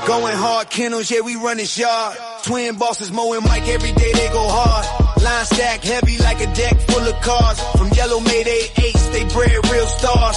Going hard, Kennels, yeah, we run this yard. Twin bosses, Mo and Mike, every day they go hard. Line stack heavy like a deck full of cars. From yellow Mayday 8s, they bred real stars.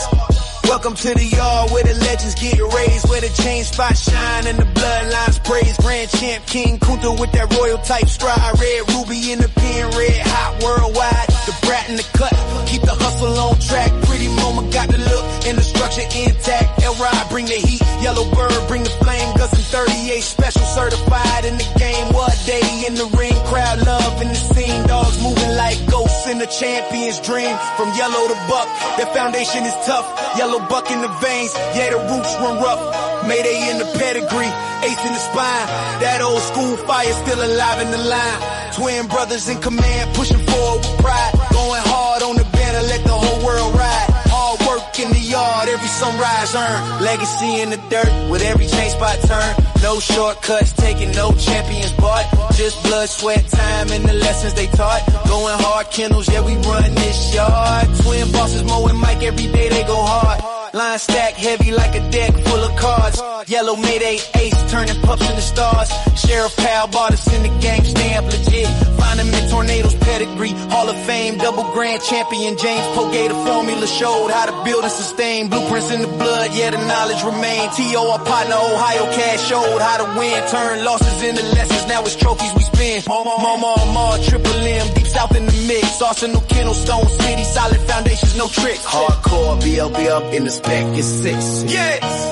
Welcome to the yard where the legends get raised, where the chain spots shine and the bloodlines praise. Grand champ King Kunta with that royal type stride. Red ruby in the pen, red hot worldwide. The brat in the cut, keep the hustle on track. Pretty mama got the look and the structure intact. L-Ride bring the heat, yellow bird bring the flame. Gus and 38 special certified in the game. What day in the ring, crowd love in the scene. Dogs moving like ghosts in the champion's dream. From yellow to buck, their foundation is tough. Yellow buck in the veins, yeah, the roots run rough. Mayday in the pedigree, ace in the spine. That old school fire still alive in the line. Twin brothers in command, pushing forward with pride. Going hard on the banner, let the whole world ride. Hard work in the yard, every sunrise earned. Legacy in the dirt, with every chain spot turn. No shortcuts taken, no champions bought. Just blood, sweat, time, and the lessons they taught. Going hard, Kennels, yeah, we run this yard. Twin bosses, Mo and Mike, every day they go hard. Line stack heavy like a deck full of cards. Yellow Mayday ace turning pups into stars. Sheriff Pal bought us in the game, stamp legit. Find them in Tornadoes pedigree. Hall of Fame, double grand champion. James Pogay, the formula showed how to build and sustain. Blueprints in the blood, yeah, the knowledge remain. T.O. our partner, Ohio Cash showed how to win. Turn losses into lessons, now it's trophies we spin. Mama, Triple M, deep south in the mix. Arsenal, Kennel, Stone City, solid foundations, no tricks. Hardcore, BLB up in the spec is 6. Yes.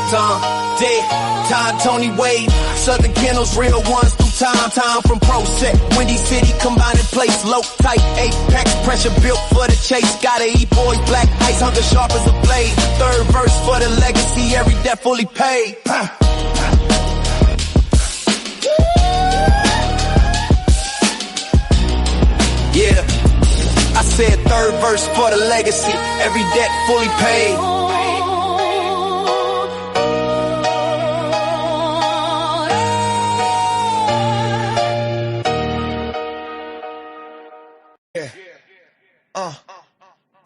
Tom, Dick, Todd, Tony Wade, Southern Kennels, real ones through time from Pro Set, Windy City, combined in place, low tight, apex, pressure built for the chase, gotta eat boys, black ice, hunger sharp as a blade, third verse for the legacy, every debt fully paid. Yeah, I said third verse for the legacy, every debt fully paid.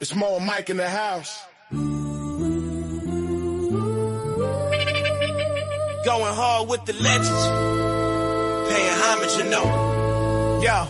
It's Mo and Mike in the house. Going hard with the legends. Paying homage, you know. Yo.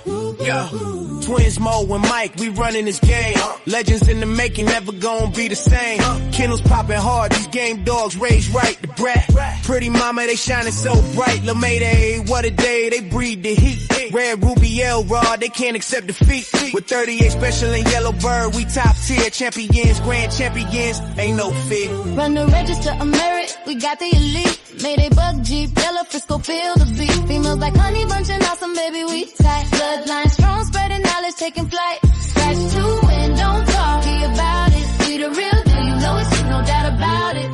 Twins Mo and Mike, we running this game. Legends in the making, never gonna be the same. Kennels popping hard, these game dogs raised right. The brat, pretty mama, they shining so bright. La Mayday, what a day, they breathe the heat. Red Ruby L-Rod, they can't accept defeat. With 38 special and yellow bird, we top tier champions, grand champions, ain't no fear. Run the register of merit, we got the elite. Mayday bug Jeep, yellow Frisco, feel the beat. Females like honey bunching awesome, baby, we tight. Bloodline strong, spreading knowledge, taking flight. Scratch to win, don't talk about it. We the real deal, you know it's true, no doubt about it.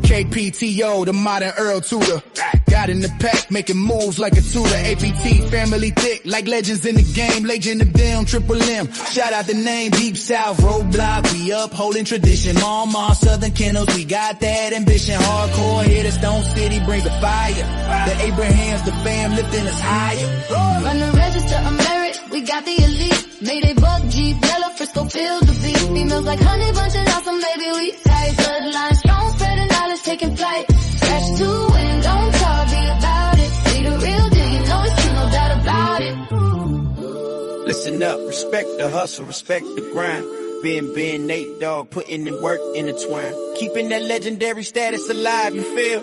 KPTO, the modern Earl Tudor. Got in the pack, making moves like a tutor. APBT, family thick, like legends in the game. Legend of them, Triple M. Shout out the name, Deep South, Roadblock. We upholding tradition. Mama, Southern Kennels, we got that ambition. Hardcore hitter, Stone City brings the fire. The Abrahams, the fam lifting us higher. Run the register of merit, we got the elite. Mayday bug Jeep, yellow Frisco, feel the beat. Females like honey bunching awesome, baby, we tight. Bloodline strong, spreading knowledge, taking flight. Scratch to win, don't talk, be about it. We the real deal, you know it's true, no doubt about it. Listen up, respect the hustle, respect the grind. Ben, Nate Dogg, putting in work intertwined. Keeping that legendary status alive, you feel?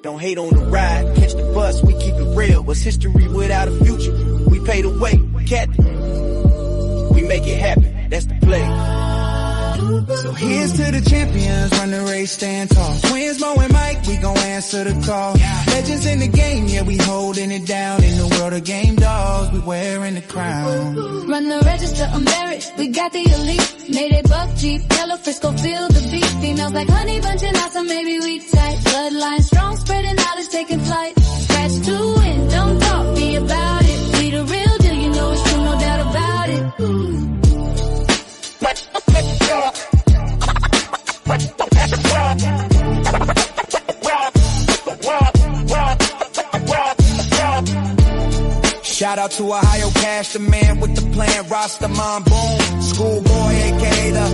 Don't hate on the ride, catch the bus, we keep it real. What's history without a future? We pay the way, Captain. We make it happen, that's the play. So here's to the champions, run the race, stand tall. Twins Mo and Mike, we gon' answer the call. Legends in the game, yeah, we holding it down. In the world of game dogs, we wearing the crown. Run the register of merit, we got the elite. Mayday buck Jeep, yellow Frisco, feel the beat. Females like honey bunching awesome, maybe we tight. Bloodline strong, spreading knowledge, taking flight. Scratch to win, don't talk, be about it. We the real deal, you know it's true. Shout out to Ohio Cash, the man with the plan, Rastaman Boom, Schoolboy, aka the.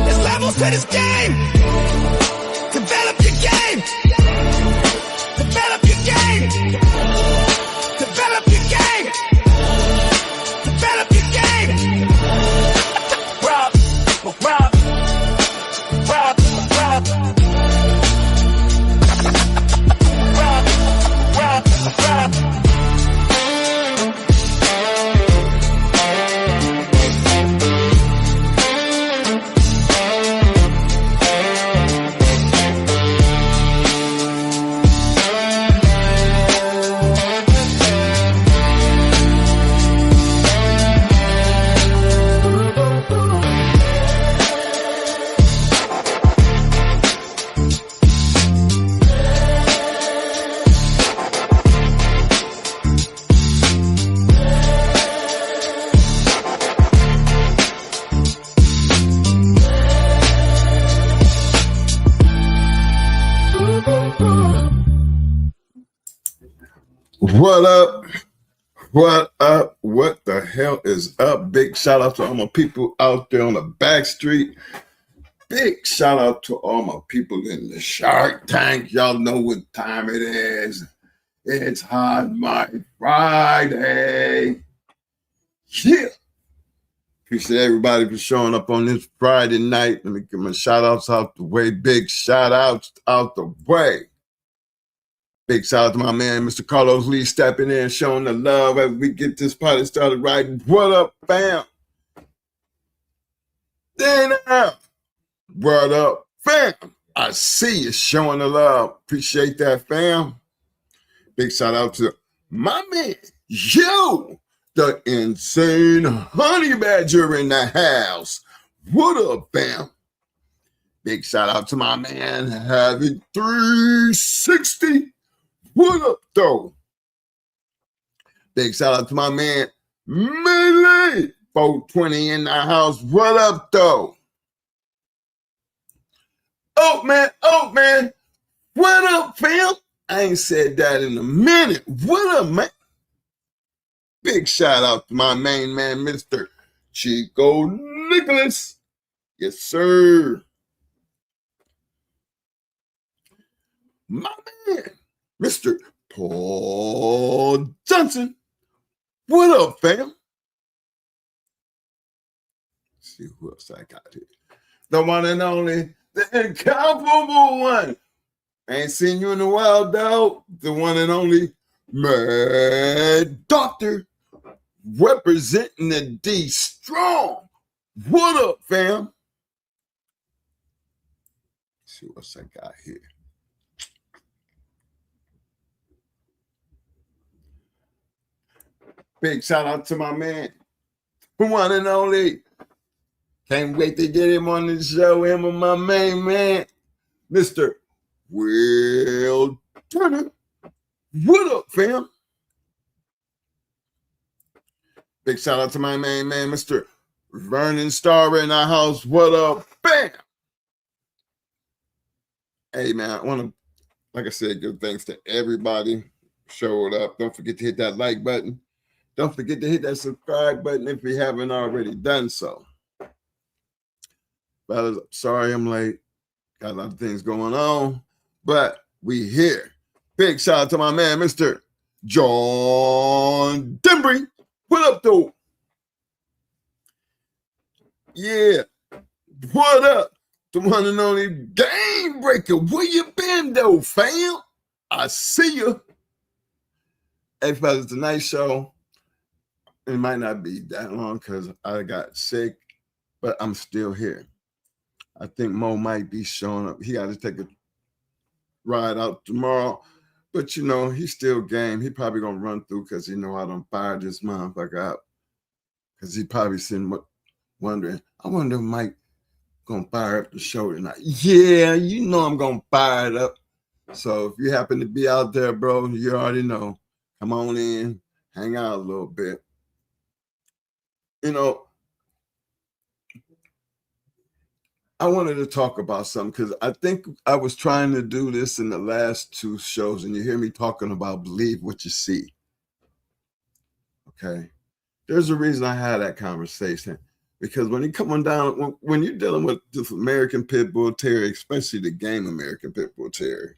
There's levels to this game. Develop your game. Develop your game. Develop your game. Develop your game. Rob, rob, rob, rob. Rob, rob. What up? What up? What the hell is up? Big shout out to all my people out there on the back street. Big shout out to all my people in the Shark Tank. Y'all know what time it is. It's Hot Mic Friday. Yeah. Appreciate everybody for showing up on this Friday night. Let me get my shout outs out the way. Big shout outs out the way. Big shout out to my man, Mr. Carlos Lee, stepping in, showing the love as we get this party started right. What up, fam? Dana. What up, fam? I see you showing the love. Appreciate that, fam. Big shout out to my man, you, the insane honey badger in the house. What up, fam? Big shout out to my man, Having 360. What up, though? Big shout out to my man, Melee 420 in the house. What up, though? Oh, man. What up, fam? I ain't said that in a minute. What up, man? Big shout out to my main man, Mr. Chico Nicholas. Yes, sir. My man, Mr. Paul Johnson. What up, fam? Let's see who else I got here. The one and only, the incomparable one. I ain't seen you in a while, though. The one and only Mad Doctor, representing the D Strong. What up, fam? Let's see what else I got here. Big shout out to my man, the one and only. Can't wait to get him on the show. Him and my main man, Mr. Will Turner. What up, fam? Big shout out to my main man, Mr. Vernon Starr in our house. What up, fam? Hey, man, I want to, like I said, give thanks to everybody showed up. Don't forget to hit that like button. Don't forget to hit that subscribe button if you haven't already done so. Fellas, sorry I'm late. Got a lot of things going on, but we here. Big shout out to my man, Mr. John Dembry. What up, though? Yeah. What up? The one and only Game Breaker. Where you been, though, fam? I see you. Hey, fellas, tonight's show, it might not be that long because I got sick, but I'm still here. I think Mo might be showing up. He got to take a ride out tomorrow, but you know, he's still game. He probably going to run through because he know I done fired this motherfucker out. Because he probably sitting wondering, I wonder if Mike going to fire up the show tonight. Yeah, you know I'm going to fire it up. So if you happen to be out there, bro, you already know. Come on in, hang out a little bit. You know, I wanted to talk about something because I think I was trying to do this in the last 2 shows, and you hear me talking about believe what you see. Okay. There's a reason I had that conversation, because when you come on down, when you're dealing with this American Pit Bull Terrier, especially the game American Pit Bull Terrier,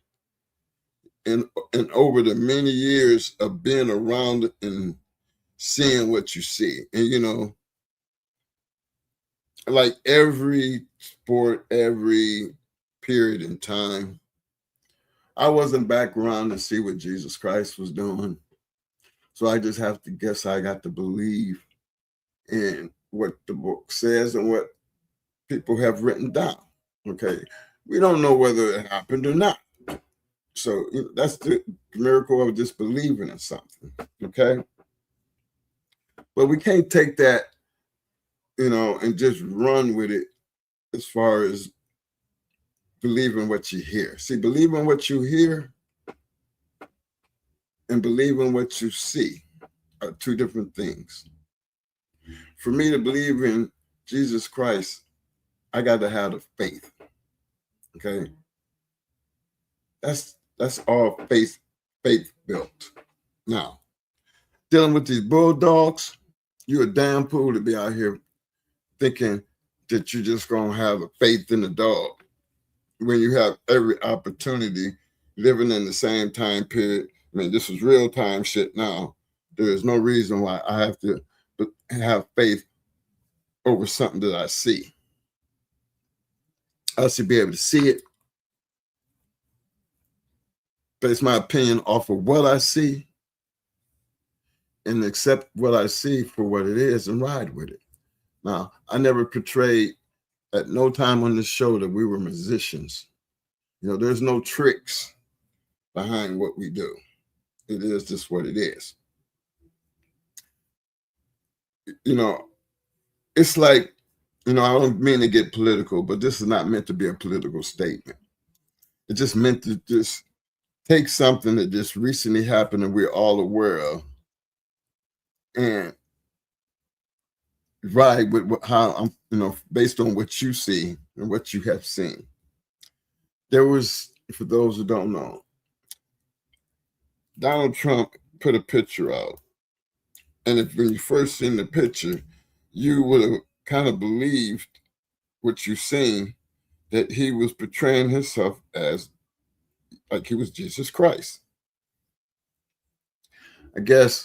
and over the many years of being around it and seeing what you see, and you know, like every sport, every period in time, I wasn't back around to see what Jesus Christ was doing. So I just have to guess I got to believe in what the book says and what people have written down. Okay. We don't know whether it happened or not. So that's the miracle of just believing in something. Okay. But we can't take that, you know, and just run with it as far as believing what you hear. See, believing what you hear and believing what you see are 2 different things. For me to believe in Jesus Christ, I got to have the faith. Okay. That's all faith built. Now, dealing with these bulldogs, you're a damn fool to be out here thinking that you're just going to have a faith in the dog when you have every opportunity living in the same time period. I mean, this is real time shit now. There is no reason why I have to have faith over something that I see. I should be able to see it, base my opinion off of what I see, and accept what I see for what it is and ride with it. Now, I never portrayed at no time on this show that we were musicians. You know, there's no tricks behind what we do. It is just what it is. You know, it's like, you know, I don't mean to get political, but this is not meant to be a political statement. It's just meant to just take something that just recently happened and we're all aware of and ride with how I'm, you know, based on what you see and what you have seen. There was, for those who don't know, Donald Trump put a picture out. And if when you first seen the picture, you would have kind of believed what you seen, that he was portraying himself as like he was Jesus Christ. I guess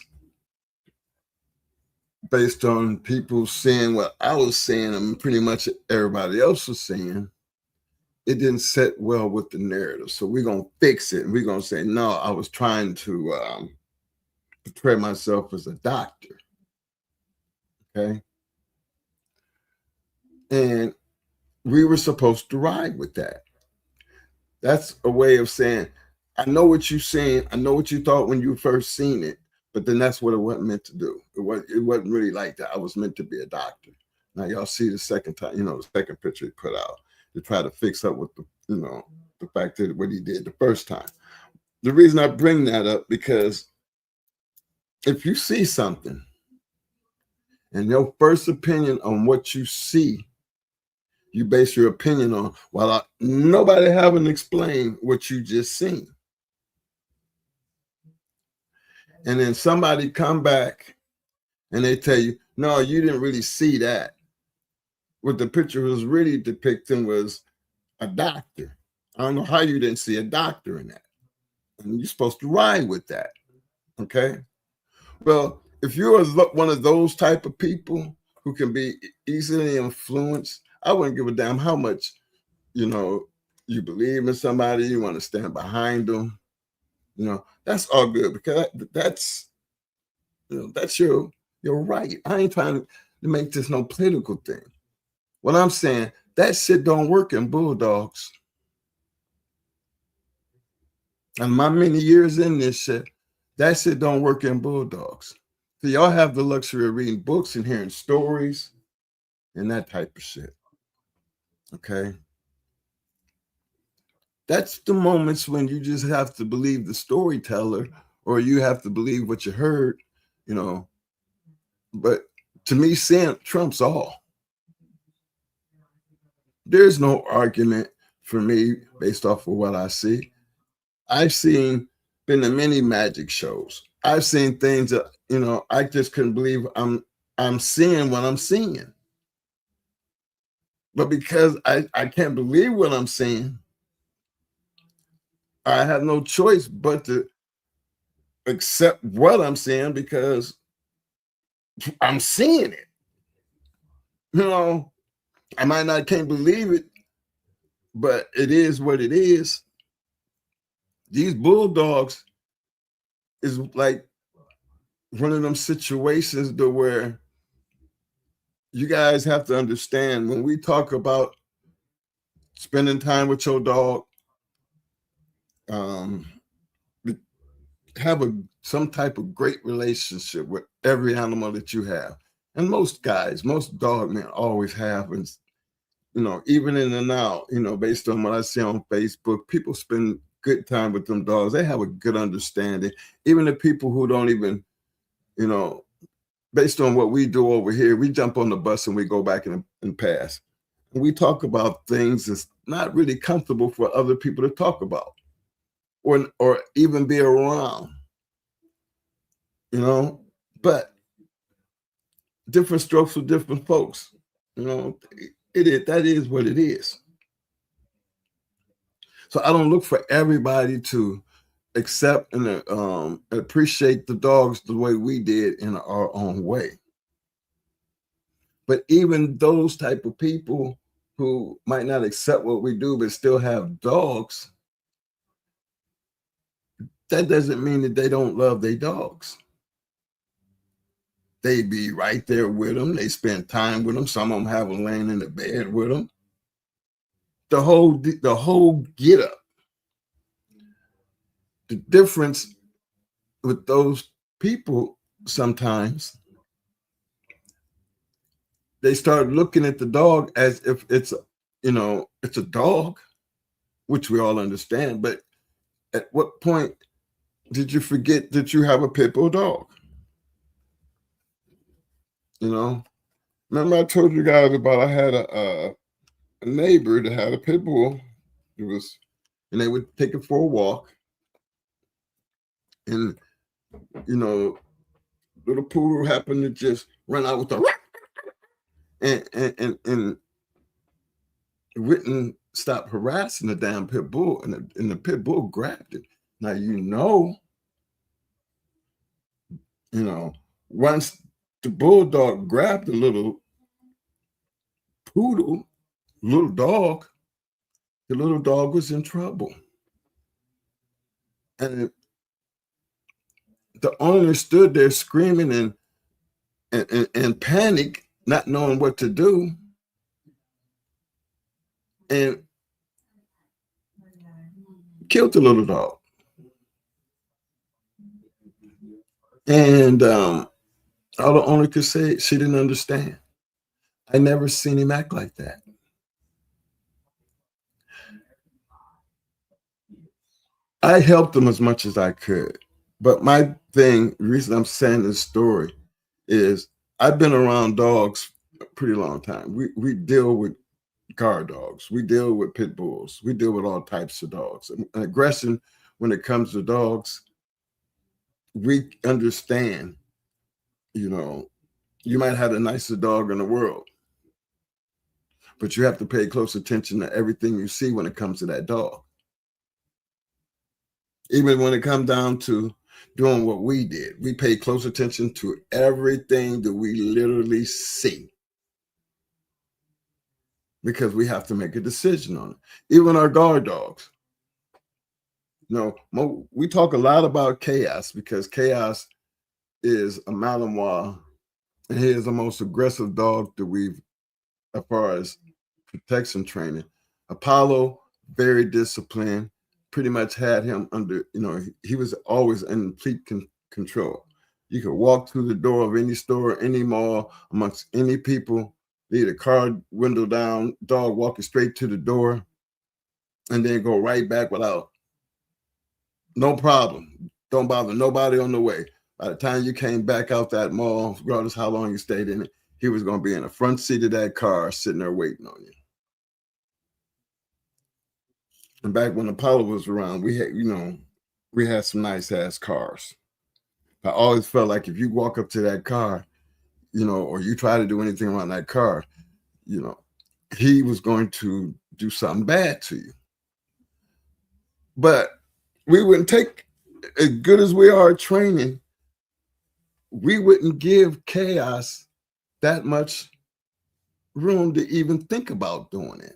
based on people seeing what I was saying and pretty much everybody else was saying, it didn't sit well with the narrative. So we're going to fix it. And we're going to say, no, I was trying to portray myself as a doctor. Okay. And we were supposed to ride with that. That's a way of saying, I know what you're saying. I know what you thought when you first seen it, but then that's what it wasn't meant to do. It wasn't really like that. I was meant to be a doctor. Now y'all see the second time, you know, the second picture he put out to try to fix up with the, you know, the fact that what he did the first time. The reason I bring that up, because if you see something and your first opinion on what you see, you base your opinion on, while nobody haven't explained what you just seen. And then somebody come back and they tell you, no, you didn't really see that. What the picture was really depicting was a doctor. I don't know how you didn't see a doctor in that. And you're supposed to ride with that. Okay. Well, if you're one of those type of people who can be easily influenced, I wouldn't give a damn how much, you know, you believe in somebody, you want to stand behind them. You know, that's all good, because that's, you know, that's your right. I ain't trying to make this no political thing. What I'm saying, that shit don't work in bulldogs. And my many years in this shit, that shit don't work in bulldogs. So y'all have the luxury of reading books and hearing stories and that type of shit. Okay. That's the moments when you just have to believe the storyteller, or you have to believe what you heard, you know. But to me, seeing trumps all. There's no argument for me based off of what I see. I've been to many magic shows. I've seen things that, I just couldn't believe I'm seeing what I'm seeing. But because I can't believe what I'm seeing, I have no choice but to accept what I'm seeing because I'm seeing it. I might not can't believe it, but it is what it is. These bulldogs is like one of them situations to where you guys have to understand when we talk about spending time with your dog, have some type of great relationship with every animal that you have. And most dog men always have, and even in the now, based on what I see on Facebook, people spend good time with them dogs. They have a good understanding. Even the people who don't even, based on what we do over here, we jump on the bus and we go back and pass. And we talk about things that's not really comfortable for other people to talk about or even be around, but different strokes for different folks, that is what it is. So I don't look for everybody to accept and appreciate the dogs the way we did in our own way. But even those type of people who might not accept what we do, but still have dogs, that doesn't mean that they don't love their dogs. They be right there with them. They spend time with them. Some of them have them laying in the bed with them. The whole get up. The difference with those people, sometimes they start looking at the dog as if it's a dog, which we all understand. But at what point did you forget that you have a pit bull dog? Remember I told you guys about I had a neighbor that had a pit bull. And they would take it for a walk. And, little poodle happened to just run out with the and wouldn't stop harassing the damn pit bull. And the pit bull grabbed it. Now, once the bulldog grabbed the little poodle, the little dog was in trouble. And the owner stood there screaming and panic, not knowing what to do. And killed the little dog. And all the owner could say, she didn't understand. I never seen him act like that. I helped him as much as I could. But my thing, the reason I'm saying this story is I've been around dogs a pretty long time. We deal with guard dogs. We deal with pit bulls. We deal with all types of dogs. And aggression, when it comes to dogs, we understand, you might have the nicest dog in the world, but you have to pay close attention to everything you see when it comes to that dog. Even when it comes down to doing what we did, we pay close attention to everything that we literally see because we have to make a decision on it. Even our guard dogs. We talk a lot about Chaos because Chaos is a Malinois, and he is the most aggressive dog that we've, as far as protection training. Apollo, very disciplined, pretty much had him under, he was always in complete control. You could walk through the door of any store, any mall, amongst any people, leave the car window down, dog walking straight to the door, and then go right back without no problem. Don't bother nobody on the way. By the time you came back out that mall, regardless how long you stayed in it, he was going to be in the front seat of that car sitting there waiting on you. And back when Apollo was around, we had some nice ass cars. I always felt like if you walk up to that car, or you try to do anything around that car, he was going to do something bad to you. But we wouldn't take, as good as we are at training, we wouldn't give chaos that much room to even think about doing it.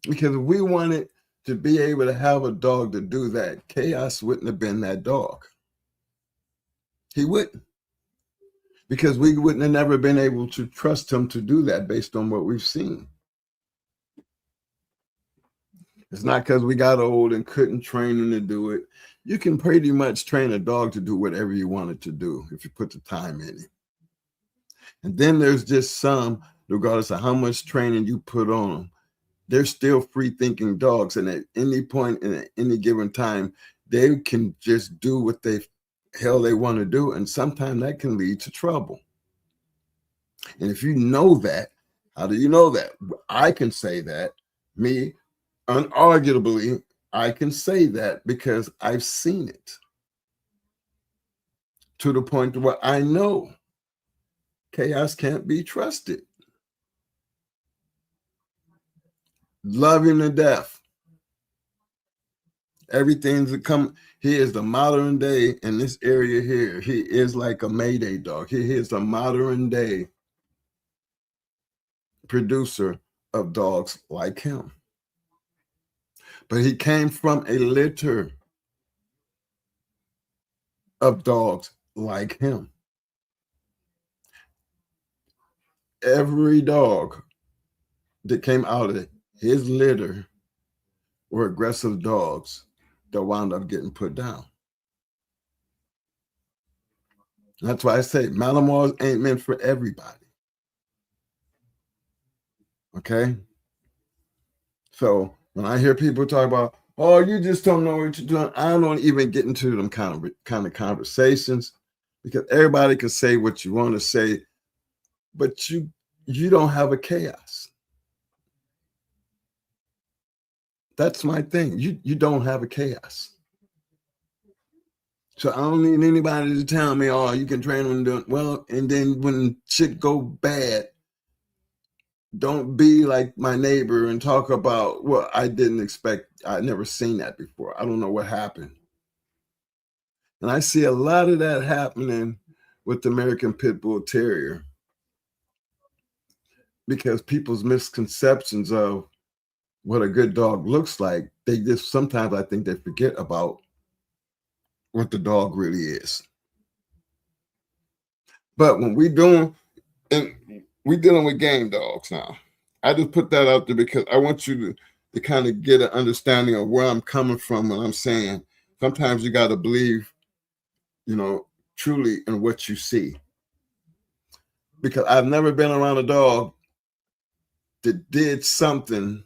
Because if we wanted to be able to have a dog to do that, chaos wouldn't have been that dog. He wouldn't. Because we wouldn't have never been able to trust him to do that based on what we've seen. It's not because we got old and couldn't train him to do it. You can pretty much train a dog to do whatever you want it to do if you put the time in it. And then there's just some, regardless of how much training you put on them, they're still free-thinking dogs. And at any point in any given time, they can just do what they want to do. And sometimes that can lead to trouble. And if you know that, how do you know that? I can say that. Me, unarguably, I can say that because I've seen it to the point where I know chaos can't be trusted. Love him to death. Everything's come. He is the modern day in this area here. He is like a Mayday dog. He is a modern day producer of dogs like him. But he came from a litter of dogs like him. Every dog that came out of his litter were aggressive dogs that wound up getting put down. That's why I say Malinois ain't meant for everybody. Okay? So when I hear people talk about, oh, you just don't know what you're doing, I don't even get into them kind of conversations, because everybody can say what you want to say, but you don't have a chaos. That's my thing. You don't have a chaos. So I don't need anybody to tell me, oh, you can train them doing well, and then when shit go bad, don't be like my neighbor and talk about, well, I didn't expect, I'd never seen that before. I don't know what happened. And I see a lot of that happening with the American Pit Bull Terrier, because people's misconceptions of what a good dog looks like, they just, sometimes I think they forget about what the dog really is. But when we're dealing with game dogs now, I just put that out there because I want you to kind of get an understanding of where I'm coming from when I'm saying sometimes you got to believe, truly in what you see. Because I've never been around a dog that did something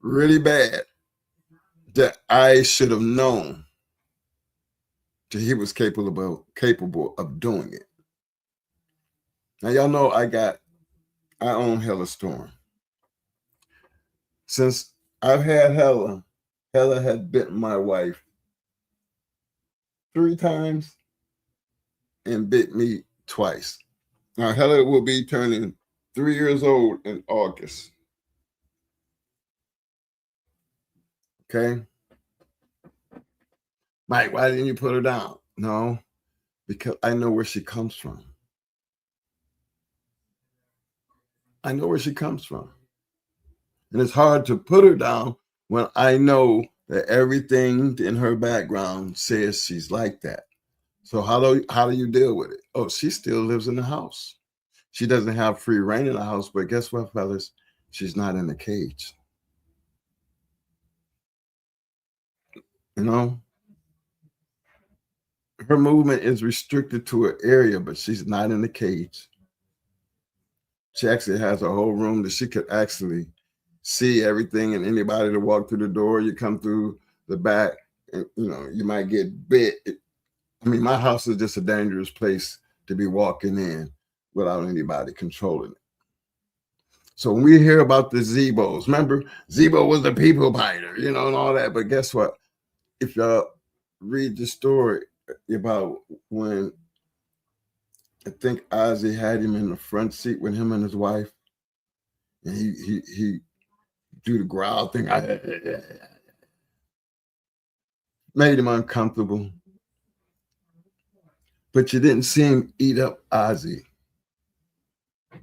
really bad that I should have known that he was capable of doing it. Now, y'all know I own Hella Storm. Since I've had Hella had bitten my wife 3 times and bit me twice. Now, Hella will be turning 3 years old in August. Okay? Mike, why didn't you put her down? No, because I know where she comes from. I know where she comes from. And it's hard to put her down when I know that everything in her background says she's like that. So how do you deal with it? Oh, she still lives in the house. She doesn't have free reign in the house, but guess what, fellas? She's not in the cage. Her movement is restricted to an area, but she's not in the cage. She actually has a whole room that she could actually see everything, and anybody to walk through the door, you come through the back, and you might get bit. I mean, my house is just a dangerous place to be walking in without anybody controlling it. So when we hear about the Zebos, remember Zebo was the people biter, you know, and all that. But guess what? If y'all read the story about when I think Ozzy had him in the front seat with him and his wife, and he do the growl thing, made him uncomfortable. But you didn't see him eat up Ozzy.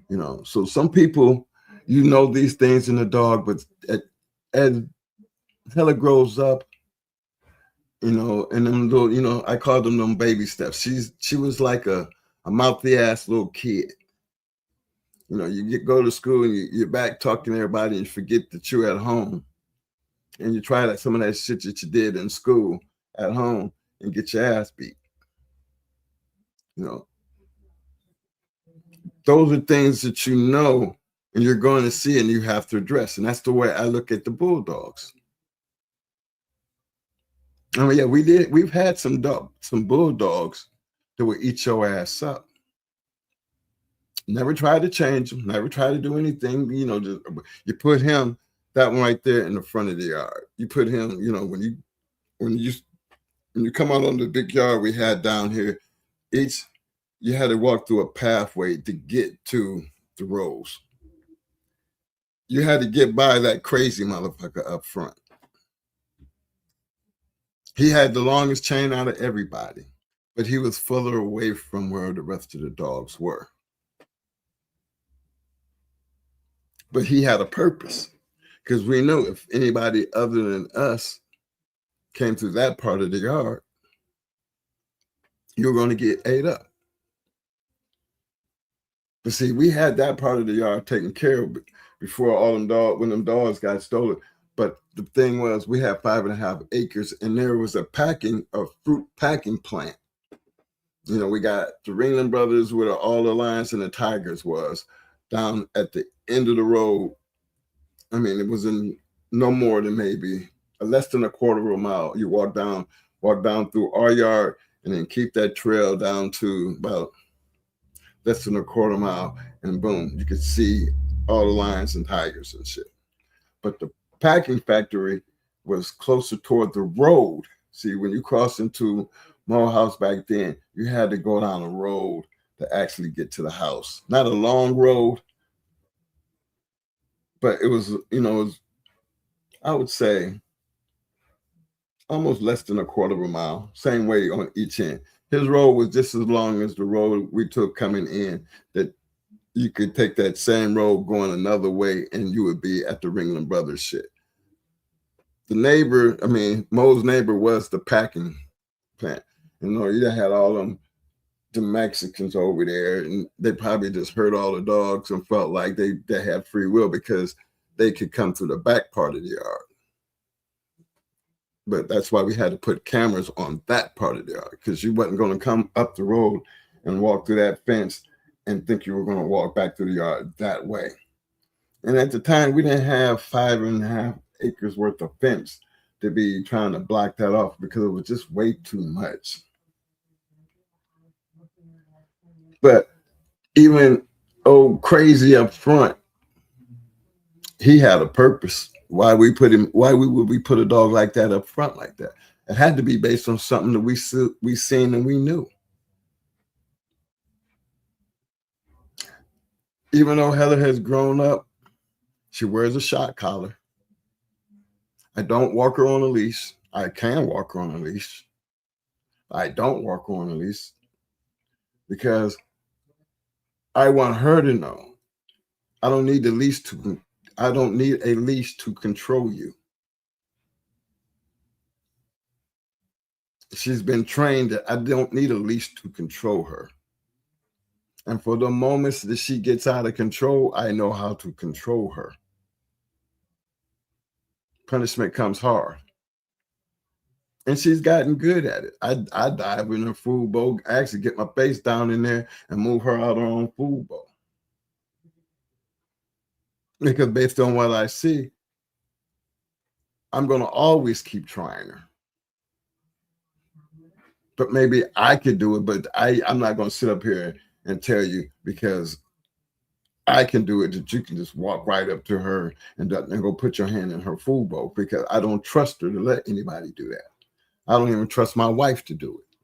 You know, so some people, you know, these things in the dog, but as Hella grows up, you know, and them little, you know, I call them baby steps. She was like a mouthy ass little kid. You know, you go to school and you're back talking to everybody and you forget that you're at home. And you try that some of that shit that you did in school at home and get your ass beat. You know, those are things that you know and you're going to see and you have to address. And that's the way I look at the bulldogs. I mean, yeah, we've had some bulldogs that will eat your ass up. Never tried to change him, never tried to do anything. You know, just, you put that one right there in the front of the yard. You put him, you know, when you come out on the big yard we had down here, you had to walk through a pathway to get to the rows. You had to get by that crazy motherfucker up front. He had the longest chain out of everybody, but he was further away from where the rest of the dogs were. But he had a purpose, because we know if anybody other than us came through that part of the yard, you're going to get ate up. But see, we had that part of the yard taken care of before when them dogs got stolen. But the thing was, we had 5.5 acres, and there was a fruit packing plant. You know, we got the Ringling Brothers, where all the lions and the tigers was, down at the end of the road. I mean, it was in no more than maybe less than a quarter of a mile. You walk down through our yard, and then keep that trail down to about less than a quarter mile, and boom, you could see all the lions and tigers and shit. But the packing factory was closer toward the road. See, when you cross into Morehouse back then, you had to go down a road to actually get to the house. Not a long road, but it was, you know, I would say almost less than a quarter of a mile, same way on each end. His road was just as long as the road we took coming in, that you could take that same road going another way and you would be at the Ringling Brothers shit. The neighbor, I mean, Mo's neighbor was the packing plant. You know, you had all the Mexicans over there, and they probably just heard all the dogs and felt like they had free will because they could come through the back part of the yard. But that's why we had to put cameras on that part of the yard, because you wasn't going to come up the road and walk through that fence and think you were going to walk back through the yard that way. And at the time, we didn't have 5.5 acres worth of fence to be trying to block that off, because it was just way too much. But even crazy up front, he had a purpose. Why would we put a dog like that up front like that? It had to be based on something that we seen and we knew. Even though Heather has grown up, she wears a shot collar. I don't walk her on a leash. I can walk her on a leash. I don't walk her on a leash because I want her to know I don't need a leash to control you. She's been trained that I don't need a leash to control her. And for the moments that she gets out of control, I know how to control her. Punishment comes hard. And she's gotten good at it. I dive in her food bowl, actually get my face down in there and move her out of her own food bowl. Because based on what I see, I'm going to always keep trying her. But maybe I could do it, but I'm not going to sit up here and tell you, because I can do it, that you can just walk right up to her and go put your hand in her food bowl, because I don't trust her to let anybody do that. I don't even trust my wife to do it.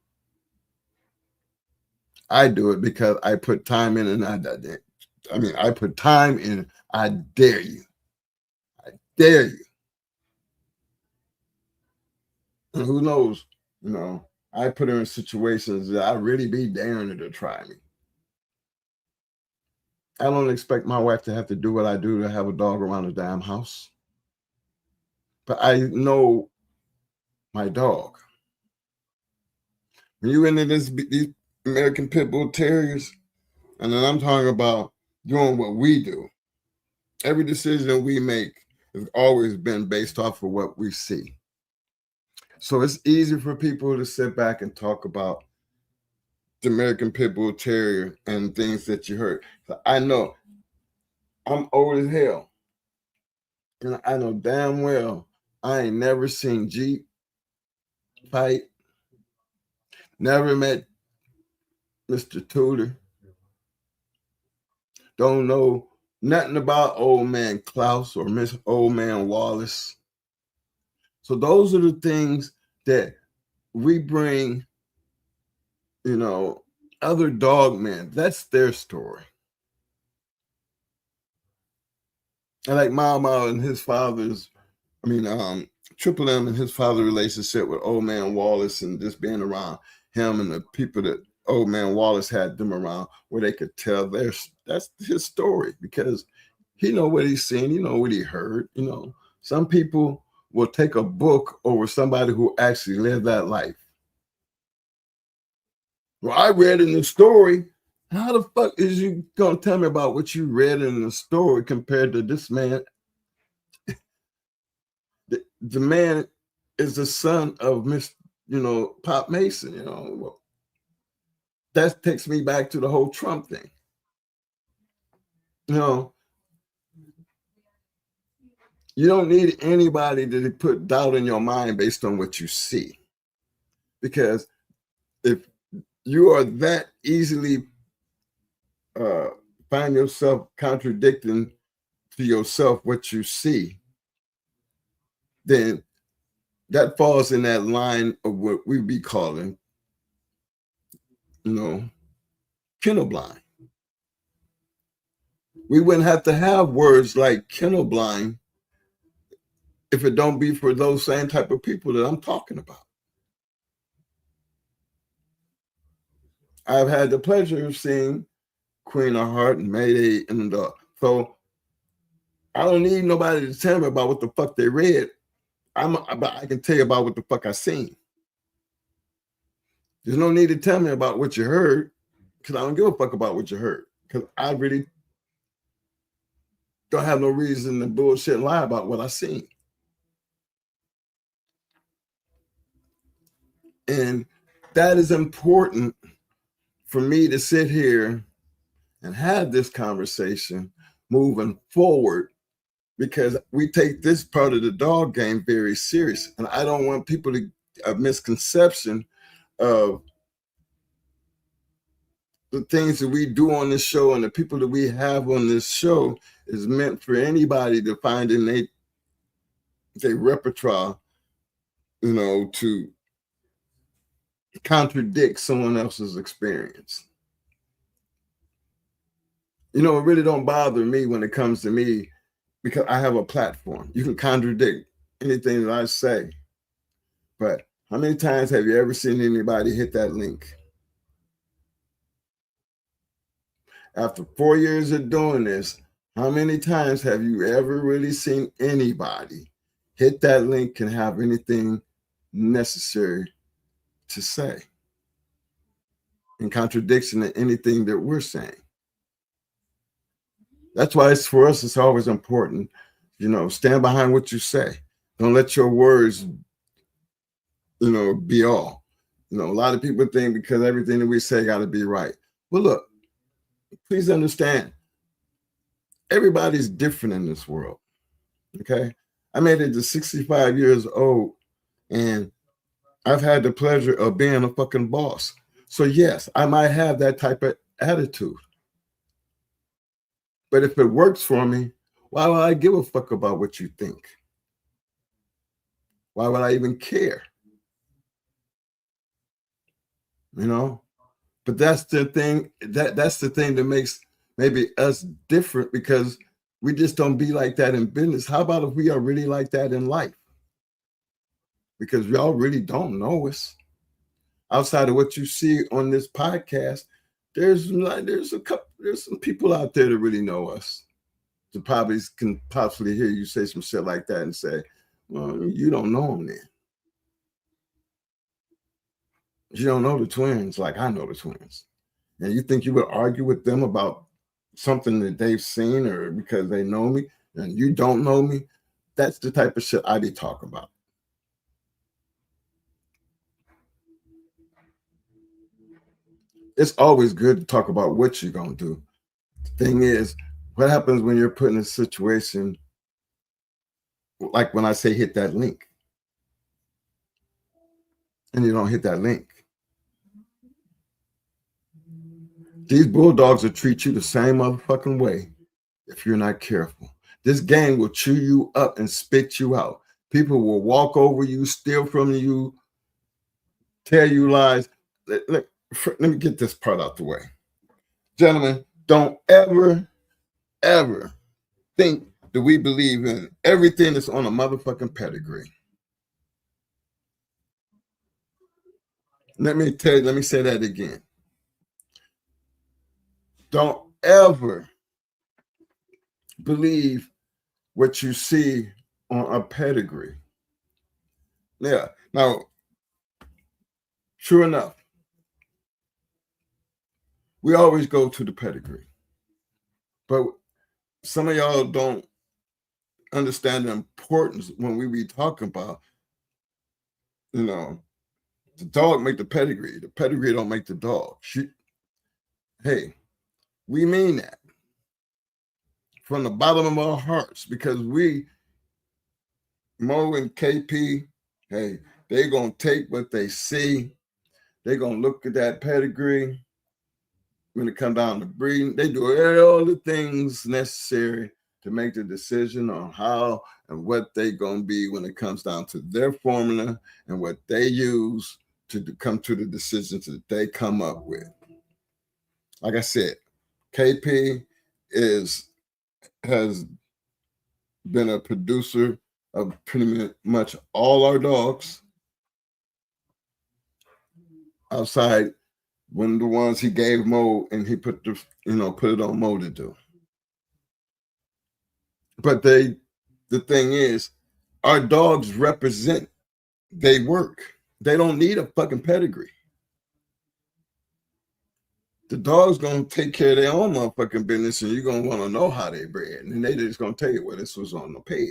I do it because I put time in, and I put time in. I dare you. I dare you. And who knows, I put her in situations that I really be daring her to try me. I don't expect my wife to have to do what I do to have a dog around the damn house. But I know my dog. When you into these American Pit Bull Terriers, and then I'm talking about doing what we do, every decision we make has always been based off of what we see. So it's easy for people to sit back and talk about the American Pit Bull Terrier and things that you heard. So I know I'm old as hell, and I know damn well I ain't never seen Jeep fight, never met Mr. Tudor, don't know nothing about old man Klaus or Miss Old Man Wallace. So those are the things that we bring, other dog men. That's their story. And like Mama and his father's, Triple M and his father's relationship with Old Man Wallace, and just being around him and the people that Old Man Wallace had them around, where they could tell that's his story, because he know what he's seen, he know what he heard. Some people will take a book over somebody who actually lived that life. Well, I read in the story. How the fuck is you gonna tell me about what you read in the story compared to this man? The man is the son of Miss, Pop Mason. That takes me back to the whole Trump thing. You don't need anybody to put doubt in your mind based on what you see, because if you are that easily find yourself contradicting to yourself what you see, then that falls in that line of what we be calling, kennel blind. We wouldn't have to have words like kennel blind if it don't be for those same type of people that I'm talking about. I've had the pleasure of seeing Queen of Heart and Mayday and the dog. So I don't need nobody to tell me about what the fuck they read. But I can tell you about what the fuck I seen. There's no need to tell me about what you heard, because I don't give a fuck about what you heard, because I really don't have no reason to bullshit and lie about what I seen. And that is important for me to sit here and have this conversation moving forward, because we take this part of the dog game very serious. And I don't want people to have a misconception of the things that we do on this show, and the people that we have on this show is meant for anybody to find in their repertoire, to contradict someone else's experience. It really don't bother me when it comes to me, because I have a platform. You can contradict anything that I say. But how many times have you ever seen anybody hit that link? After 4 years of doing this, how many times have you ever really seen anybody hit that link and have anything necessary to say in contradiction to anything that we're saying? That's why for us, it's always important, stand behind what you say. Don't let your words, be all. A lot of people think because everything that we say got to be right. Well, look, please understand, everybody's different in this world, okay? I made it to 65 years old, and I've had the pleasure of being a fucking boss. So yes, I might have that type of attitude. But if it works for me, why would I give a fuck about what you think? Why would I even care? You know? But that's the thing. That's the thing that makes maybe us different, because we just don't be like that in business. How about if we are really like that in life? Because y'all really don't know us outside of what you see on this podcast. There's some people out there that really know us. To probably can possibly hear you say some shit like that and say, well, you don't know them then. You don't know the twins like I know the twins. And you think you would argue with them about something that they've seen or because they know me and you don't know me? That's the type of shit I be talking about. It's always good to talk about what you're going to do. The thing is, what happens when you're put in a situation like when I say hit that link and you don't hit that link? These bulldogs will treat you the same motherfucking way if you're not careful. This gang will chew you up and spit you out. People will walk over you, steal from you, tell you lies. Let me get this part out the way. Gentlemen, don't ever think that we believe in everything that's on a motherfucking pedigree. Let me say that again. Don't ever believe what you see on a pedigree. Yeah. Now, sure enough, we always go to the pedigree. But some of y'all don't understand the importance when we be talking about, the dog make the pedigree don't make the dog. Hey, we mean that from the bottom of our hearts, because Mo and KP, hey, they're going to take what they see. They're going to look at that pedigree. When it comes down to breeding, they do all the things necessary to make the decision on how and what they're going to be when it comes down to their formula and what they use to come to the decisions that they come up with. Like I said, KP has been a producer of pretty much all our dogs outside one of the ones he gave Mo, and he put it on Mo to do. But the thing is, our dogs represent they work. They don't need a fucking pedigree. The dog's gonna take care of their own motherfucking business, and you're gonna want to know how they bred, and they just gonna tell you, well, this was on the peg.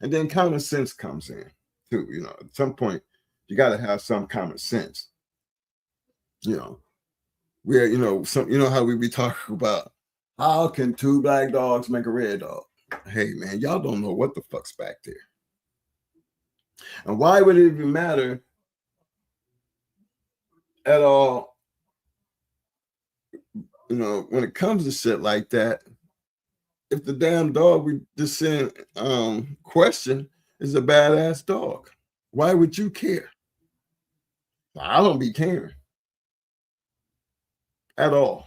And then common sense comes in too. At some point, you got to have some common sense. Where how we be talking about how can two black dogs make a red dog? Hey man, y'all don't know what the fuck's back there. And why would it even matter at all? When it comes to shit like that, if the damn dog we just saying question is a badass dog, why would you care? I don't be caring at all.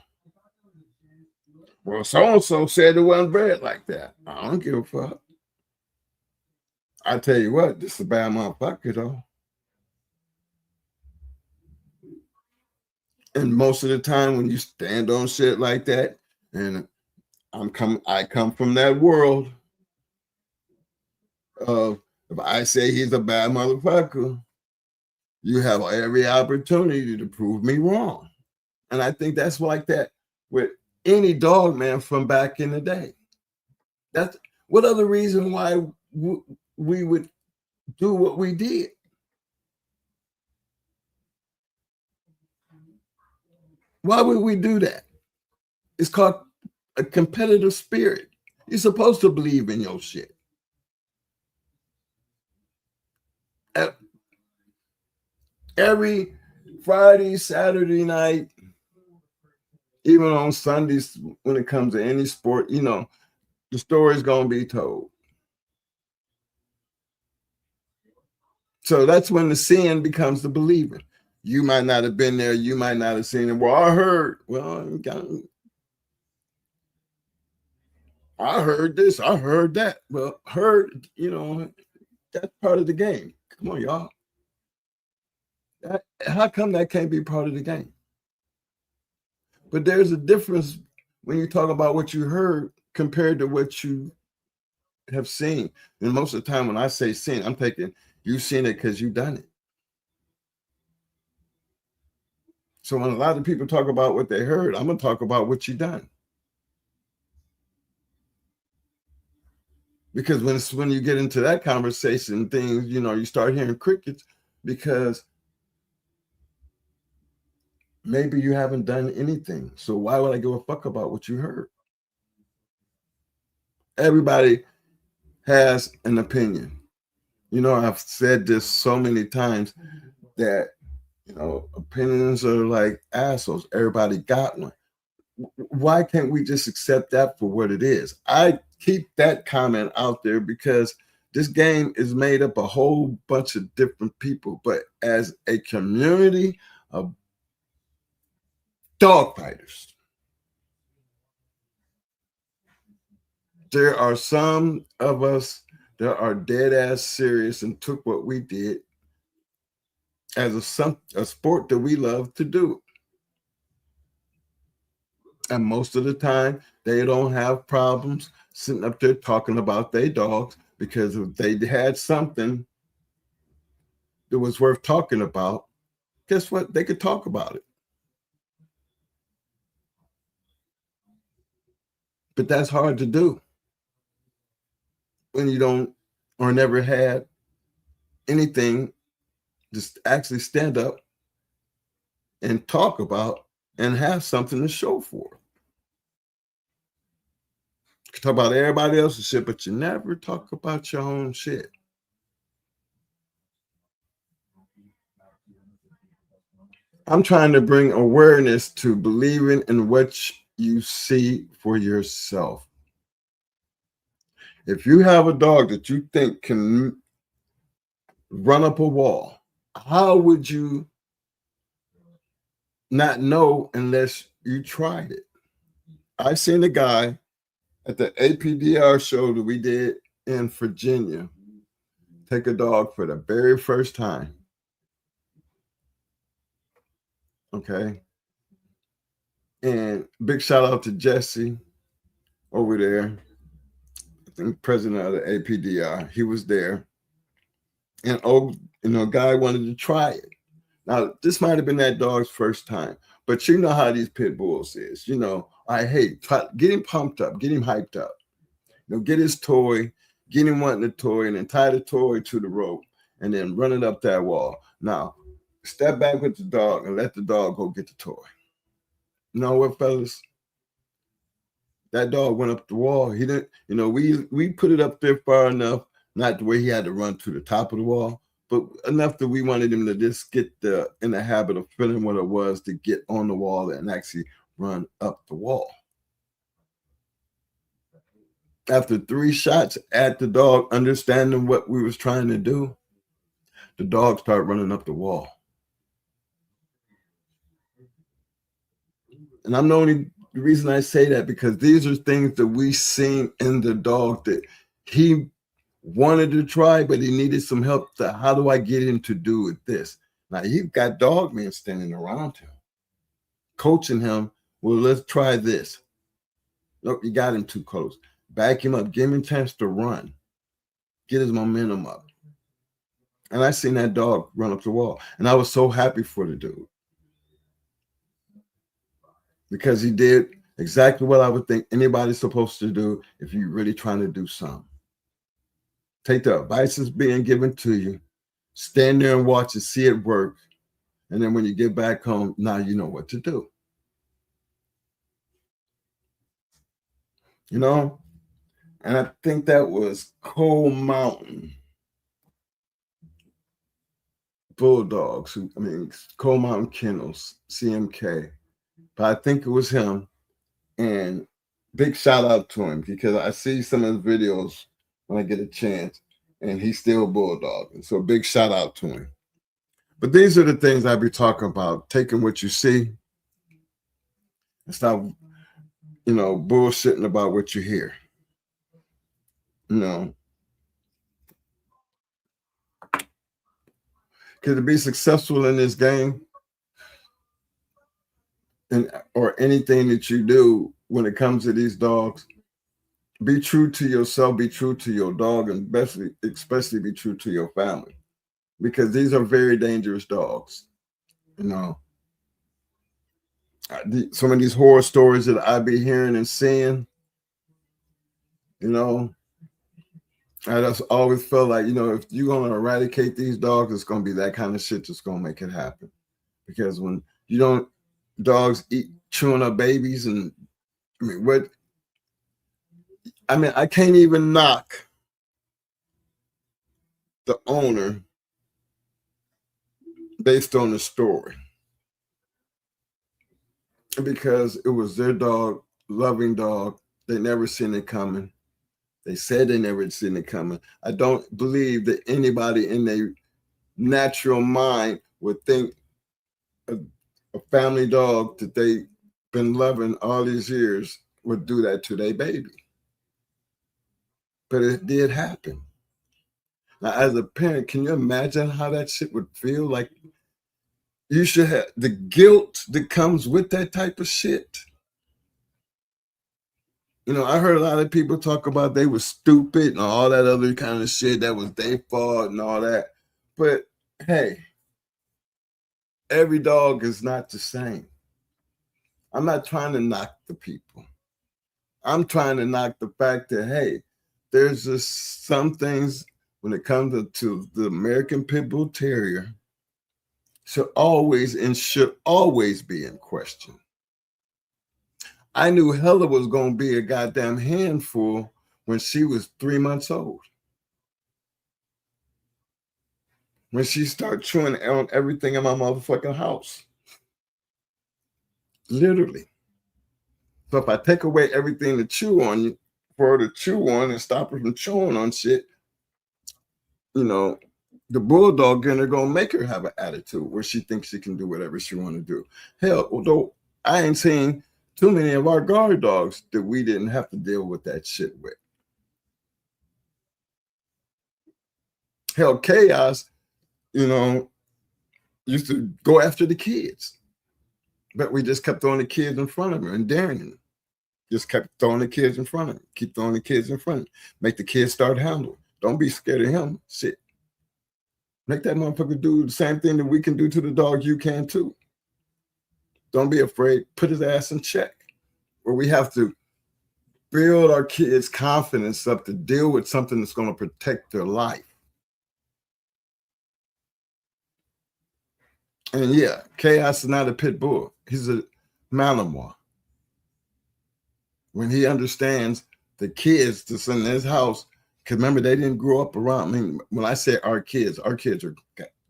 Well, so-and-so said it wasn't bred like that. I don't give a fuck. I tell you what, this is a bad motherfucker, though. And most of the time when you stand on shit like that, and I come from that world of, if I say he's a bad motherfucker, you have every opportunity to prove me wrong. And I think that's like that with any dog, man, from back in the day. That's what other reason why we would do what we did. Why would we do that? It's called a competitive spirit. You're supposed to believe in your shit. Every Friday, Saturday night, Even on Sundays, when it comes to any sport, you know, the story's gonna be told. So that's when the seeing becomes the believing. You might not have been there, you might not have seen it. Well, I heard. Well, I heard this, I heard that. Well, heard, you know, that's part of the game. Come on, y'all. How come that can't be part of the game? But there's a difference when you talk about what you heard compared to what you have seen. And most of the time when I say seen, I'm thinking you've seen it because you've done it. So when a lot of people talk about what they heard, I'm going to talk about what you've done. Because when you get into that conversation, things, you know, you start hearing crickets because maybe you haven't done anything. So why would I give a fuck about what you heard? Everybody has an opinion. You know, I've said this so many times that, you know, opinions are like assholes. Everybody got one. Why can't we just accept that for what it is? I keep that comment out there because this game is made up a whole bunch of different people, but as a community of dog fighters, there are some of us that are dead ass serious and took what we did as a sport that we love to do. And most of the time, they don't have problems sitting up there talking about their dogs because if they had something that was worth talking about, guess what? They could talk about it. But that's hard to do when you don't or never had anything just actually stand up and talk about and have something to show for it. You can talk about everybody else's shit, but you never talk about your own shit. I'm trying to bring awareness to believing in what you see for yourself. If you have a dog that you think can run up a wall, how would you not know unless you tried it? I seen a guy at the APDR show that we did in Virginia take a dog for the very first time. Okay. And big shout out to Jesse over there. I think president of the APDR. He was there. And guy wanted to try it. Now, this might have been that dog's first time, but you know how these pit bulls is. You know, get him pumped up, get him hyped up. You know, get his toy, get him wanting the toy, and then tie the toy to the rope, and then run it up that wall. Now, step back with the dog and let the dog go get the toy. You know what, fellas? That dog went up the wall. He didn't, you know, we put it up there far enough, not the way he had to run to the top of the wall, but enough that we wanted him to just get in the habit of feeling what it was to get on the wall and actually run up the wall. After 3 shots at the dog, understanding what we was trying to do, the dog started running up the wall. And I'm the only reason I say that because these are things that we seen in the dog that he wanted to try, but he needed some help. How do I get him to do this? Now you've got dog men standing around him, coaching him. Well, let's try this. Nope, you got him too close. Back him up, give him a chance to run, get his momentum up. And I seen that dog run up the wall. And I was so happy for the dude. Because he did exactly what I would think anybody's supposed to do if you're really trying to do something. Take the advice that's being given to you, stand there and watch and see it work. And then when you get back home, now you know what to do. You know? And I think that was Coal Mountain Bulldogs. Coal Mountain Kennels, CMK. but I think it was him. And big shout out to him because I see some of his videos when I get a chance, and he's still bulldogging. So big shout out to him. But these are the things I be talking about: taking what you see and stop, bullshitting about what you hear. Because to be successful in this game, or anything that you do when it comes to these dogs, be true to yourself, be true to your dog, and especially be true to your family, because these are very dangerous dogs. Some of these horror stories that I be hearing and seeing, I just always felt like, if you're going to eradicate these dogs, it's going to be that kind of shit that's going to make it happen. Because when dogs eat chewing up babies, and I can't even knock the owner based on the story, because it was their dog, loving dog. They never seen it coming. They said they never seen it coming. I don't believe that anybody in their natural mind would think a family dog that they've been loving all these years would do that to their baby. But it did happen. Now, as a parent, can you imagine how that shit would feel? Like, you should have the guilt that comes with that type of shit. I heard a lot of people talk about they were stupid and all that other kind of shit, that was their fault and all that. But hey, every dog is not the same. I'm not trying to knock the people. I'm trying to knock the fact that, hey, there's just some things when it comes to the American Pit Bull Terrier should always be in question. I knew Hella was going to be a goddamn handful when she was 3 months old. When she started chewing on everything in my motherfucking house. Literally. So if I take away everything to chew on, for her to chew on and stop her from chewing on shit, the bulldog in her going to make her have an attitude where she thinks she can do whatever she want to do. Hell, although I ain't seen too many of our guard dogs that we didn't have to deal with that shit with. Hell, Chaos, used to go after the kids. But we just kept throwing the kids in front of her and daring them. Just kept throwing the kids in front of him. Keep throwing the kids in front of him. Make the kids start handling. Don't be scared of him. Shit. Make that motherfucker do the same thing that we can do to the dog, you can too. Don't be afraid. Put his ass in check. Where we have to build our kids' confidence up to deal with something that's going to protect their life. And yeah, Chaos is not a pit bull. He's a Malinois. When he understands the kids that's in his house, because remember, they didn't grow up around. When I say our kids are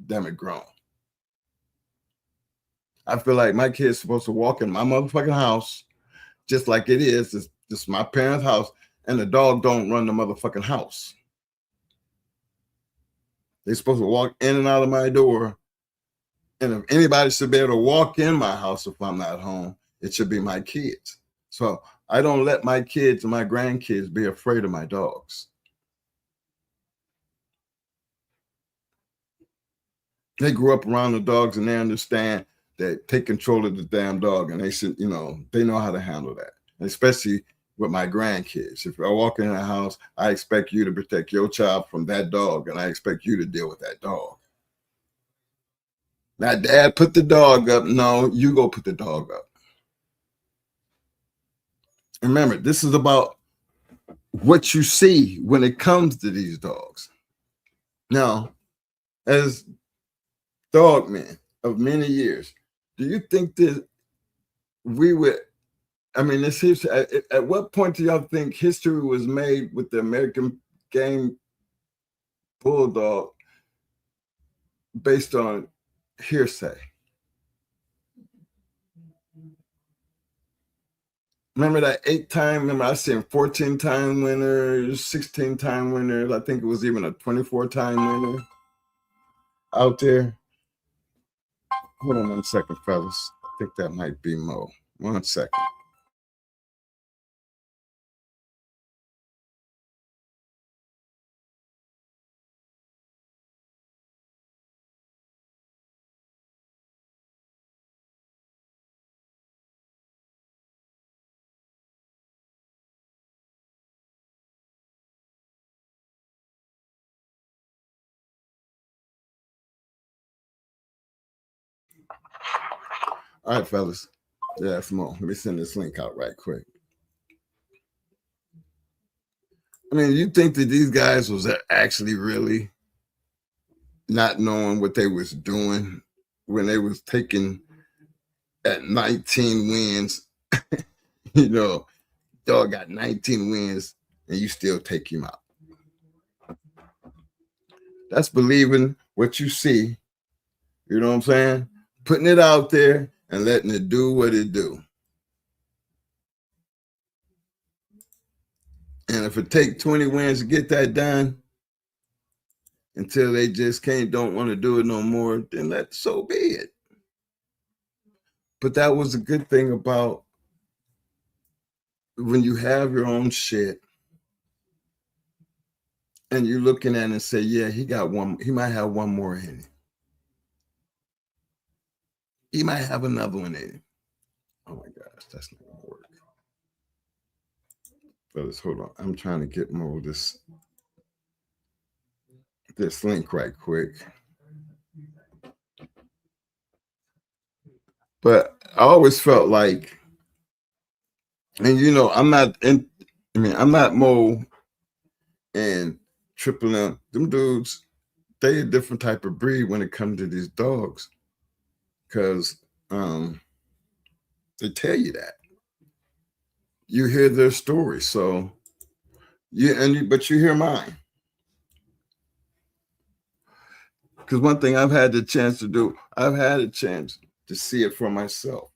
damn it grown. I feel like my kid's supposed to walk in my motherfucking house just like it is. It's just my parents' house, and the dog don't run the motherfucking house. They're supposed to walk in and out of my door. And if anybody should be able to walk in my house if I'm not home, it should be my kids. So I don't let my kids and my grandkids be afraid of my dogs. They grew up around the dogs and they understand that take control of the damn dog, and they should, they know how to handle that. And especially with my grandkids. If I walk in the house, I expect you to protect your child from that dog, and I expect you to deal with that dog. Now, Dad, put the dog up. No, you go put the dog up. Remember, this is about what you see when it comes to these dogs. Now, as dog men of many years, do you think that we would, this history, at what point do y'all think history was made with the American game bulldog based on hearsay? Remember that 8-time? Remember I seen 14-time winners, 16-time winners. I think it was even a 24-time winner out there. Hold on 1 second, fellas. I think that might be Mo. 1 second. All right, fellas. Yeah, it's Mo. Let me send this link out right quick. I mean, you think that these guys was actually really not knowing what they was doing when they was taking at 19 wins? You know, dog got 19 wins and you still take him out. That's believing what you see. You know what I'm saying? Putting it out there and letting it do what it do. And if it take 20 wins to get that done, until they just don't want to do it no more, then so be it. But that was a good thing about when you have your own shit and you're looking at it and say, yeah, he might have one more in him. He might have another one in him. Oh my gosh, that's not gonna work. Fellas, hold on. I'm trying to get more of this link right quick. But I always felt like, and I'm not Mo and Triple M. Them dudes, they a different type of breed when it comes to these dogs. Because they tell you that. You hear their story. So but you hear mine. Because one thing I've had the chance to do, I've had a chance to see it for myself.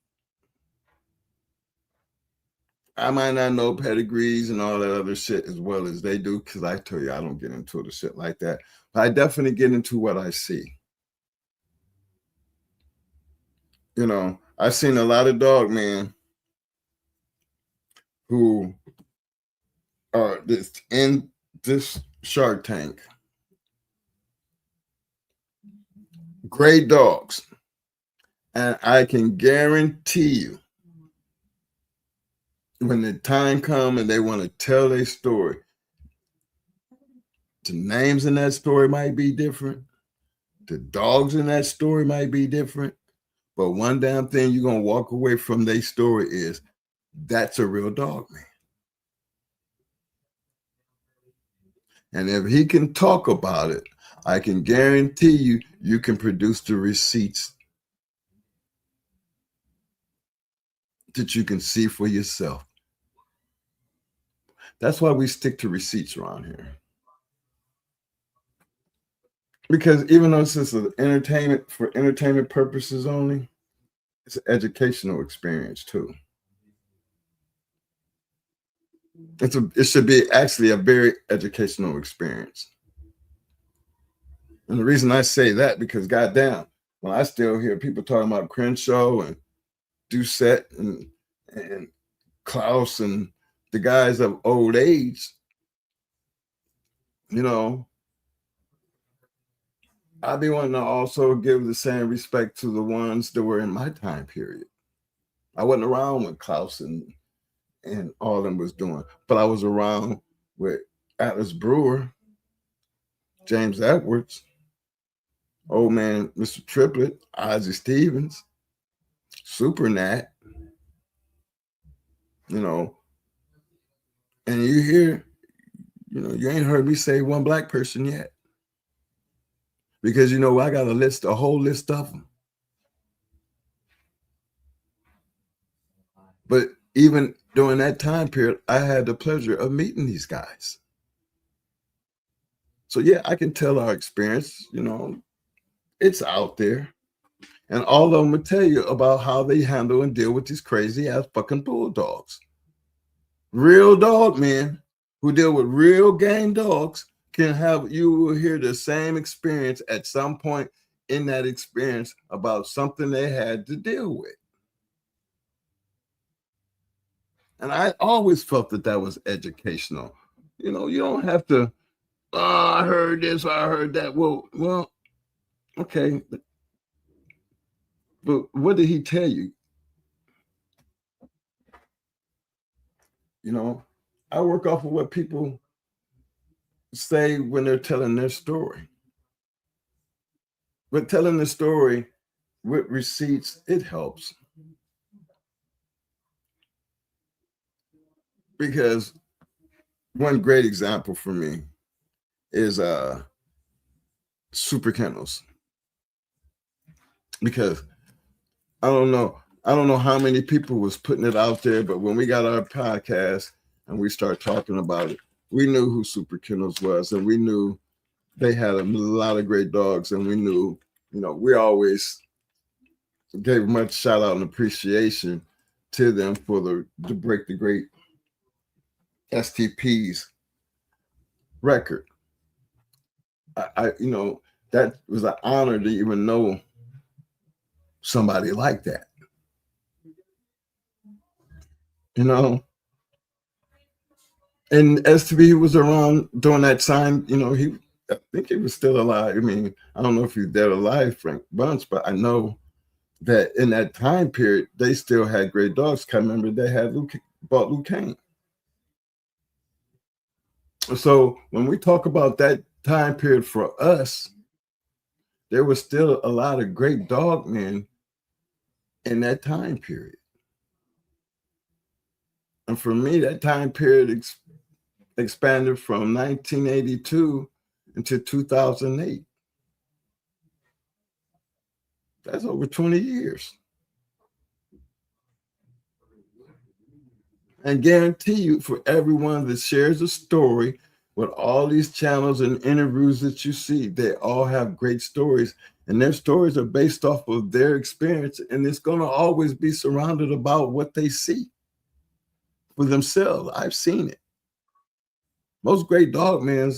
I might not know pedigrees and all that other shit as well as they do, because I tell you, I don't get into the shit like that. But I definitely get into what I see. I've seen a lot of dog men who are in this Shark Tank. Great dogs. And I can guarantee you, when the time comes and they want to tell their story, the names in that story might be different. The dogs in that story might be different. But one damn thing you're going to walk away from their story is, that's a real dog, man. And if he can talk about it, I can guarantee you, you can produce the receipts that you can see for yourself. That's why we stick to receipts around here. Because even though this is entertainment for entertainment purposes only, it's an educational experience too. It should be actually a very educational experience. And the reason I say that, because goddamn, when I still hear people talking about Crenshaw and Doucette and Klaus and the guys of old age, I'd be wanting to also give the same respect to the ones that were in my time period. I wasn't around when Klaus and all of them was doing, but I was around with Atlas Brewer, James Edwards, old man Mr. Triplett, Ozzie Stevens, Super Nat, and you hear, you ain't heard me say one black person yet. Because I got a whole list of them. But even during that time period, I had the pleasure of meeting these guys. So yeah, I can tell our experience, it's out there. And all of them will tell you about how they handle and deal with these crazy ass fucking bulldogs. Real dog men who deal with real game dogs can have, you will hear the same experience at some point in that experience about something they had to deal with. And I always felt that that was educational. You know, you don't have to, oh, I heard this, I heard that. Well, okay. But what did he tell you? You know, I work off of what people say when they're telling their story. But telling the story with receipts, it helps. Because one great example for me is Super Kennels. Because I don't know how many people was putting it out there, but when we got our podcast and we started talking about it, we knew who Super Kennels was, and we knew they had a lot of great dogs, and we knew, you know, we always gave much shout out and appreciation to them for the Break the Great STP's record. I you know, that was an honor to even know somebody like that. You know, and STP was around during that time. You know, I think he was still alive. I mean, I don't know if he's dead or alive, Frank Bunch, but I know that in that time period, they still had great dogs. I remember they had bought Luke Kane. So when we talk about that time period for us, there was still a lot of great dog men in that time period. And for me, that time period expanded from 1982 into 2008. That's over 20 years. And guarantee you, for everyone that shares a story with all these channels and interviews that you see, they all have great stories, and their stories are based off of their experience, and it's going to always be surrounded about what they see for themselves. I've seen it. Most great dog men,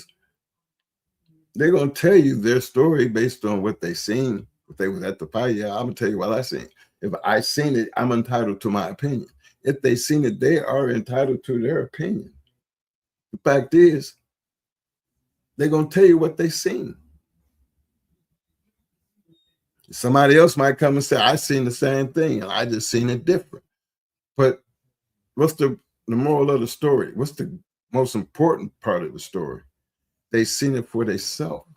they're going to tell you their story based on what they seen. If they was at the fight, yeah, I'm going to tell you what I seen. If I seen it, I'm entitled to my opinion. If they seen it, they are entitled to their opinion. The fact is, they're going to tell you what they seen. Somebody else might come and say, I seen the same thing, and I just seen it different. But what's the moral of the story? What's the most important part of the story? They seen it for themselves.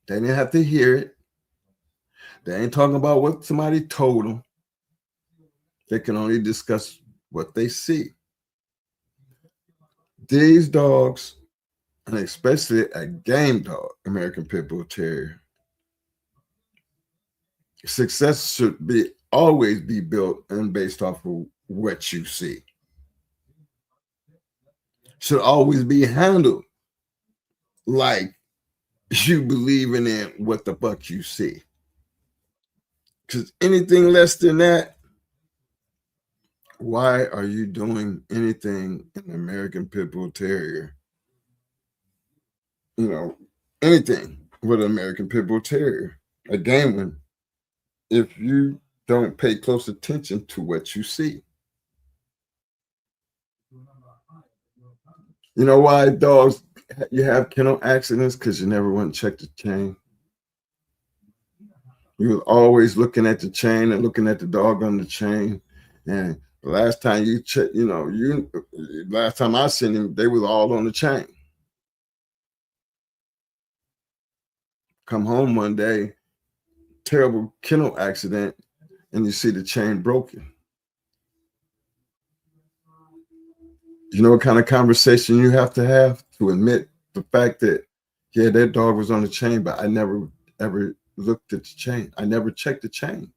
They didn't have to hear it. They ain't talking about what somebody told them. They can only discuss what they see. These dogs, and especially a game dog, American Pit Bull Terrier, success should always be built and based off of what you see. Should always be handled like you believing in what the fuck you see. Because anything less than that, why are you doing anything in an American Pit Bull Terrier? You know, anything with an American Pit Bull Terrier, a game one, if you don't pay close attention to what you see. You know why dogs, you have kennel accidents? Because you never went and checked the chain. You were always looking at the chain and looking at the dog on the chain. And the last time you checked, last time I seen him, they was all on the chain. Come home one day, terrible kennel accident, and you see the chain broken. You know what kind of conversation you have to admit the fact that, yeah, that dog was on the chain, but I never ever looked at the chain. I never checked the chain.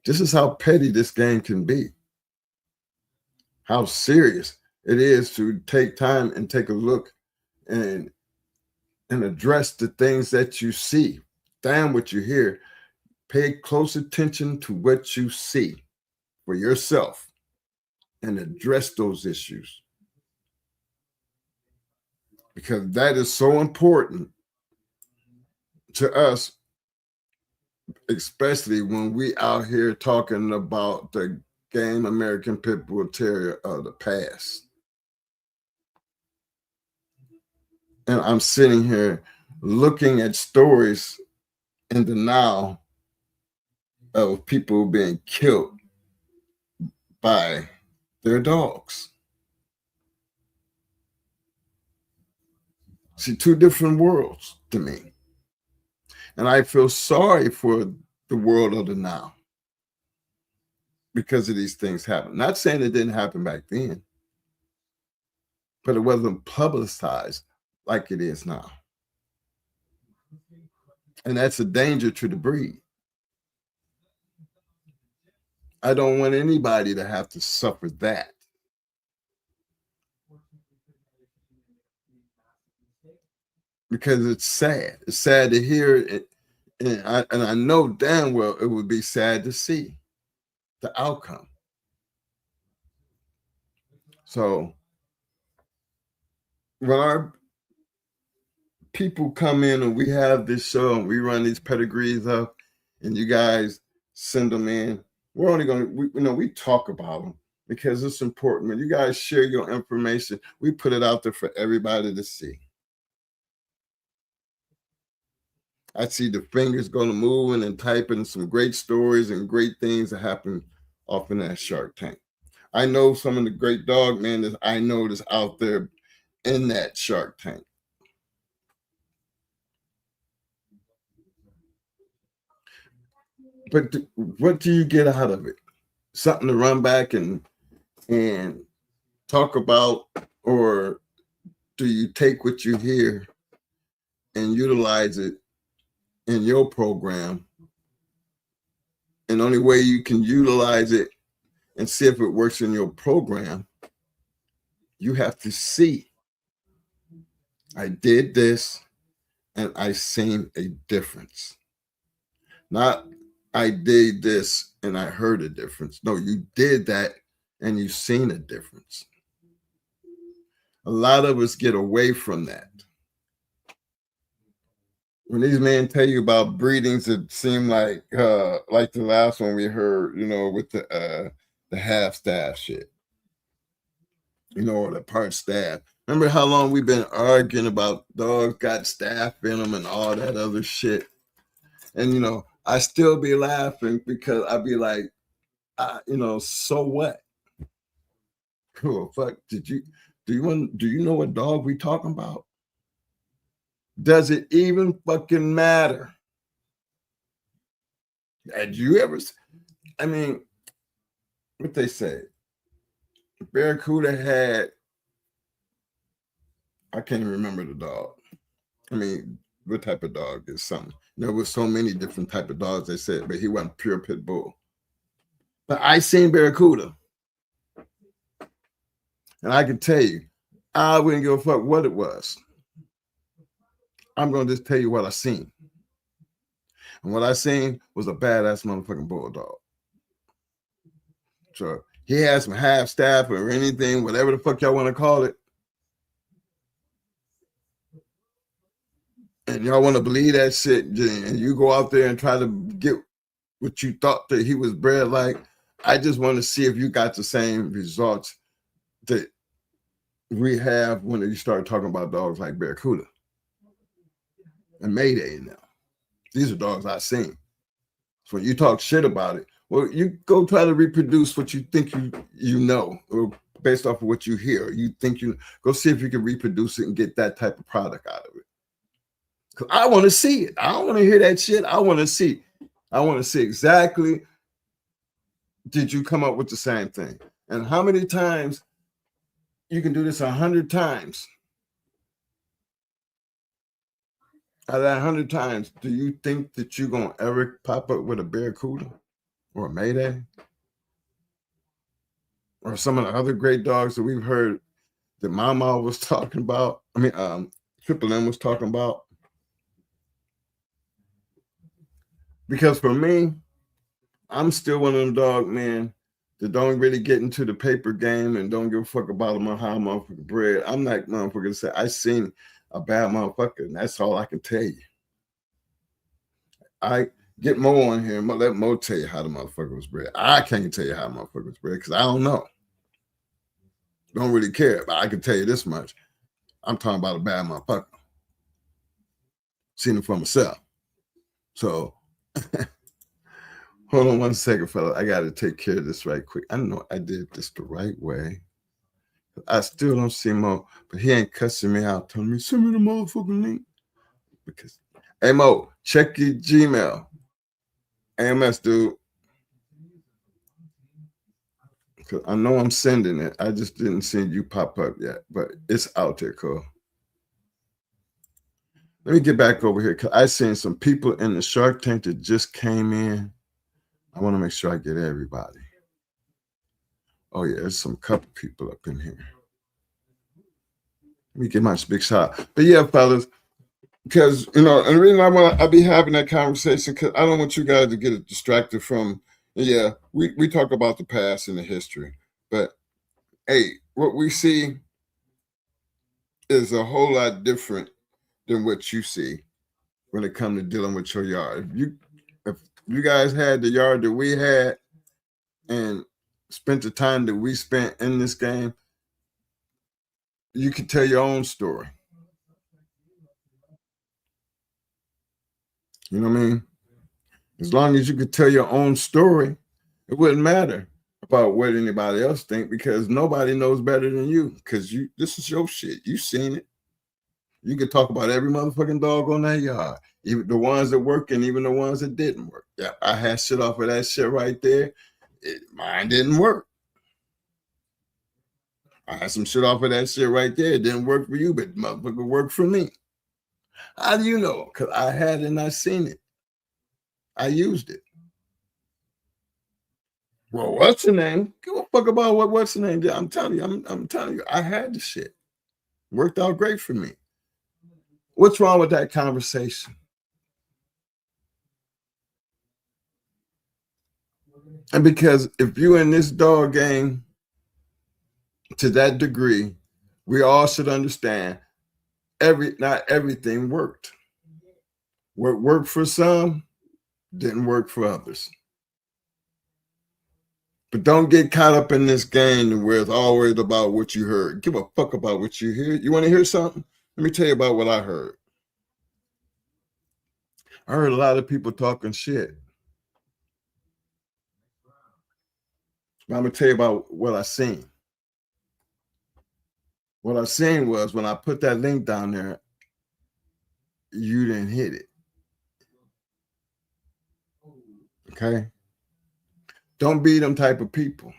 This is how petty this game can be. How serious it is to take time and take a look and address the things that you see. Damn what you hear. Pay close attention to what you see. for yourself and address those issues. Because that is so important to us, especially when we out here talking about the game American Pit Bull Terrier of the past. And I'm sitting here looking at stories in the now of people being killed by their dogs. See, two different worlds to me. And I feel sorry for the world of the now because of these things happen. Not saying it didn't happen back then, but it wasn't publicized like it is now. And that's a danger to the breed. I don't want anybody to have to suffer that. Because it's sad. It's sad to hear it. And I know damn well it would be sad to see the outcome. So when our people come in and we have this show and we run these pedigrees up and you guys send them in, we're only going to, we talk about them because it's important. When you guys share your information, we put it out there for everybody to see. I see the fingers going to moving and typing some great stories and great things that happen off in that Shark Tank. I know some of the great dog men that I know that's out there in that Shark Tank. But what do you get out of it? Something to run back and talk about, or do you take what you hear and utilize it in your program? And the only way you can utilize it and see if it works in your program, you have to see, I did this and I seen a difference. Not I did this and I heard a difference. No, you did that and you seen a difference. A lot of us get away from that. When these men tell you about breedings that seem like the last one we heard, with the half staff shit, or the part staff. Remember how long we've been arguing about dogs got staff in them and all that other shit? And, I still be laughing because I be like, so what? Cool. Fuck. Do you know what dog we talking about? Does it even fucking matter? Had you ever, what they say? Barracuda had, I can't even remember the dog. What type of dog is something? There was so many different type of dogs they said, but he wasn't pure pit bull. But I seen Barracuda. And I can tell you, I wouldn't give a fuck what it was. I'm going to just tell you what I seen. And what I seen was a badass motherfucking bulldog. So he had some half staff or anything, whatever the fuck y'all want to call it. And y'all want to believe that shit, and you go out there and try to get what you thought that he was bred like. I just want to see if you got the same results that we have when you start talking about dogs like Barracuda and Mayday now. These are dogs I've seen. So when you talk shit about it, well, you go try to reproduce what you think you know, or based off of what you hear. You think go see if you can reproduce it and get that type of product out of it. Because I want to see it. I don't want to hear that shit. I want to see. I want to see exactly, did you come up with the same thing? And how many times you can do this 100 times? Out of that 100 times, do you think that you're going to ever pop up with a Barracuda or a Mayday? Or some of the other great dogs that we've heard that Mama was talking about? Triple M was talking about. Because for me, I'm still one of them dog men that don't really get into the paper game and don't give a fuck about how motherfucker bread. I'm not motherfucker to say I seen a bad motherfucker, and that's all I can tell you. I get Mo on here and let Mo tell you how the motherfucker was bred. I can't tell you how the motherfucker was bred because I don't know. Don't really care, but I can tell you this much. I'm talking about a bad motherfucker. Seen it for myself. So hold on one second, fella. I got to take care of this right quick. I know I did this the right way. I still don't see Mo, but he ain't cussing me out, telling me, send me the motherfucking link. Because, hey, Mo, check your Gmail. AMS, dude. Because I know I'm sending it. I just didn't see you pop up yet, but it's out there, cool. Let me get back over here because I seen some people in the Shark Tank that just came in. I want to make sure I get everybody. Oh, yeah, there's some couple people up in here. Let me get my big shot. But yeah, fellas, because, and the reason I be having that conversation, because I don't want you guys to get distracted from, we talk about the past and the history. But, hey, what we see is a whole lot different than what you see when it comes to dealing with your yard. If you guys had the yard that we had and spent the time that we spent in this game, you could tell your own story. You know what I mean? As long as you could tell your own story, it wouldn't matter about what anybody else think because nobody knows better than you because this is your shit. You seen it. You could talk about every motherfucking dog on that yard, even the ones that work and even the ones that didn't work. Yeah, I had shit off of that shit right there. Mine didn't work. I had some shit off of that shit right there. It didn't work for you, but motherfucker worked for me. How do you know? Because I had it and I seen it. I used it. Well, what's the name? Give a fuck about what's the name did. I'm telling you, I'm telling you, I had the shit. Worked out great for me. What's wrong with that conversation? And because if you're in this dog game to that degree, we all should understand not everything worked. What worked for some didn't work for others. But don't get caught up in this game where it's always about what you heard. Give a fuck about what you hear. You want to hear something? Let me tell you about what I heard. I heard a lot of people talking shit. But I'm going to tell you about what I seen. What I seen was when I put that link down there, you didn't hit it. Okay? Don't be them type of people.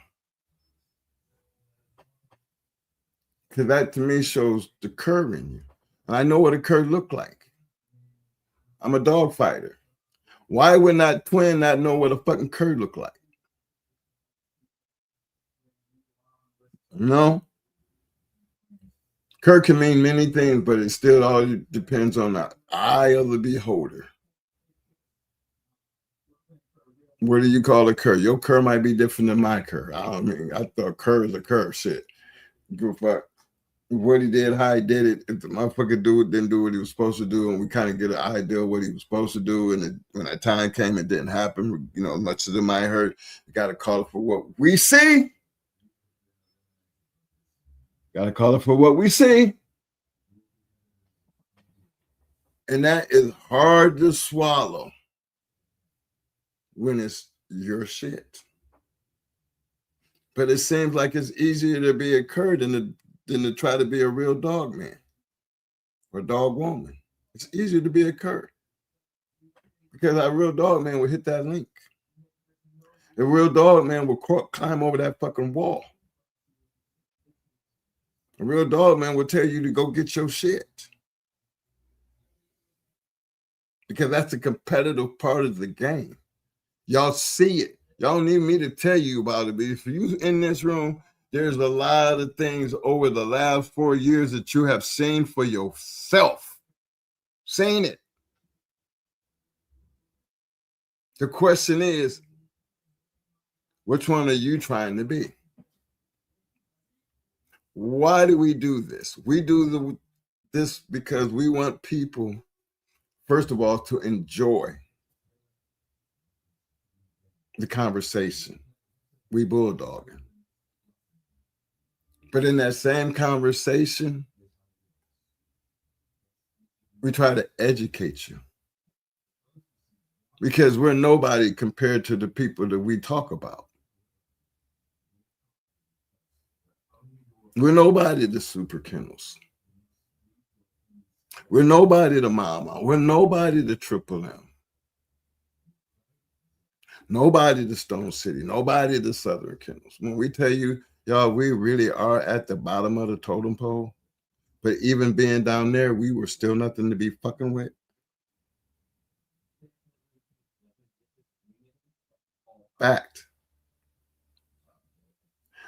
Because that to me shows the cur in you. And I know what a cur look like. I'm a dog fighter. Why would not twin not know what a fucking cur look like? No. Cur can mean many things, but it still all depends on the eye of the beholder. What do you call a cur? Your cur might be different than my cur. I thought cur is a cur. Shit. Give a fuck. What he did, how he did it. If the motherfucker didn't do what he was supposed to do, and we kind of get an idea of what he was supposed to do, and when that time came, it didn't happen. Much as it might hurt, you got to call it for what we see. Got to call it for what we see. And that is hard to swallow when it's your shit. But it seems like it's easier to be a cur than to try to be a real dog man or dog woman. It's easier to be a cur because a real dog man will hit that link. A real dog man will climb over that fucking wall. A real dog man will tell you to go get your shit. Because that's a competitive part of the game. Y'all see it. Y'all don't need me to tell you about it. But if you in this room, there's a lot of things over the last 4 years that you have seen for yourself. Seen it. The question is, Which one are you trying to be? Why do we do this? We do this because we want people, first of all, to enjoy the conversation. We bulldogging. But in that same conversation, we try to educate you. Because we're nobody compared to the people that we talk about. We're nobody to Super Kennels. We're nobody to Mama. We're nobody to Triple M. Nobody to Stone City. Nobody to Southern Kennels. When we tell you, y'all, we really are at the bottom of the totem pole. But even being down there, we were still nothing to be fucking with. Fact.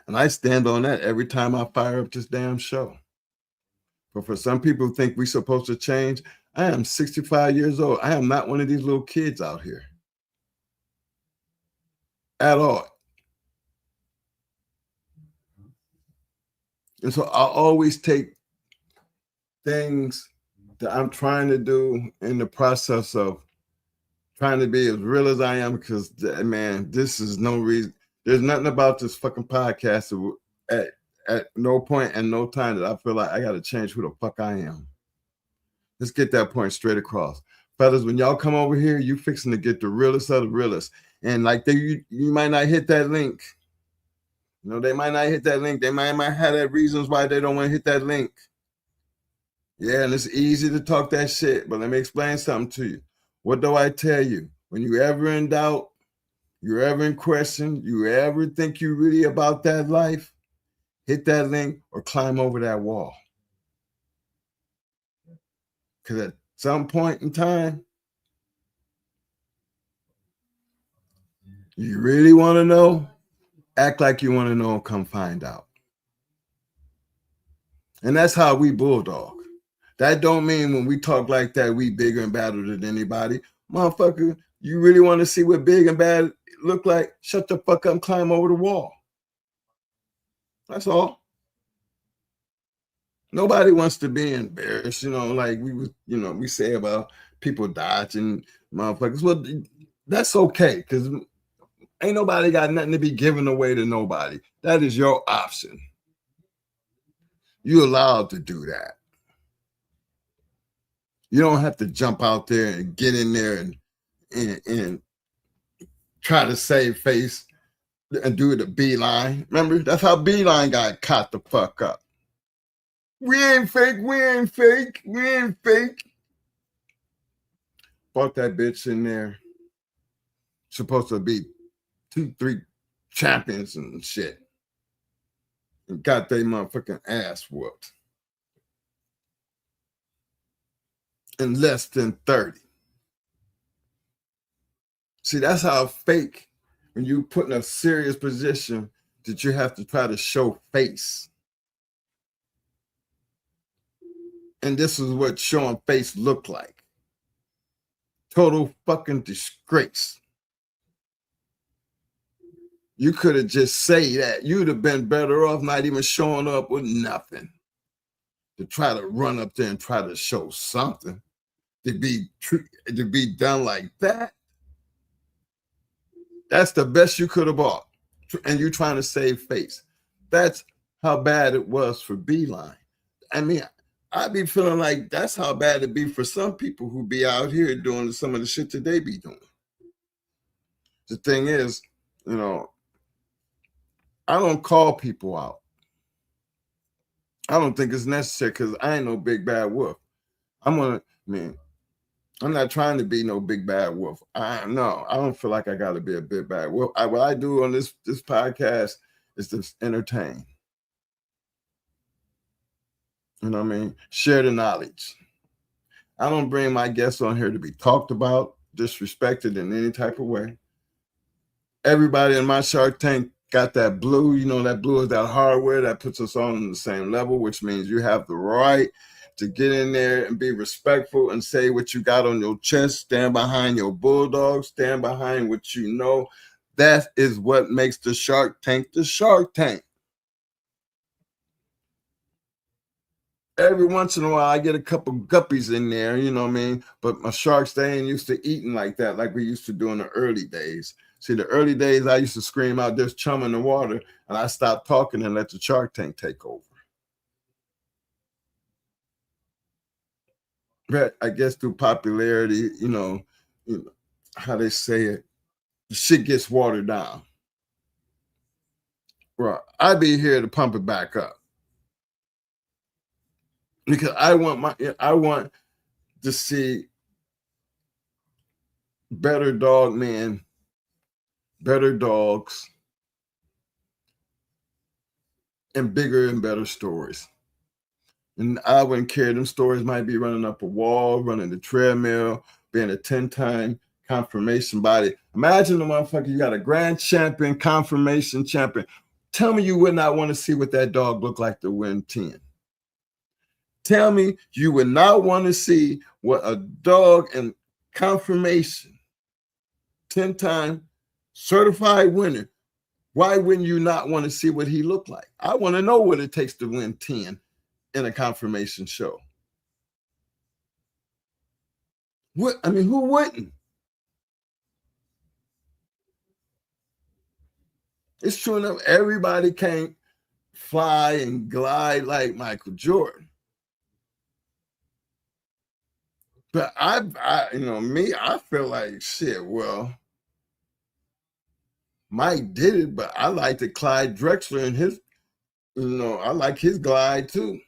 And I stand on that every time I fire up this damn show. But for some people who think we're supposed to change, I am 65 years old. I am not one of these little kids out here. At all. And so I always take things that I'm trying to do in the process of trying to be as real as I am, because, man, this is no reason. There's nothing about this fucking podcast at no point and no time that I feel like I got to change who the fuck I am. Let's get that point straight across. Fellas, when y'all come over here, you fixing to get the realest of the realest. And like you might not hit that link. You know, they might not hit that link. They might have that reasons why they don't want to hit that link. Yeah, and it's easy to talk that shit, but let me explain something to you. What do I tell you? When you ever in doubt, you're ever in question, you ever think you really about that life, hit that link or climb over that wall. Because at some point in time, you really want to know, act like you want to know and come find out. And that's how we bulldog. That don't mean when we talk like that, we bigger and badder than anybody. Motherfucker, you really want to see what big and bad look like? Shut the fuck up and climb over the wall. That's all. Nobody wants to be embarrassed, like we say about people dodging motherfuckers. Well, that's okay, because ain't nobody got nothing to be giving away to nobody. That is your option. You're allowed to do that. You don't have to jump out there and get in there and try to save face and do the beeline. Remember, that's how beeline got caught the fuck up. We ain't fake, we ain't fake, we ain't fake. Brought that bitch in there. Supposed to be 2-3 champions and shit. And got their motherfucking ass whooped. In less than 30. See, that's how fake, when you put in a serious position that you have to try to show face. And this is what showing face looked like. Total fucking disgrace. You could have just say that. You'd have been better off not even showing up with nothing. To try to run up there and try to show something. To be done like that. That's the best you could have bought. And you're trying to save face. That's how bad it was for Beeline. I mean, I be feeling like that's how bad it be for some people who be out here doing some of the shit that they be doing. The thing is, I don't call people out. I don't think it's necessary because I ain't no big bad wolf. I'm not trying to be no big bad wolf. I don't feel like I got to be a big bad wolf. What I do on this podcast is to entertain. You know what I mean? Share the knowledge. I don't bring my guests on here to be talked about, disrespected in any type of way. Everybody in my Shark Tank got that blue. That blue is that hardware that puts us on the same level, which means you have the right to get in there and be respectful and say what you got on your chest, stand behind your bulldog, stand behind what you know. That is what makes the Shark Tank the Shark Tank. Every once in a while, I get a couple guppies in there, you know what I mean? But my sharks, they ain't used to eating like that, like we used to do in the early days. See, the early days, I used to scream out, there's chum in the water, and I stopped talking and let the Shark Tank take over. But I guess through popularity, you know how they say it, the shit gets watered down. Well, I be here to pump it back up. Because I want to see better dog men, better dogs, and bigger and better stories. And I wouldn't care. Them stories might be running up a wall, running the treadmill, being a 10-time confirmation body. Imagine the motherfucker, you got a grand champion, confirmation champion. Tell me you would not want to see what that dog looked like to win 10. Tell me you would not want to see what a dog and confirmation, 10-time certified winner. Why wouldn't you not want to see what he looked like? I want to know what it takes to win 10 in a confirmation show. What? I mean, who wouldn't? It's true enough, everybody can't fly and glide like Michael Jordan. But I feel like shit, well, Mike did it, but I like the Clyde Drexler and his, I like his glide too.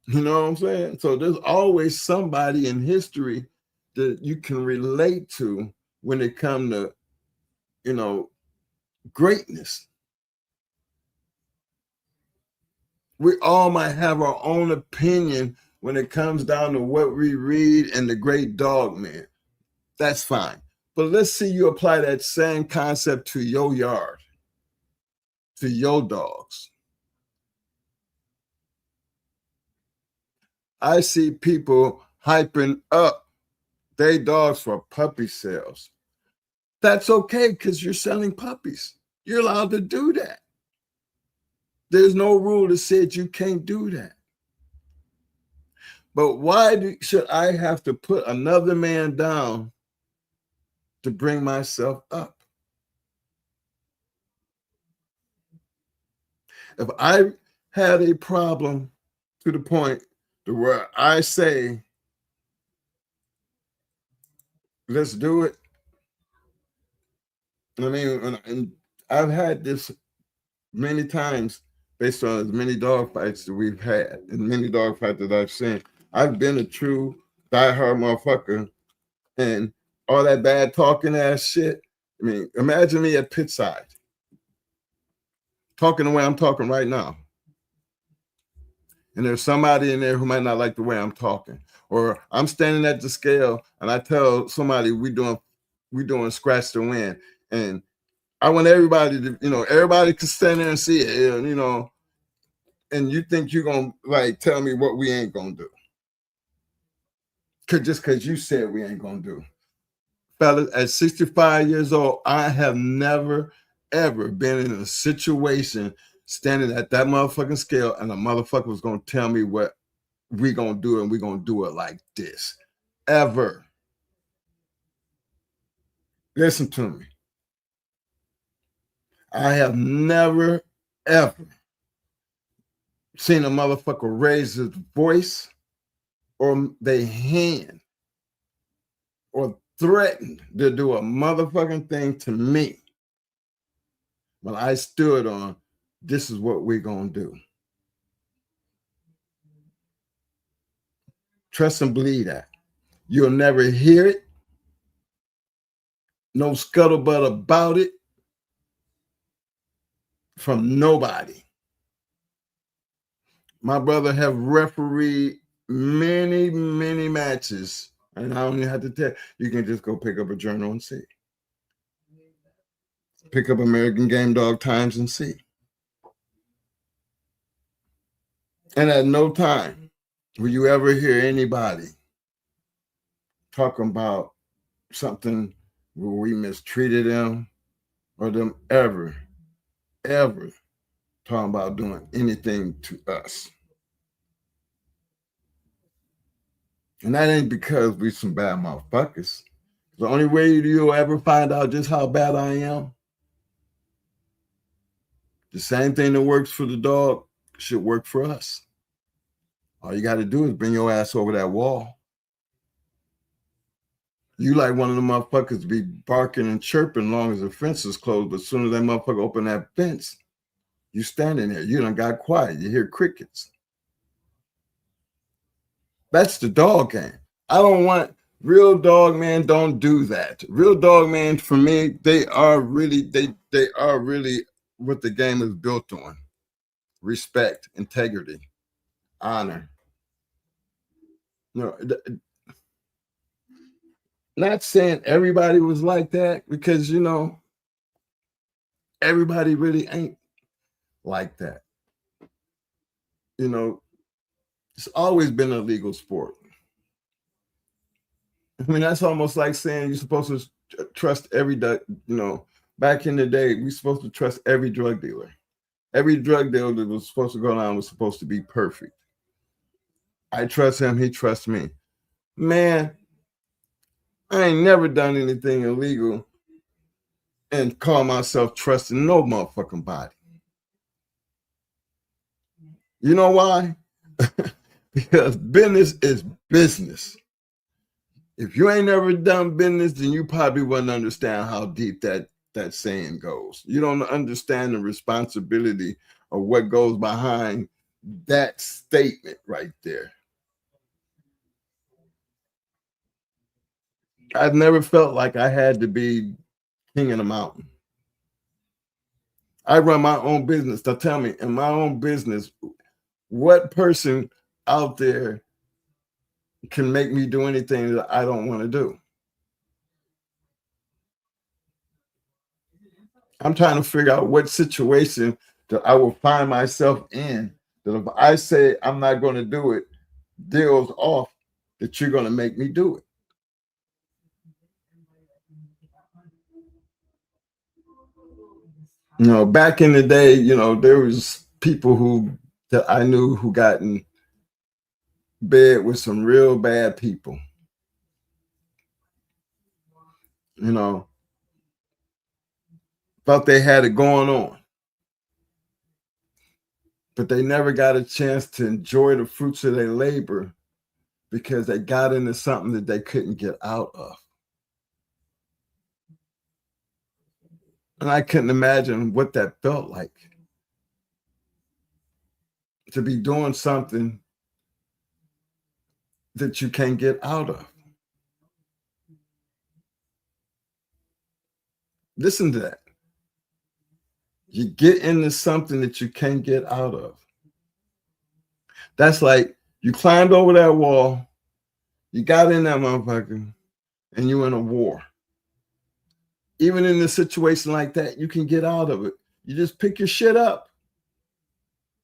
You know what I'm saying? So there's always somebody in history that you can relate to when it comes to, greatness. We all might have our own opinion when it comes down to what we read and the great dog man. That's fine. But let's see you apply that same concept to your yard, to your dogs. I see people hyping up their dogs for puppy sales. That's okay because you're selling puppies. You're allowed to do that. There's no rule that said you can't do that. But why should I have to put another man down to bring myself up? If I had a problem to the point to where I say, let's do it. I mean, and I've had this many times based on as many dog fights that we've had and many dog fights that I've seen. I've been a true diehard motherfucker, and all that bad talking ass shit. I mean, imagine me at pitside talking the way I'm talking right now. And there's somebody in there who might not like the way I'm talking. Or I'm standing at the scale and I tell somebody we doing scratch to win. And I want everybody to, everybody can stand there and see it, and you think you're going to like tell me what we ain't going to do. Just because you said we ain't going to do. Fellas, at 65 years old, I have never, ever been in a situation standing at that motherfucking scale and a motherfucker was going to tell me what we going to do and we going to do it like this. Ever. Listen to me. I have never, ever seen a motherfucker raise his voice or their hand or threaten to do a motherfucking thing to me when I stood on, this is what we're going to do. Trust and believe that. You'll never hear it. No scuttlebutt about it from nobody. My brother have refereed many, many matches, and I don't even have to tell. You can just go pick up a journal and see. Pick up American Game Dog Times and see. And at no time will you ever hear anybody talking about something where we mistreated them or them ever talking about doing anything to us. And that ain't because we some bad motherfuckers. The only way you'll ever find out just how bad I am, the same thing that works for the dog should work for us. All you got to do is bring your ass over that wall. You like one of the motherfuckers be barking and chirping long as the fence is closed, but as soon as that motherfucker open that fence, you standing there. You done got quiet. You hear crickets. That's the dog game. I don't want real dog man. Don't do that. Real dog man, for me, they are really what the game is built on: respect, integrity, honor. You know, not saying everybody was like that, because you know everybody really ain't like that. You know, it's always been a legal sport. I mean, that's almost like saying you're supposed to trust every, you know, back in the day, we're supposed to trust every drug dealer. Every drug dealer that was supposed to go down was supposed to be perfect. I trust him, he trusts me. Man, I ain't never done anything illegal and call myself trusting no motherfucking body. You know why? Because business is business. If you ain't never done business, then you probably wouldn't understand how deep that saying goes. You don't understand the responsibility of what goes behind that statement right there. I've never felt like I had to be king of the mountain. I run my own business. So tell me, in my own business, what person out there can make me do anything that I don't want to do? I'm trying to figure out what situation that I will find myself in, that if I say I'm not going to do it, deals off that you're going to make me do it. You know, back in the day, you know, there was people that I knew who got in bed with some real bad people. You know, thought they had it going on, but they never got a chance to enjoy the fruits of their labor because they got into something that they couldn't get out of. And I couldn't imagine what that felt like, to be doing something that you can't get out of. Listen to that. You get into something that you can't get out of. That's like you climbed over that wall, you got in that motherfucker, and you in a war. Even in a situation like that, you can get out of it. You just pick your shit up.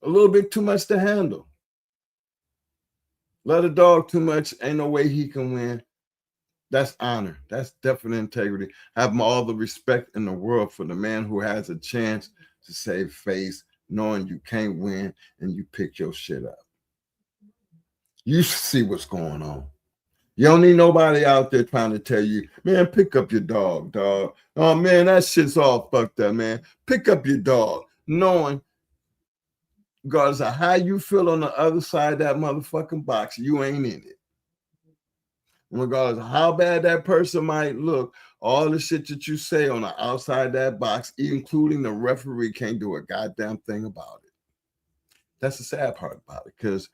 A little bit too much to handle. Let a dog too much, ain't no way he can win. That's honor. That's definite integrity. Have all the respect in the world for the man who has a chance to save face, knowing you can't win, and you pick your shit up. You see what's going on. You don't need nobody out there trying to tell you, man, pick up your dog, dog. Oh, man, that shit's all fucked up, man. Pick up your dog, knowing, regardless of how you feel on the other side of that motherfucking box, you ain't in it. Regardless of how bad that person might look, all the shit that you say on the outside of that box, including the referee, can't do a goddamn thing about it. That's the sad part about it, because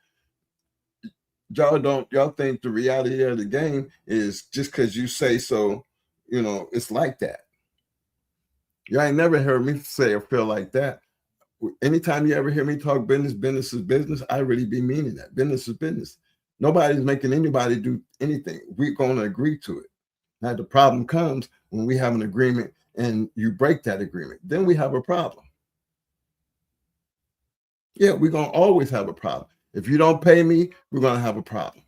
y'all think the reality of the game is just because you say so, you know, it's like that. Y'all ain't never heard me say or feel like that. Anytime you ever hear me talk business, business is business, I really be meaning that. Business is business. Nobody's making anybody do anything. We're going to agree to it. Now, the problem comes when we have an agreement and you break that agreement. Then we have a problem. Yeah, we're going to always have a problem. If you don't pay me, we're going to have a problem.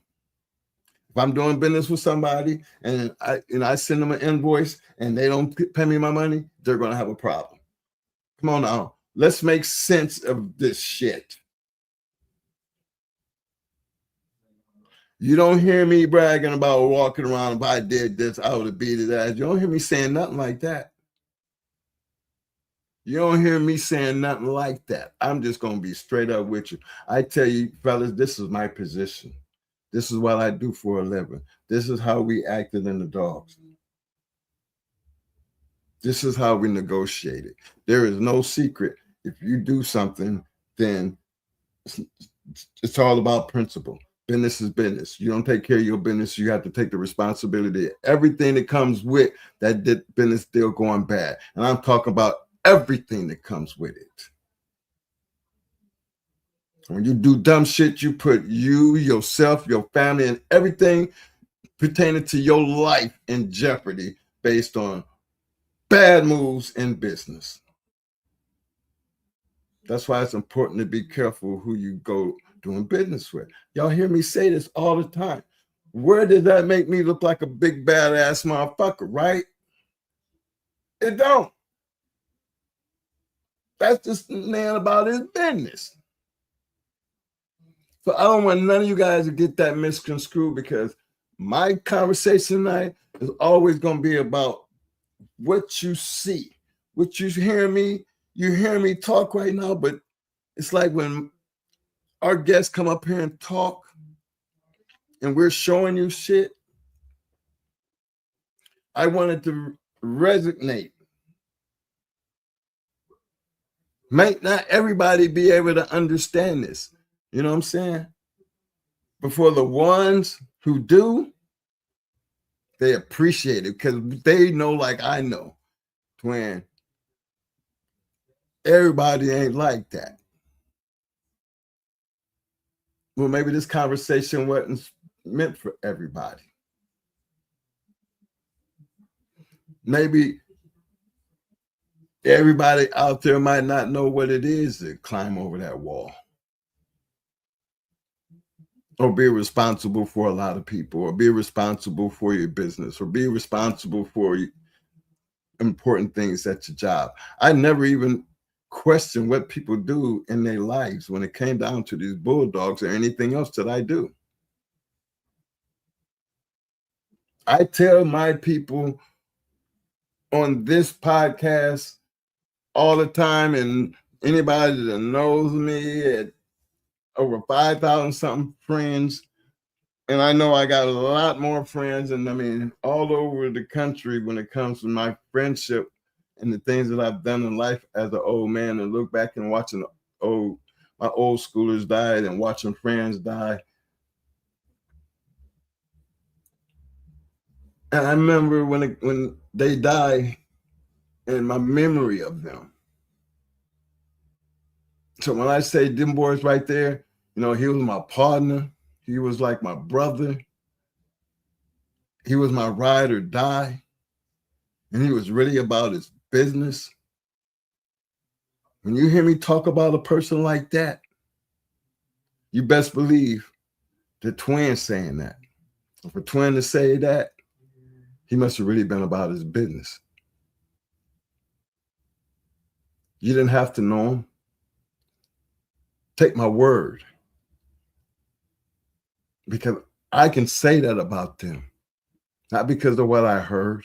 If I'm doing business with somebody and I send them an invoice and they don't pay me my money, they're going to have a problem. Come on now. Let's make sense of this shit. You don't hear me bragging about walking around. If I did this, I would have beat his ass. You don't hear me saying nothing like that. You don't hear me saying nothing like that. I'm just going to be straight up with you. I tell you, fellas, this is my position. This is what I do for a living. This is how we acted in the dogs. This is how we negotiated. There is no secret. If you do something, then it's all about principle. Business is business. You don't take care of your business, you have to take the responsibility. Everything that comes with that business still going bad. And I'm talking about everything that comes with it. When you do dumb shit, you put you, yourself, your family, and everything pertaining to your life in jeopardy based on bad moves in business. That's why it's important to be careful who you go doing business with. Y'all hear me say this all the time. Where does that make me look like a big badass motherfucker, right? It don't. That's just a man about his business. So I don't want none of you guys to get that misconstrued, because my conversation tonight is always going to be about what you see, what you hear me. You hear me talk right now, but it's like when our guests come up here and talk and we're showing you shit, I wanted to resonate. Might not everybody be able to understand this. You know what I'm saying? But for the ones who do, they appreciate it because they know, like I know, twin, everybody ain't like that. Well, maybe this conversation wasn't meant for everybody. Maybe everybody out there might not know what it is to climb over that wall or be responsible for a lot of people, or be responsible for your business, or be responsible for important things at your job. I never even questioned what people do in their lives when it came down to these bulldogs or anything else that I do. I tell my people on this podcast all the time, and anybody that knows me at over 5,000 something friends, and I know I got a lot more friends, and I mean all over the country when it comes to my friendship and the things that I've done in life as an old man, and look back and watching my old schoolers die and watching friends die. And I remember when they die and my memory of them. So when I say them boys right there, you know, he was my partner. He was like my brother. He was my ride or die. And he was really about his business. When you hear me talk about a person like that, you best believe the twin's saying that. For Twin to say that, he must have really been about his business. You didn't have to know him. Take my word. Because I can say that about them. Not because of what I heard,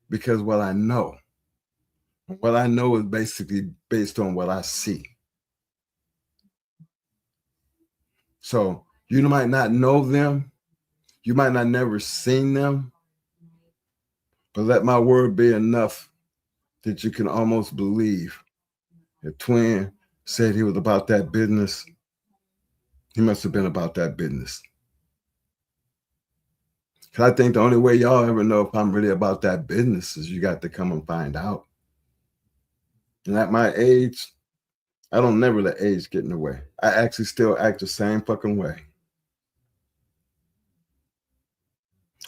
because what I know. What I know is basically based on what I see. So you might not know them. You might not never seen them. But let my word be enough that you can almost believe. If Twin said he was about that business, he must have been about that business. Because I think the only way y'all ever know if I'm really about that business is you got to come and find out. And at my age, I don't never let age get in the way. I actually still act the same fucking way.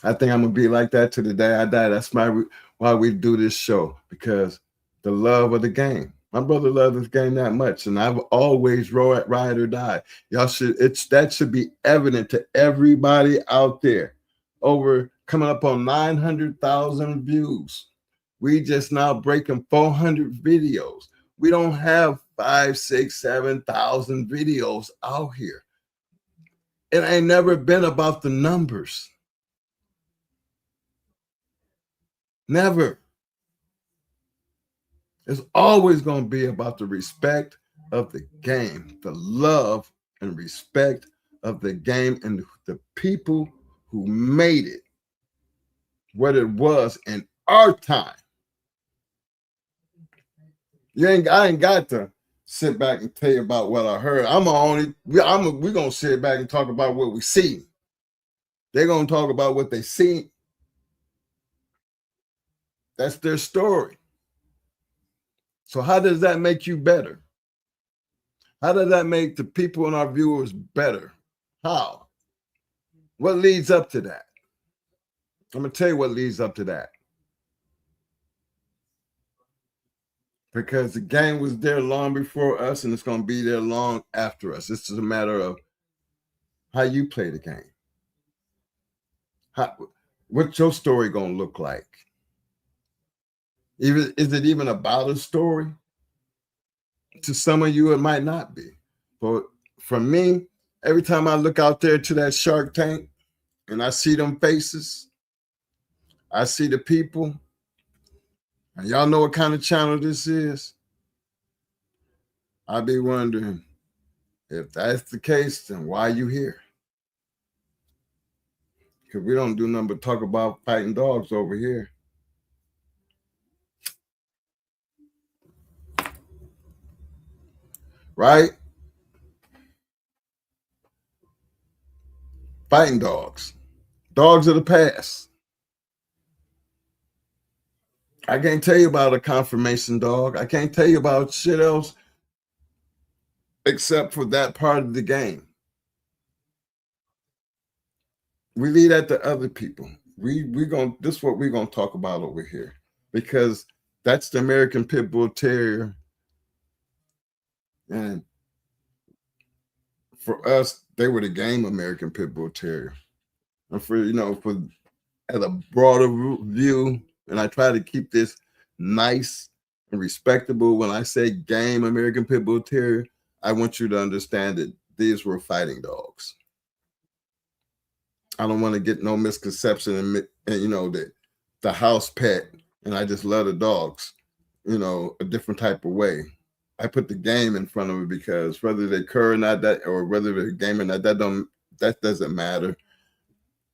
I think I'm going to be like that to the day I die. That's why we do this show, because the love of the game. My brother loved this game that much, and I've always ride or die. Y'all should that should be evident to everybody out there. Over coming up on 900,000 views. We just now breaking 400 videos. We don't have 5, 6, 7,000 videos out here. It ain't never been about the numbers. Never. It's always going to be about the respect of the game, the love and respect of the game and the people who made it what it was in our time. I ain't got to sit back and tell you about what I heard. We're going to sit back and talk about what we see. They're going to talk about what they see. That's their story. So how does that make you better? How does that make the people and our viewers better? How? What leads up to that? I'm going to tell you what leads up to that. Because the game was there long before us, and it's going to be there long after us. This is a matter of how you play the game. What's your story going to look like? Is it even about a story? To some of you, it might not be. But for me, every time I look out there to that Shark Tank and I see them faces, I see the people, and y'all know what kind of channel this is, I be wondering, if that's the case, then why you here? Because we don't do nothing but talk about fighting dogs over here. Right? Fighting dogs. Dogs of the past. I can't tell you about a confirmation dog. I can't tell you about shit else except for that part of the game. We leave that to other people. This is what we're gonna talk about over here, because that's the American Pit Bull Terrier. And for us, they were the game American Pit Bull Terrier. And for at a broader view, and I try to keep this nice and respectable. When I say game American Pit Bull Terrier, I want you to understand that these were fighting dogs. I don't want to get no misconception and that the house pet and I just love the dogs, a different type of way. I put the game in front of it because whether they're cur or not, or whether they're game or not, that doesn't matter.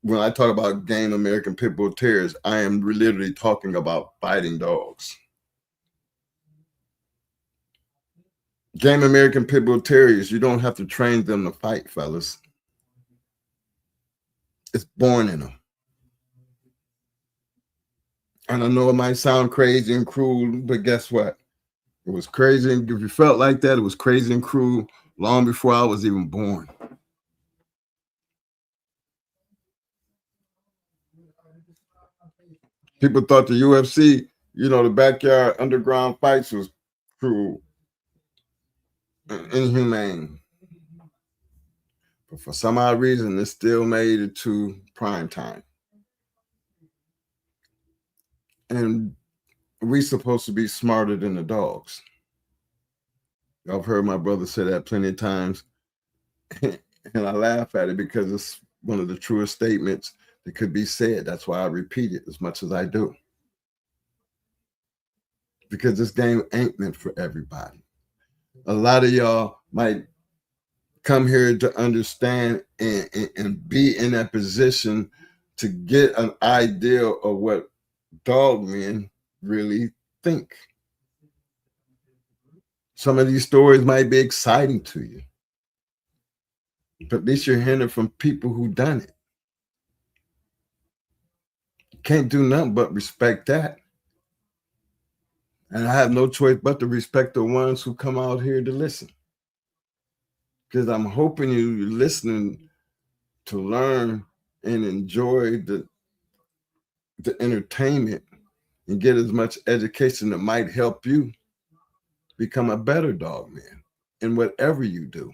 When I talk about game American Pit Bull Terriers, I am literally talking about fighting dogs. Game American Pit Bull Terriers, you don't have to train them to fight, fellas. It's born in them. And I know it might sound crazy and cruel, but guess what? It was crazy. And if you felt like that, it was crazy and cruel long before I was even born. People thought the UFC, the backyard underground fights was cruel and inhumane. But for some odd reason, it still made it to prime time. And we supposed to be smarter than the dogs. I've heard my brother say that plenty of times. And I laugh at it because it's one of the truest statements that could be said. That's why I repeat it as much as I do. Because this game ain't meant for everybody. A lot of y'all might come here to understand and be in that position to get an idea of what dog men really think. Some of these stories might be exciting to you, but at least you're hearing it from people who done it. You can't do nothing but respect that. And I have no choice but to respect the ones who come out here to listen. Because I'm hoping you're listening to learn and enjoy the entertainment and get as much education that might help you become a better dog man in whatever you do.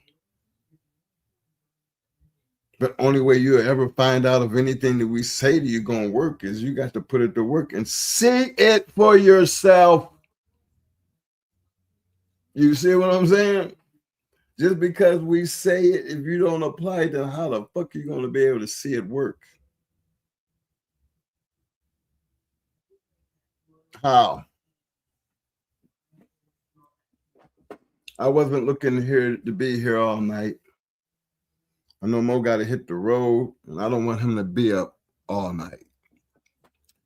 The only way you'll ever find out if anything that we say to you gonna work is you got to put it to work and see it for yourself. You see what I'm saying? Just because we say it, if you don't apply it, then how the fuck are you gonna be able to see it work? How? I wasn't looking here to be here all night. I know Mo got to hit the road, and I don't want him to be up all night.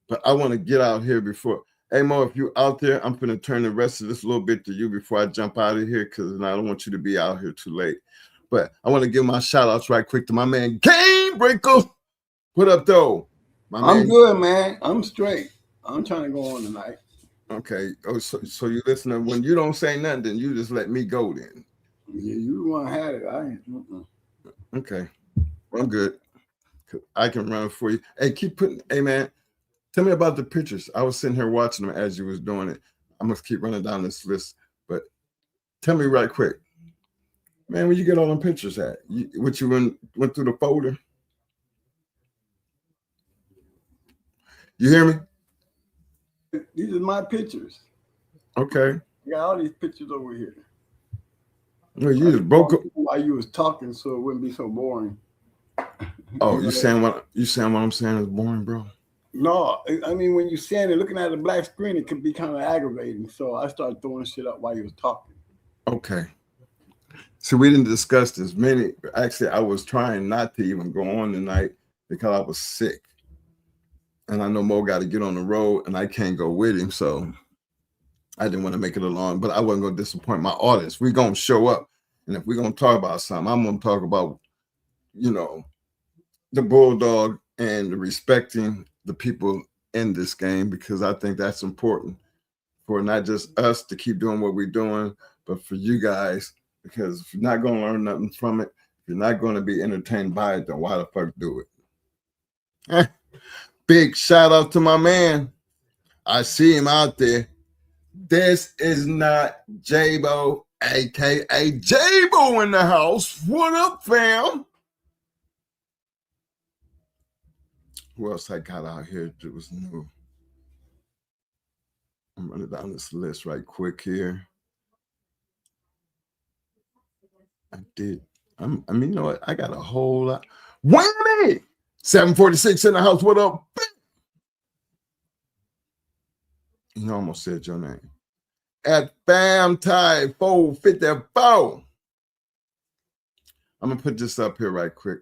But I want to get out here before. Hey, Mo, if you out there, I'm going to turn the rest of this a little bit to you before I jump out of here because I don't want you to be out here too late. But I want to give my shout outs right quick to my man, Game Breaker. What up, though? I'm good, man. I'm straight. I'm trying to go on tonight. Okay. Oh, so you listening? When you don't say nothing, then you just let me go then. Yeah, you want to have it. I ain't. Okay. I'm good. I can run it for you. Hey, keep putting, hey, man, tell me about the pictures. I was sitting here watching them as you was doing it. I must keep running down this list, but tell me right quick. Man, where you get all them pictures at? You went through the folder? You hear me? These are my pictures. Okay. I got all these pictures over here. Well, you just broke up while you was talking, so it wouldn't be so boring. Oh, you saying what I'm saying is boring, bro? No, I mean when you're saying it, looking at a black screen, it can be kind of aggravating. So I started throwing shit up while you was talking. Okay. So we didn't discuss this many. Actually, I was trying not to even go on tonight because I was sick. And I know Mo got to get on the road and I can't go with him. So I didn't want to make it along, but I wasn't going to disappoint my audience. We're going to show up. And if we're going to talk about something, I'm going to talk about, the bulldog and respecting the people in this game, because I think that's important for not just us to keep doing what we're doing, but for you guys, because if you're not going to learn nothing from it, if you're not going to be entertained by it, then why the fuck do it? Big shout out to my man. I see him out there. This is not J-Bo, aka J-Bo in the house. What up, fam? Who else I got out here that was new? I'm running down this list right quick here. I did. I mean, you know what? I got a whole lot. Whammy! 746 in the house. What up? You almost said your name. At Fam Tide 454. I'm going to put this up here right quick.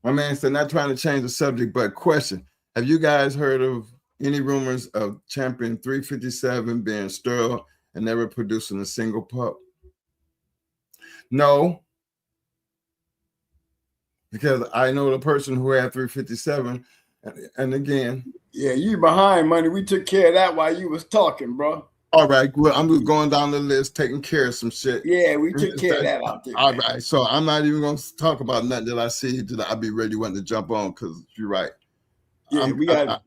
My man said, not trying to change the subject, but question. Have you guys heard of any rumors of Champion 357 being sterile and never producing a single pup? No. Because I know the person who had 357, and again. Yeah, you behind, money. We took care of that while you was talking, bro. All right, well, I'm just going down the list, taking care of some shit. Yeah, we took care of that out there. All right, so I'm not even going to talk about nothing that I see that I'll be ready wanting to jump on, because you're right. Yeah, we got.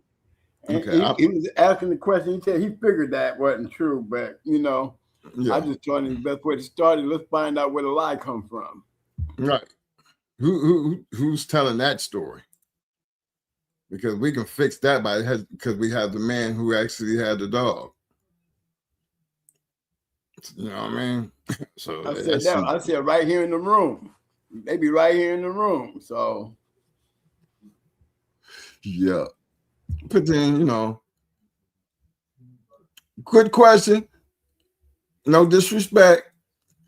Okay, he was asking the question. He said he figured that wasn't true, but yeah. I just told him the best way to start it. Let's find out where the lie come from. Right. Who's telling that story? Because we can fix that because we have the man who actually had the dog. You know what I mean? So I said right here in the room. Maybe right here in the room. So yeah. But then, good question. No disrespect.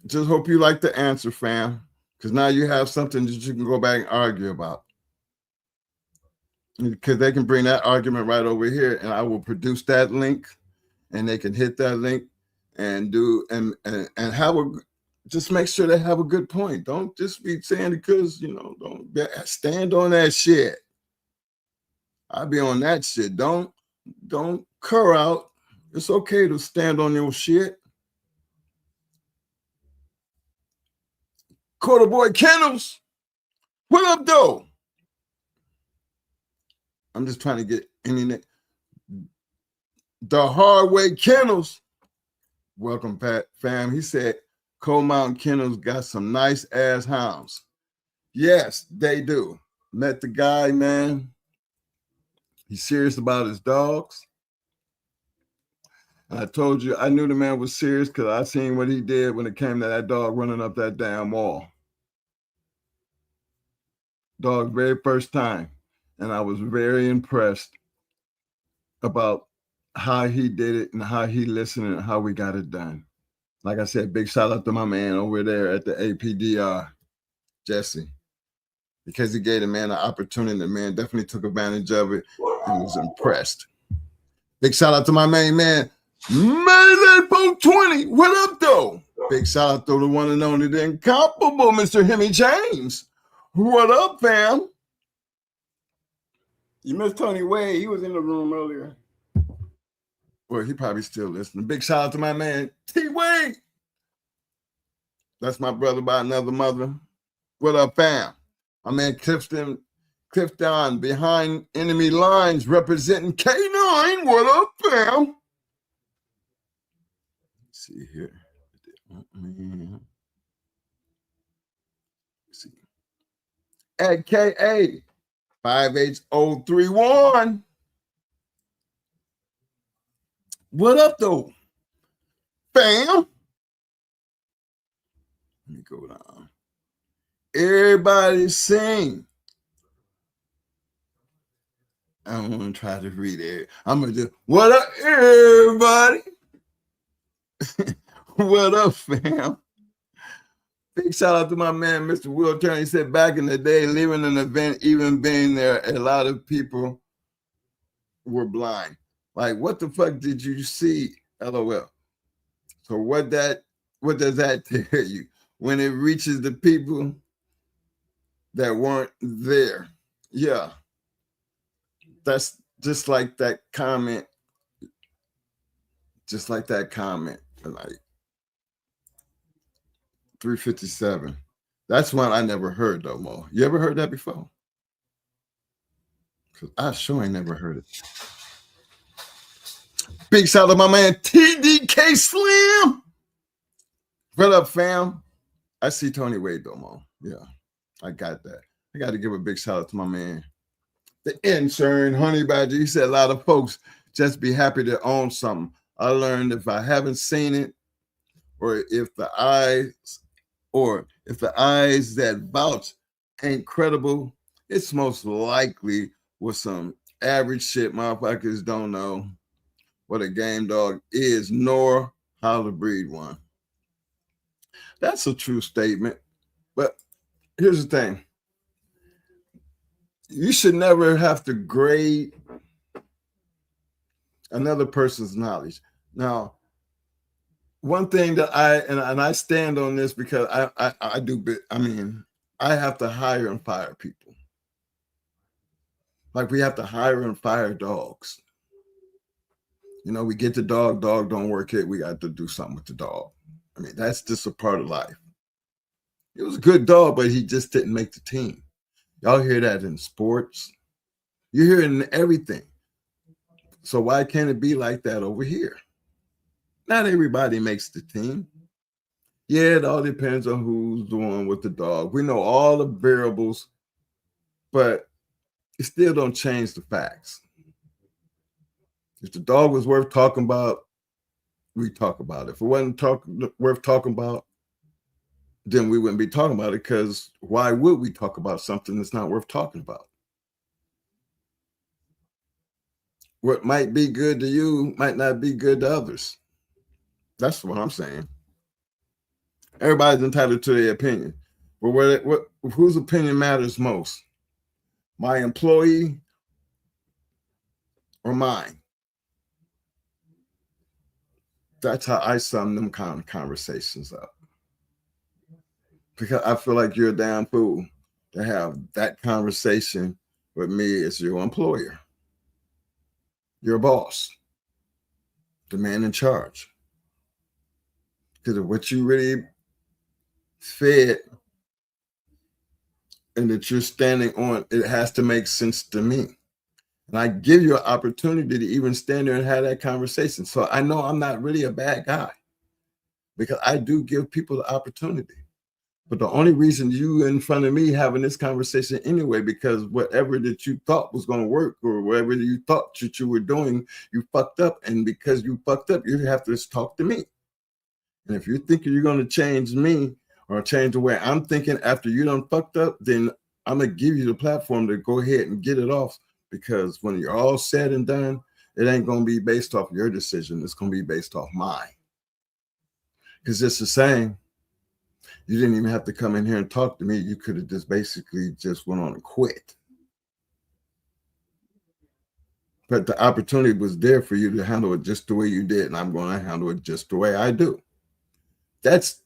Just hope you like the answer, fam. Because now you have something that you can go back and argue about. Because they can bring that argument right over here, and I will produce that link, and they can hit that link and just make sure they have a good point. Don't just be saying because don't stand on that shit. I be on that shit. Don't cur out. It's okay to stand on your shit. Quarter boy Kennels. What up, though? I'm just trying to get internet. The hard way Kennels. Welcome, Pat fam. He said, Cold Mountain Kennels got some nice ass hounds. Yes, they do. Met the guy, man. He's serious about his dogs. I told you, I knew the man was serious because I seen what he did when it came to that dog running up that damn wall. Dog, very first time. And I was very impressed about how he did it and how he listened and how we got it done. Like I said, big shout out to my man over there at the APDR, Jesse, because he gave the man an opportunity. The man definitely took advantage of it and was impressed. Big shout out to my main man, Melee 20. What up, though? Big shout out to the one and only, the incomparable Mr. Hemi James. What up, fam? You missed Tony Wade. He was in the room earlier. Well, he probably still listening. Big shout out to my man, T. Wade. That's my brother by another mother. What up, fam? My man Clifton behind enemy lines representing K9. What up, fam? Let's see here. Let's see. At KA 58031. What up, though, fam? Let me go down. Everybody sing. I don't want to try to read it. I'm going to do, what up, everybody? What up, fam? Big shout out to my man, Mr. Will Turner. He said back in the day, leaving an event, even being there, a lot of people were blind. Like, what the fuck did you see? LOL. So what does that tell you? When it reaches the people that weren't there. Yeah. That's just like that comment. Just like that comment. Like 357. That's one I never heard though, Mo. You ever heard that before? Because I sure ain't never heard it. Big shout out to my man TDK Slim. What up, fam? I see Tony Wade though, Mo. Yeah, I got that. I got to give a big shout out to my man, the intern Honey Badger. He said a lot of folks just be happy to own something. I learned if I haven't seen it, or if the eyes that vouch ain't credible, it's most likely with some average shit motherfuckers don't know what a game dog is, nor how to breed one. That's a true statement. But here's the thing. You should never have to grade another person's knowledge. Now, one thing that I stand on this because I have to hire and fire people. Like we have to hire and fire dogs. You know, we get the dog don't work it. We got to do something with the dog. I mean, that's just a part of life. It was a good dog, but he just didn't make the team. Y'all hear that in sports. You hear it in everything. So why can't it be like that over here? Not everybody makes the team. Yeah, it all depends on who's the one with the dog. We know all the variables, but it still don't change the facts. If the dog was worth talking about, we talk about it. If it wasn't worth talking about, then we wouldn't be talking about it, because why would we talk about something that's not worth talking about? What might be good to you might not be good to others. That's what I'm saying. Everybody's entitled to their opinion. But whose opinion matters most? My employee or mine? That's how I sum them kind of conversations up. Because I feel like you're a damn fool to have that conversation with me as your employer, your boss, the man in charge. Because of what you really fed and that you're standing on, it has to make sense to me. And I give you an opportunity to even stand there and have that conversation. So I know I'm not really a bad guy. because I do give people the opportunity. But the only reason you in front of me having this conversation anyway, because whatever that you thought was going to work or whatever you thought that you were doing, you fucked up. And because you fucked up, you have to talk to me. And if you're thinking you're going to change me or change the way I'm thinking after you done fucked up, then I'm going to give you the platform to go ahead and get it off. Because when you're all said and done, it ain't going to be based off your decision. It's going to be based off mine. Because it's the same. You didn't even have to come in here and talk to me. You could have just basically just went on and quit. But the opportunity was there for you to handle it just the way you did. And I'm going to handle it just the way I do. That's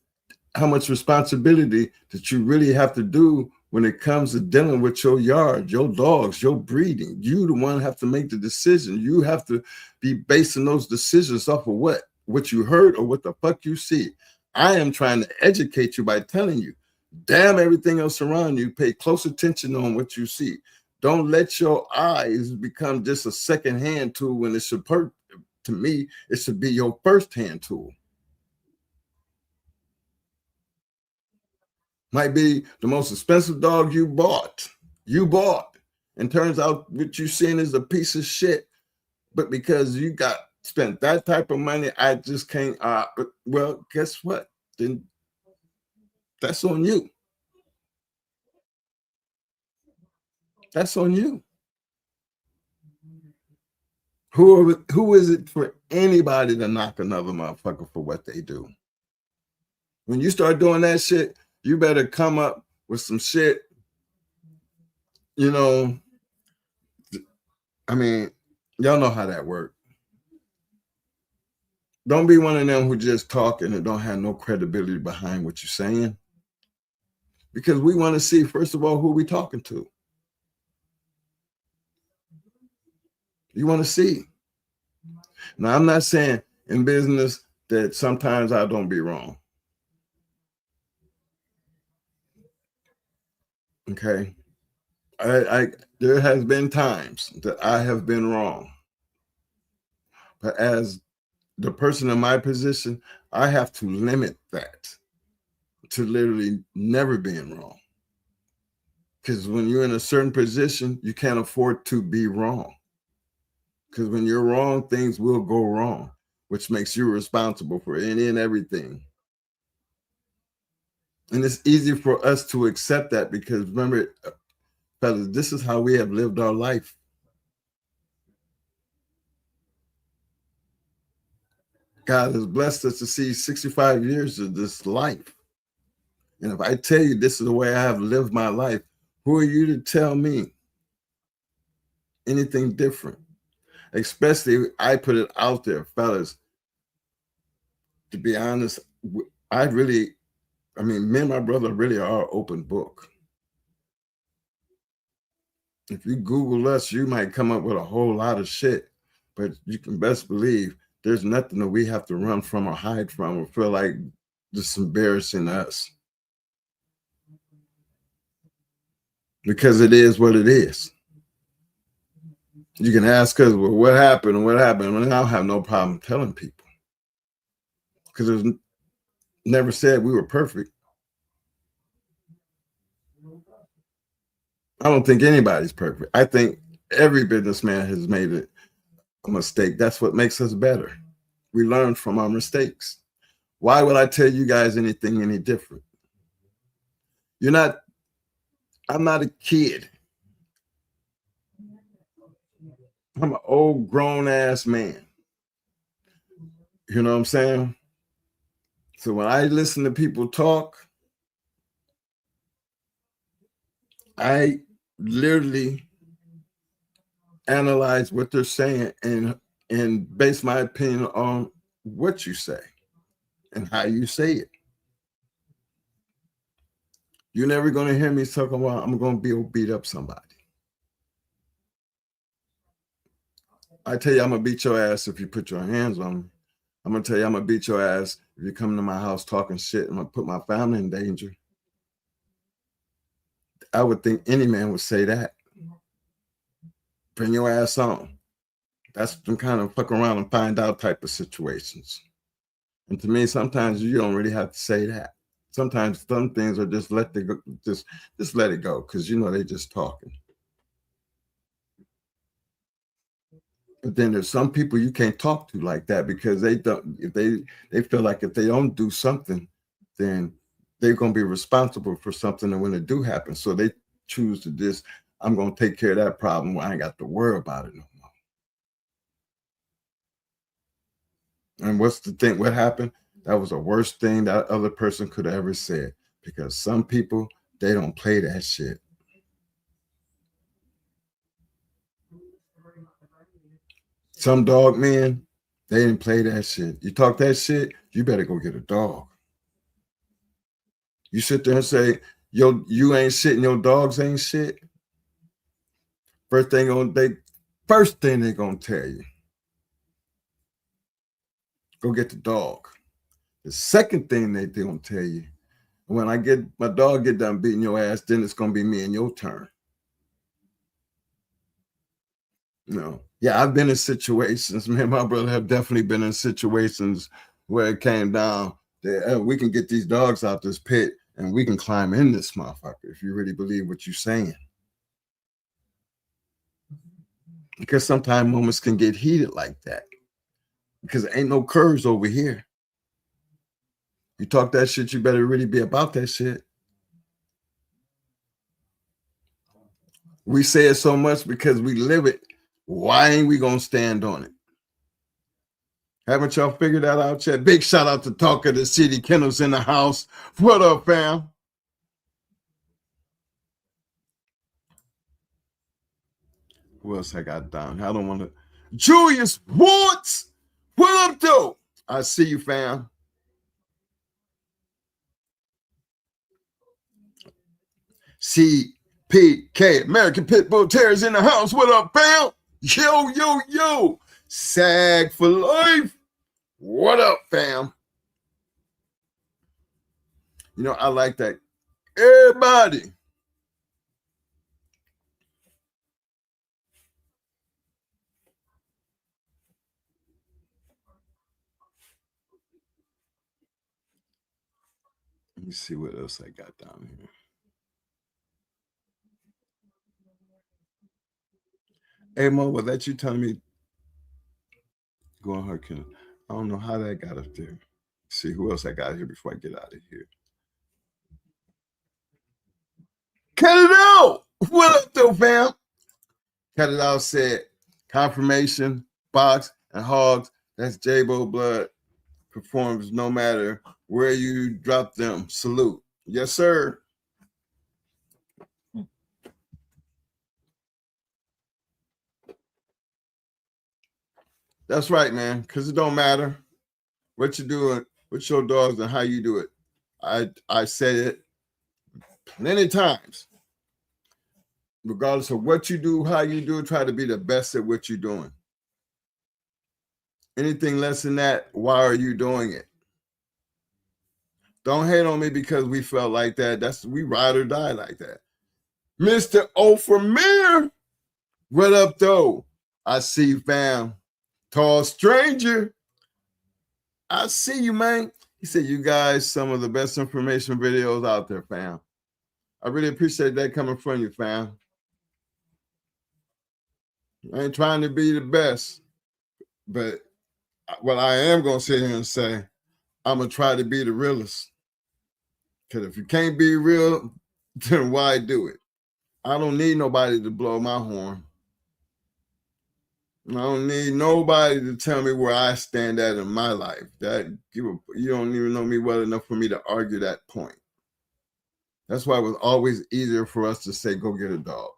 how much responsibility that you really have to do when it comes to dealing with your yard, your dogs, your breeding. You the one have to make the decision. You have to be basing those decisions off of what you heard or what the fuck you see. I am trying to educate you by telling you, damn everything else around you, pay close attention on what you see. Don't let your eyes become just a second-hand tool when it should, to me, it should be your first-hand tool. Might be the most expensive dog you bought. And turns out what you're seeing is a piece of shit. But because you spent that type of money, I just can't. Well, guess what? Then that's on you. That's on you. Who is it for anybody to knock another motherfucker for what they do? When you start doing that shit, you better come up with some shit. You know, I mean, y'all know how that works. Don't be one of them who just talking and don't have no credibility behind what you're saying. Because we want to see, first of all, who we talking to. You want to see. Now, I'm not saying in business that sometimes I don't be wrong. Okay. There has been times that I have been wrong. But as the person in my position, I have to limit that to literally never being wrong. Because when you're in a certain position, you can't afford to be wrong. Because when you're wrong, things will go wrong, which makes you responsible for any and everything. And it's easy for us to accept that because remember, fellas, this is how we have lived our life. God has blessed us to see 65 years of this life. And if I tell you this is the way I have lived my life, who are you to tell me anything different? Especially, I put it out there, fellas. To be honest, me and my brother really are an open book. If you Google us, you might come up with a whole lot of shit, but you can best believe there's nothing that we have to run from or hide from or feel like just embarrassing us. Because it is what it is. You can ask us, well, what happened and what happened? And I don't have no problem telling people. Because it was never said we were perfect. I don't think anybody's perfect. I think every businessman has made a mistake. That's what makes us better. We learn from our mistakes. Why would I tell you guys anything any different? I'm not a kid. I'm an old grown ass man. You know what I'm saying? So when I listen to people talk, I literally analyze what they're saying and base my opinion on what you say and how you say it. You're never going to hear me talking about I'm going to beat up somebody. I tell you I'm going to beat your ass if you put your hands on me. I'm going to tell you I'm going to beat your ass if you come to my house talking shit. I'm going to put my family in danger. I would think any man would say that. Bring your ass on. That's some kind of fuck around and find out type of situations. And to me, sometimes you don't really have to say that. Sometimes some things are just let it go, just let it go, because they just talking. But then there's some people you can't talk to like that, because they don't. If they feel like if they don't do something, then they're gonna be responsible for something, and when it do happen, so they choose to just, I'm gonna take care of that problem. I ain't got to worry about it no more. And what's the thing? What happened? That was the worst thing that other person could have ever said, because some people, they don't play that shit. Some dog men, they didn't play that shit. You talk that shit, you better go get a dog. You sit there and say, yo, you ain't shit and your dogs ain't shit. First thing they're gonna tell you, go get the dog. The second thing they're gonna tell you, when my dog get done beating your ass, then it's gonna be me and your turn. Yeah, I've been in situations. Me and my brother have definitely been in situations where it came down that we can get these dogs out this pit and we can climb in this motherfucker if you really believe what you're saying. Because sometimes moments can get heated like that, because there ain't no curves over here. You talk that shit, you better really be about that shit. We say it so much because we live it. Why ain't we gonna stand on it? Haven't y'all figured that out yet? Big shout out to Talk of the City. Kennels in the house. What up, fam? Who else I got down? I don't want to. Julius Woods. What up, though? I see you, fam. CPK, American Pitbull Terriers in the house. What up, fam? Yo, yo, yo. SAG for life. What up, fam? I like that. Everybody. Let me see what else I got down here. Hey, Mo, was that you telling me? Go on her, Kennel. I don't know how that got up there. See who else I got here before I get out of here. Cut it out! What up, though, fam? Cut it out said, confirmation, box, and hogs. That's J-Bo Blood. Performs no matter where you drop them. Salute. Yes, sir. That's right, man, because it don't matter what you're doing with your dogs and how you do it. I said it many times. Regardless of what you do, how you do it, try to be the best at what you're doing. Anything less than that, why are you doing it? Don't hate on me because we felt like that. We ride or die like that. Mr. O for Mayor. What up, though? I see you, fam. Tall stranger. I see you, man. He said, you guys, some of the best information videos out there, fam. I really appreciate that coming from you, fam. I ain't trying to be the best, but what I am going to sit here and say, I'm going to try to be the realest. Because if you can't be real, then why do it? I don't need nobody to blow my horn. I don't need nobody to tell me where I stand at in my life. You don't even know me well enough for me to argue that point. That's why it was always easier for us to say, go get a dog.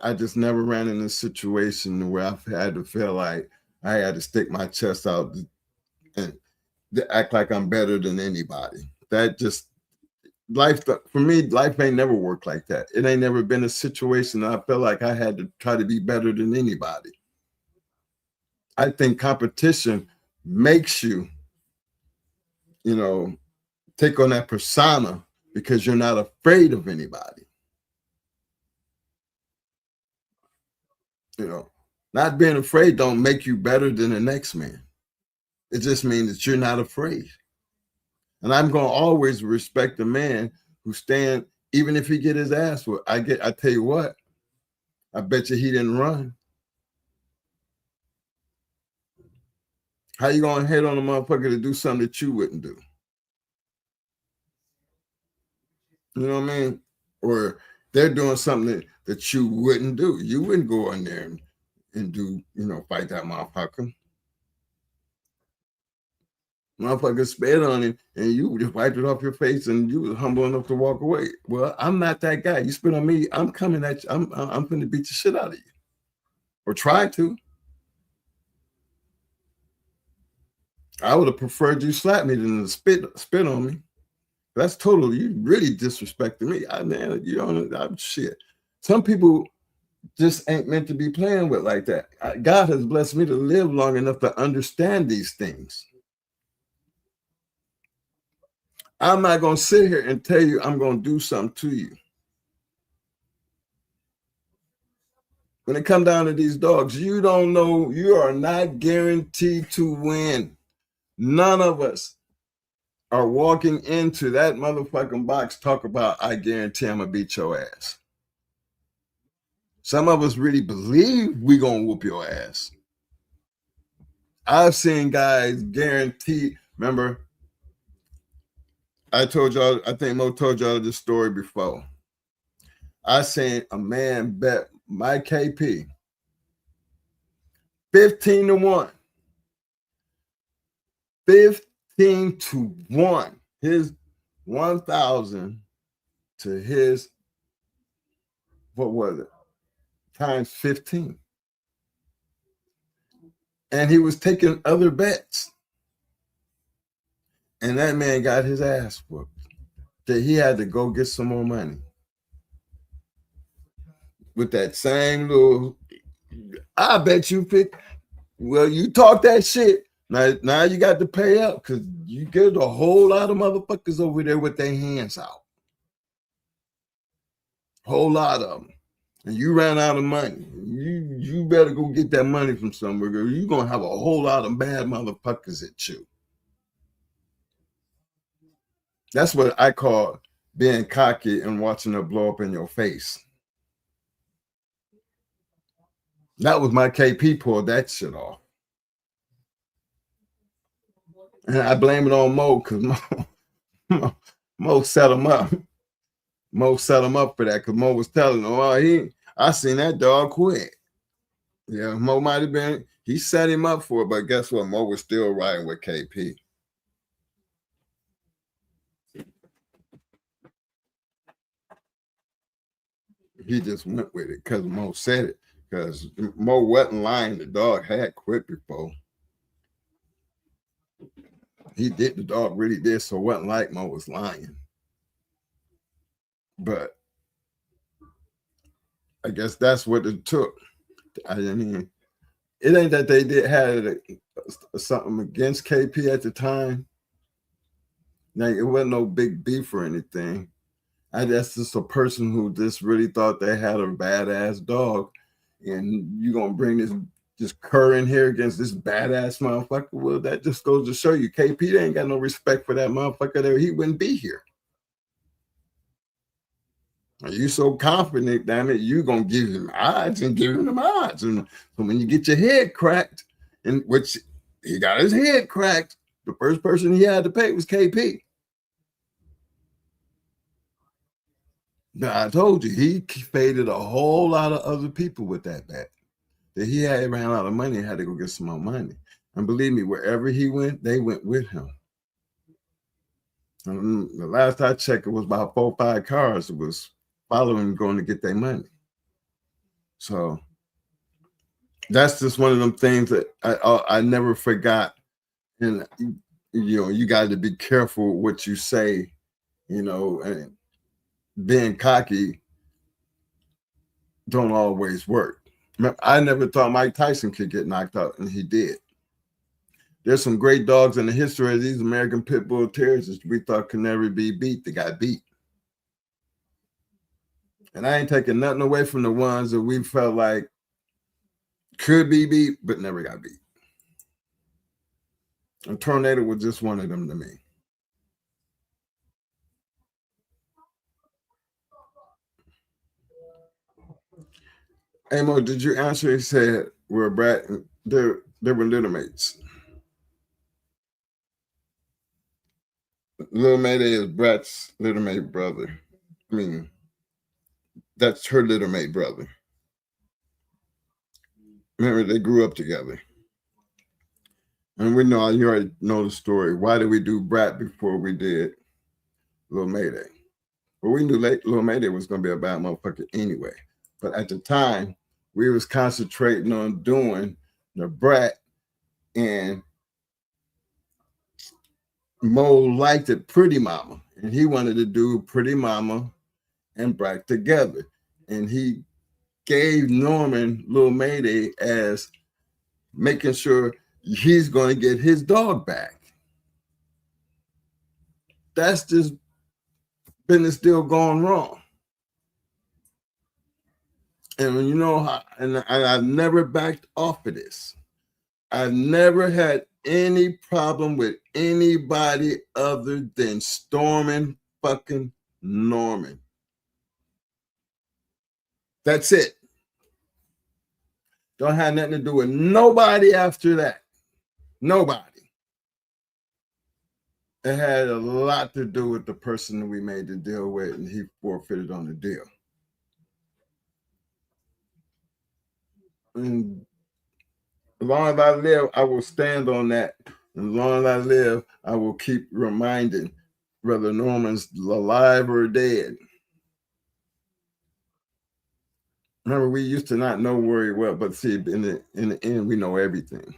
I just never ran in a situation where I've had to feel like I had to stick my chest out and act like I'm better than anybody. That just, life, for me, life ain't never worked like that. It ain't never been a situation that I felt like I had to try to be better than anybody. I think competition makes you, take on that persona because you're not afraid of anybody. Not being afraid don't make you better than the next man. It just means that you're not afraid. And I'm going to always respect a man who stand, even if he get his ass whooped. I tell you what, I bet you he didn't run. How you going to hit on a motherfucker to do something that you wouldn't do? You know what I mean? Or they're doing something that you wouldn't do. You wouldn't go in there and do, fight that motherfucker. Motherfucker spit on him and you just wiped it off your face and you was humble enough to walk away. Well, I'm not that guy. You spit on me, I'm coming at you. I'm going to beat the shit out of you. Or try to. I would have preferred you slap me than to spit on me. That's totally, you really disrespecting me. I'm shit. Some people just ain't meant to be playing with like that. God has blessed me to live long enough to understand these things. I'm not going to sit here and tell you I'm going to do something to you. When it comes down to these dogs, you don't know, you are not guaranteed to win. None of us are walking into that motherfucking box talk about, I guarantee I'm going to beat your ass. Some of us really believe we going to whoop your ass. I've seen guys guarantee, remember, I told y'all, I think Mo told y'all this story before. I seen a man bet my KP 15-1. 15-1. His 1,000 to his, what was it? Times 15. And he was taking other bets. And that man got his ass whooped. That he had to go get some more money. With that same little, I bet you you talk that shit. Now you got to pay up because you get a whole lot of motherfuckers over there with their hands out. Whole lot of them. And you ran out of money. You better go get that money from somewhere. You're going to have a whole lot of bad motherfuckers at you. That's what I call being cocky and watching it blow up in your face. That was my KP pulled that shit off. And I blame it on Mo because Mo set him up. Mo set him up for that because Mo was telling him, I seen that dog quit. Yeah, Mo might have been, he set him up for it, but guess what? Mo was still riding with KP. He just went with it because Mo said it. Because Mo wasn't lying. The dog had quit before. He did. The dog really did. So it wasn't like Mo was lying. But I guess that's what it took. I mean, it ain't that they had something against KP at the time. Like, it wasn't no big beef or anything. That's just a person who just really thought they had a badass dog. And you're going to bring this cur in here against this badass motherfucker. Well, that just goes to show you KP ain't got no respect for that motherfucker there. He wouldn't be here. Are you so confident, damn it, you're going to give him odds and give him odds. And so when you get your head cracked, in which he got his head cracked, the first person he had to pay was KP. But I told you, he faded a whole lot of other people with that bet. That he ran out of money and had to go get some more money. And believe me, wherever he went, they went with him. And the last I checked, it was about 4 or 5 cars that was following going to get their money. So that's just one of them things that I never forgot. And, you got to be careful what you say, and being cocky don't always work. I never thought Mike Tyson could get knocked out, and he did. There's some great dogs in the history of these American Pit Bull Terriers that we thought could never be beat. They got beat. And I ain't taking nothing away from the ones that we felt like could be beat, but never got beat. A tornado was just one of them to me. Amo, did you answer? He said, "We're Brad. They were little mates." Little Mayday is Brat's little mate brother. I mean, that's her little mate brother. Remember, they grew up together. And we know, you already know the story. Why did we do Brat before we did Little Mayday? Well, we knew Little Mayday was going to be a bad motherfucker anyway. But at the time, we was concentrating on doing the Brat, and Mo liked it Pretty Mama, and he wanted to do Pretty Mama and Brat together. And he gave Norman Little Mayday as making sure he's going to get his dog back. That's just business still going wrong. And you know how, and I've never backed off of this. I've never had any problem with anybody other than storming fucking Norman. That's it. Don't have nothing to do with nobody after that. Nobody. It had a lot to do with the person that we made the deal with, and he forfeited on the deal. And as long as I live, I will stand on that. As long as I live, I will keep reminding whether Norman's alive or dead. Remember, we used to not know very well, but see, in the end, we know everything.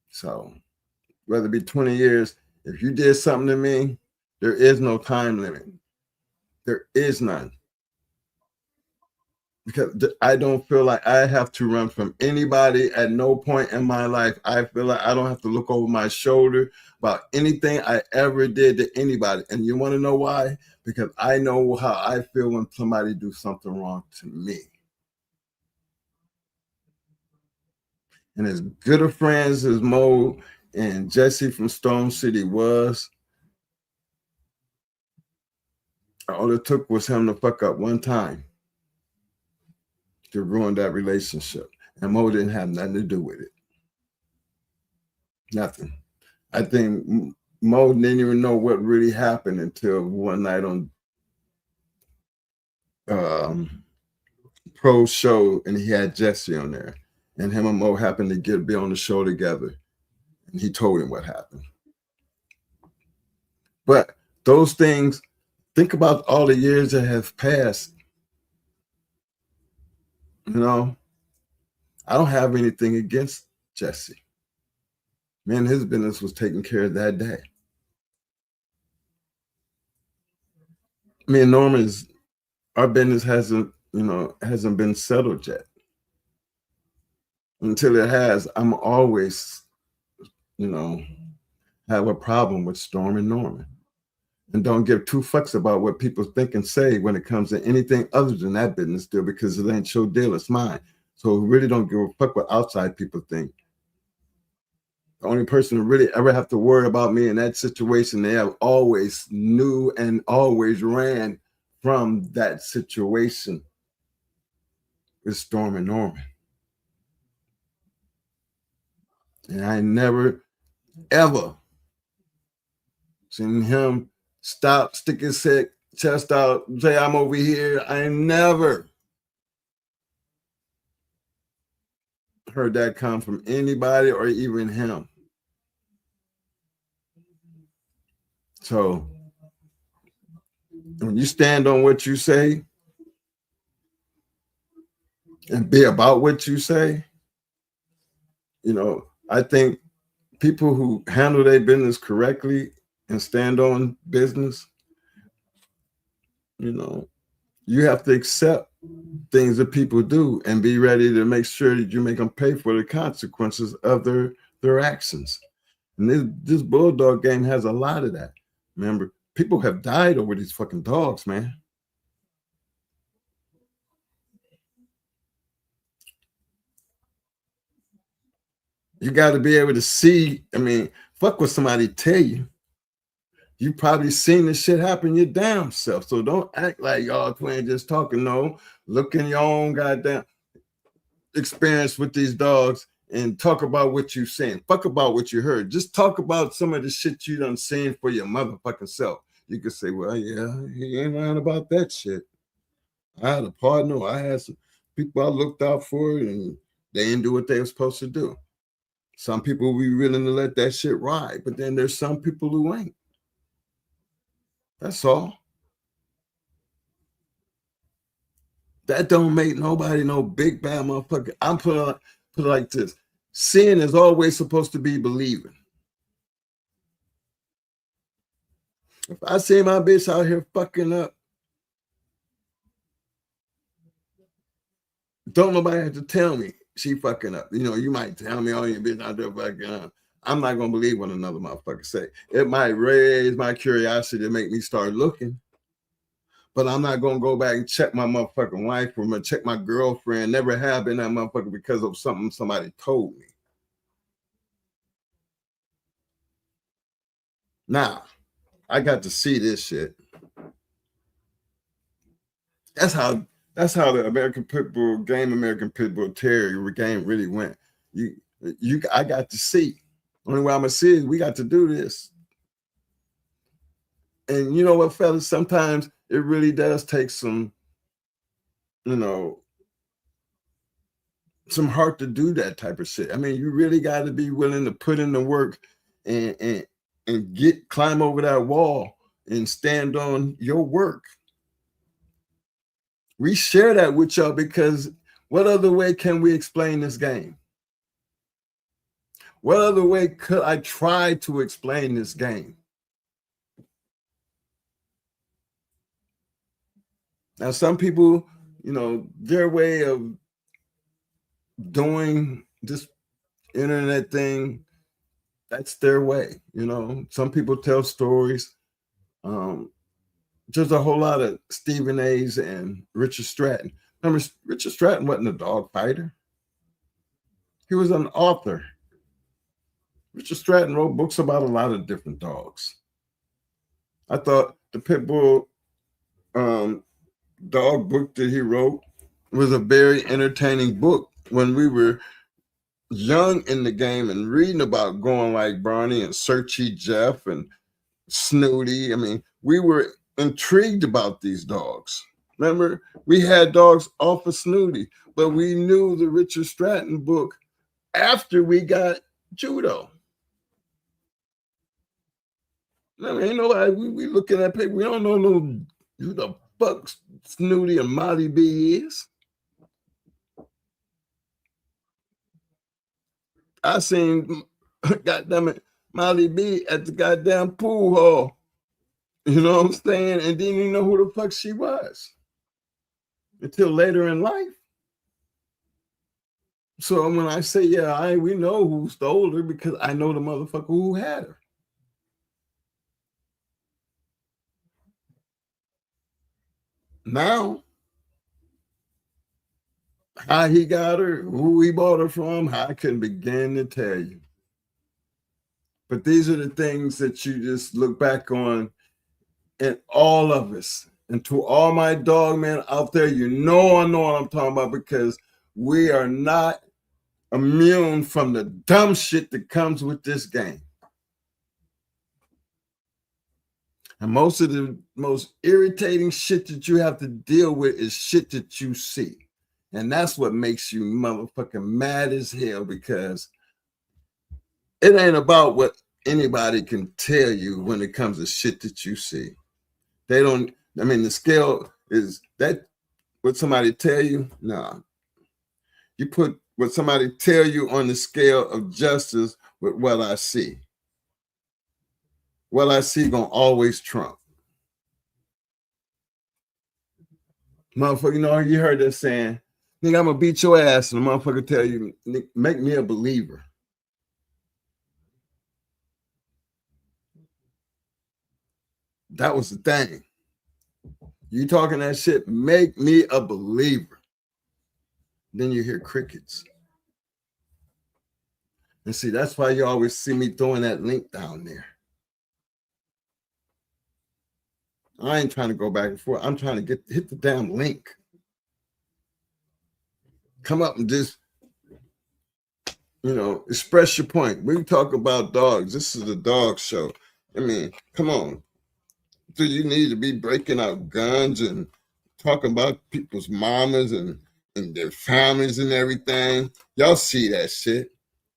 So, whether it be 20 years, if you did something to me, there is no time limit. There is none. Because I don't feel like I have to run from anybody at no point in my life. I feel like I don't have to look over my shoulder about anything I ever did to anybody. And you want to know why? Because I know how I feel when somebody do something wrong to me. And as good of friends as Mo and Jesse from Stone City was, all it took was him to fuck up one time to ruin that relationship. And Mo didn't have nothing to do with it. Nothing. I think Mo didn't even know what really happened until one night on Pro's show, and he had Jesse on there. And him and Mo happened to be on the show together. And he told him what happened. But those things, think about all the years that have passed. You know, I don't have anything against Jesse. Man, his business was taken care of that day. Me and Norman's, our business hasn't been settled yet. Until it has, I'm always, have a problem with Storm and Norman. And don't give two fucks about what people think and say when it comes to anything other than that business deal, because it ain't your deal, it's mine. So really don't give a fuck what outside people think. The only person who really ever have to worry about me in that situation, they have always knew and always ran from that situation, is Storm and Norman. And I never, ever seen him stop, stick his chest out, say, I'm over here. I never heard that come from anybody or even him. So when you stand on what you say and be about what you say, I think people who handle their business correctly and stand on business, you have to accept things that people do and be ready to make sure that you make them pay for the consequences of their actions. And this bulldog game has a lot of that. Remember, people have died over these fucking dogs, man. You got to be able to see. I mean, fuck what somebody tell you. You probably seen this shit happen your damn self. So don't act like y'all twin just talking. No, look in your own goddamn experience with these dogs and talk about what you seen. Fuck about what you heard. Just talk about some of the shit you done seen for your motherfucking self. You could say, well, yeah, he ain't lying about that shit. I had a partner. I had some people I looked out for, and they didn't do what they were supposed to do. Some people will be willing to let that shit ride, but then there's some people who ain't. That's all. That don't make nobody no big bad motherfucker. I'm put it like this. Seeing is always supposed to be believing. If I see my bitch out here fucking up, don't nobody have to tell me she fucking up. You know, you might tell me, oh, your bitch out there fucking up. I'm not gonna believe what another motherfucker say. It might raise my curiosity to make me start looking, but I'm not gonna go back and check my motherfucking wife or check my girlfriend. Never have been that motherfucker because of something somebody told me. Now, I got to see this shit. That's how the American Pit Bull American Pit Bull Terrier game really went. I got to see. Only way I'm gonna see is we got to do this. And you know what, fellas? Sometimes it really does take some, some heart to do that type of shit. I mean, you really got to be willing to put in the work and climb over that wall and stand on your work. We share that with y'all because what other way can we explain this game? What other way could I try to explain this game? Now, some people, their way of doing this internet thing, that's their way. Some people tell stories. There's a whole lot of Stephen A's and Richard Stratton. Remember, Richard Stratton wasn't a dog fighter. He was an author. Richard Stratton wrote books about a lot of different dogs. I thought the Pit Bull dog book that he wrote was a very entertaining book when we were young in the game and reading about going like Barney and Searchy Jeff and Snooty. I mean, we were intrigued about these dogs. Remember, we had dogs off of Snooty, but we knew the Richard Stratton book after we got Judo. I mean, ain't nobody, we looking at paper, we don't know who the fuck Snooty and Molly B is. I seen goddamn it, Molly B at the goddamn pool hall. You know what I'm saying? And didn't even know who the fuck she was until later in life. So when I say, yeah, we know who stole her because I know the motherfucker who had her. Now, how he got her, who he bought her from, I couldn't begin to tell you. But these are the things that you just look back on, and all of us, and to all my dog men out there, I know what I'm talking about, because we are not immune from the dumb shit that comes with this game. And most of the most irritating shit that you have to deal with is shit that you see. And that's what makes you motherfucking mad as hell, because it ain't about what anybody can tell you when it comes to shit that you see. They don't, I mean, the scale is that what somebody tell you? Nah. You put what somebody tell you on the scale of justice with what I see. What I see gonna always trump. Motherfucker, you heard that saying, nigga, I'm gonna beat your ass, and the motherfucker tell you, make me a believer. That was the thing. You talking that shit, make me a believer. Then you hear crickets. And see, that's why you always see me throwing that link down there. I ain't trying to go back and forth. I'm trying to hit the damn link. Come up and just, express your point. We talk about dogs. This is a dog show. I mean, come on. Do you need to be breaking out guns and talking about people's mamas and their families and everything? Y'all see that shit.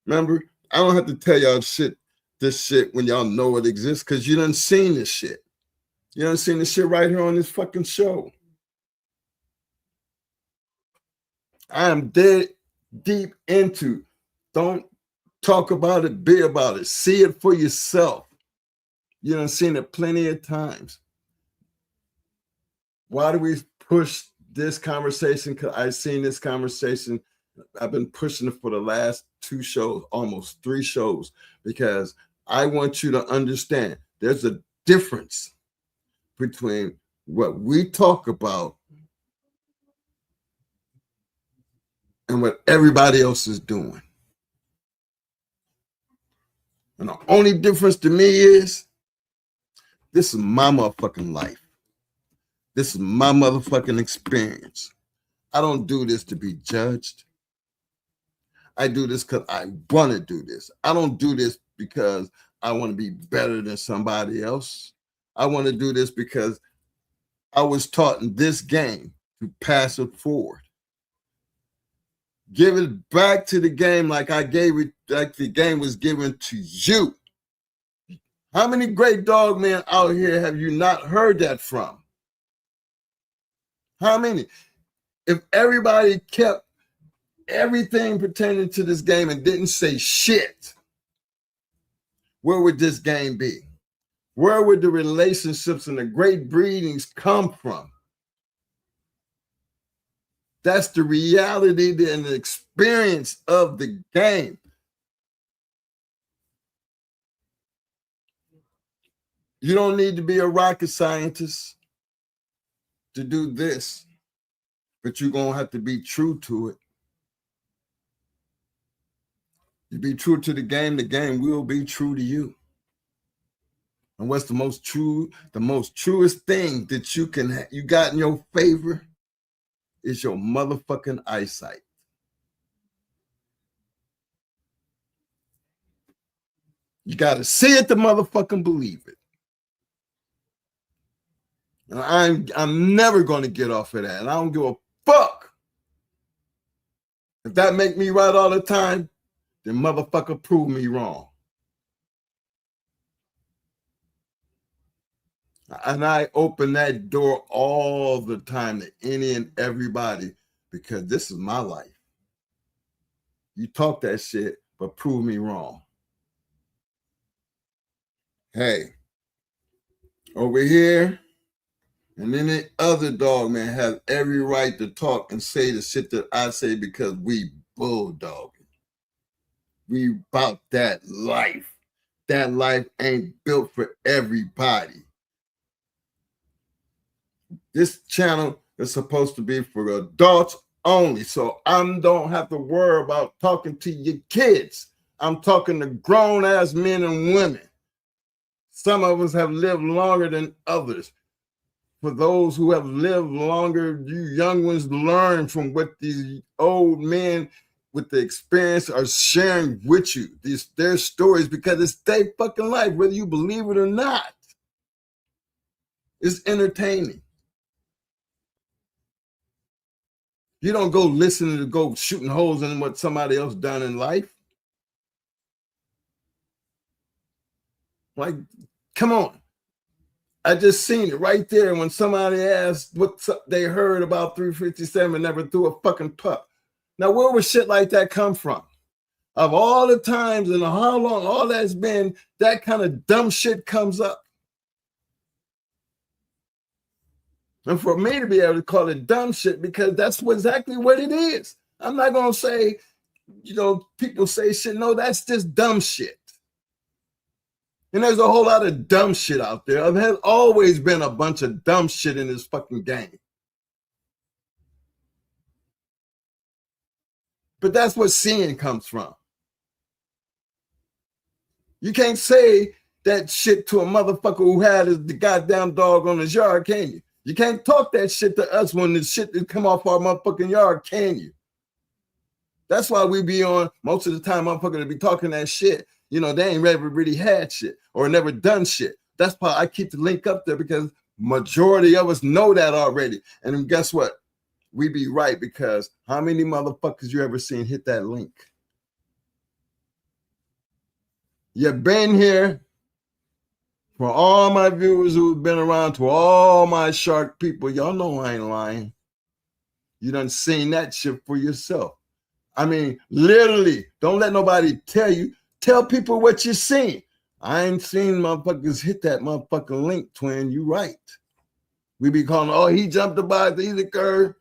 Remember, I don't have to tell y'all this shit when y'all know it exists, because you done seen this shit. You done seen this shit right here on this fucking show. I am dead deep into, don't talk about it, be about it. See it for yourself. You done seen it plenty of times. Why do we push this conversation? Because I've seen this conversation. I've been pushing it for the last 2 shows, almost 3 shows, because I want you to understand there's a difference between what we talk about and what everybody else is doing. And the only difference to me is this is my motherfucking life. This is my motherfucking experience. I don't do this to be judged. I do this because I want to do this. I don't do this because I want to be better than somebody else. I want to do this because I was taught in this game to pass it forward. Give it back to the game like I gave it, like the game was given to you. How many great dog men out here have you not heard that from? How many? If everybody kept everything pertaining to this game and didn't say shit, where would this game be? Where would the relationships and the great breedings come from? That's the reality and the experience of the game. You don't need to be a rocket scientist to do this, but you're going to have to be true to it. You be true to the game will be true to you. And what's the most truest thing that you got in your favor is your motherfucking eyesight. You got to see it to motherfucking believe it. And I'm never going to get off of that. And I don't give a fuck. If that make me right all the time, then motherfucker prove me wrong. And I open that door all the time to any and everybody, because this is my life. You talk that shit, but prove me wrong. Hey, over here, and then the other dog man have every right to talk and say the shit that I say, because we bulldogging. We about that life. That life ain't built for everybody. This channel is supposed to be for adults only, so I don't have to worry about talking to your kids. I'm talking to grown-ass men and women. Some of us have lived longer than others. For those who have lived longer, you young ones learn from what these old men with the experience are sharing with you. Their stories, because it's their fucking life, whether you believe it or not. It's entertaining. You don't go listening to go shooting holes in what somebody else done in life. Like, come on. I just seen it right there when somebody asked what they heard about 357 and never threw a fucking pup. Now, where would shit like that come from? Of all the times and how long all that's been, that kind of dumb shit comes up. And for me to be able to call it dumb shit, because that's exactly what it is. I'm not going to say, people say shit. No, that's just dumb shit. And there's a whole lot of dumb shit out there. There has always been a bunch of dumb shit in this fucking game. But that's what seeing comes from. You can't say that shit to a motherfucker who had the goddamn dog on his yard, can you? You can't talk that shit to us when the shit that come off our motherfucking yard, can you? That's why we be on most of the time, motherfucker to be talking that shit. You know, they ain't ever really had shit or never done shit. That's why I keep the link up there, because majority of us know that already. And then guess what? We be right, because how many motherfuckers you ever seen hit that link? You've been here. For all my viewers who've been around, to all my shark people, y'all know I ain't lying. You done seen that shit for yourself. I mean, literally, don't let nobody tell you. Tell people what you seen. I ain't seen motherfuckers hit that motherfucking link, twin. You right. We be calling, oh, he jumped about the easy curve.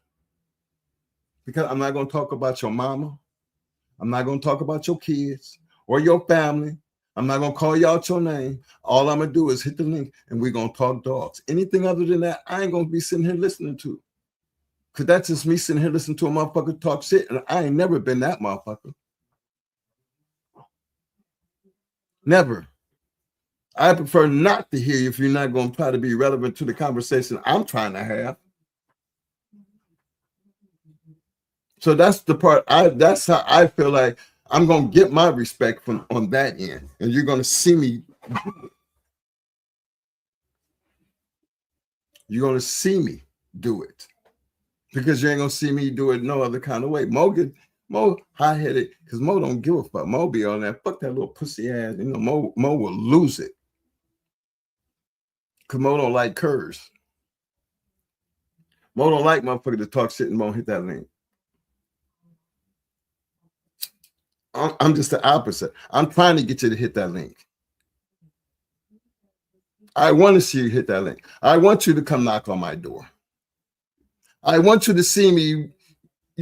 Because I'm not going to talk about your mama. I'm not going to talk about your kids or your family. I'm not going to call you out your name. All I'm going to do is hit the link and we're going to talk dogs. Anything other than that, I ain't going to be sitting here listening to. Because that's just me sitting here listening to a motherfucker talk shit. And I ain't never been that motherfucker. Never. I prefer not to hear you if you're not going to try to be relevant to the conversation I'm trying to have. So that's the part, that's how I feel like I'm going to get my respect from on that end. And you're going to see me. You're going to see me do it. Because you ain't going to see me do it no other kind of way. Mo high-headed, because Mo don't give a fuck. Mo be on that, fuck that little pussy ass. You know, Mo will lose it. Because Mo don't like curves. Mo don't like motherfucker to talk shit and Mo hit that link. I'm just the opposite. I'm trying to get you to hit that link. I want to see you hit that link. I want you to come knock on my door. I want you to see me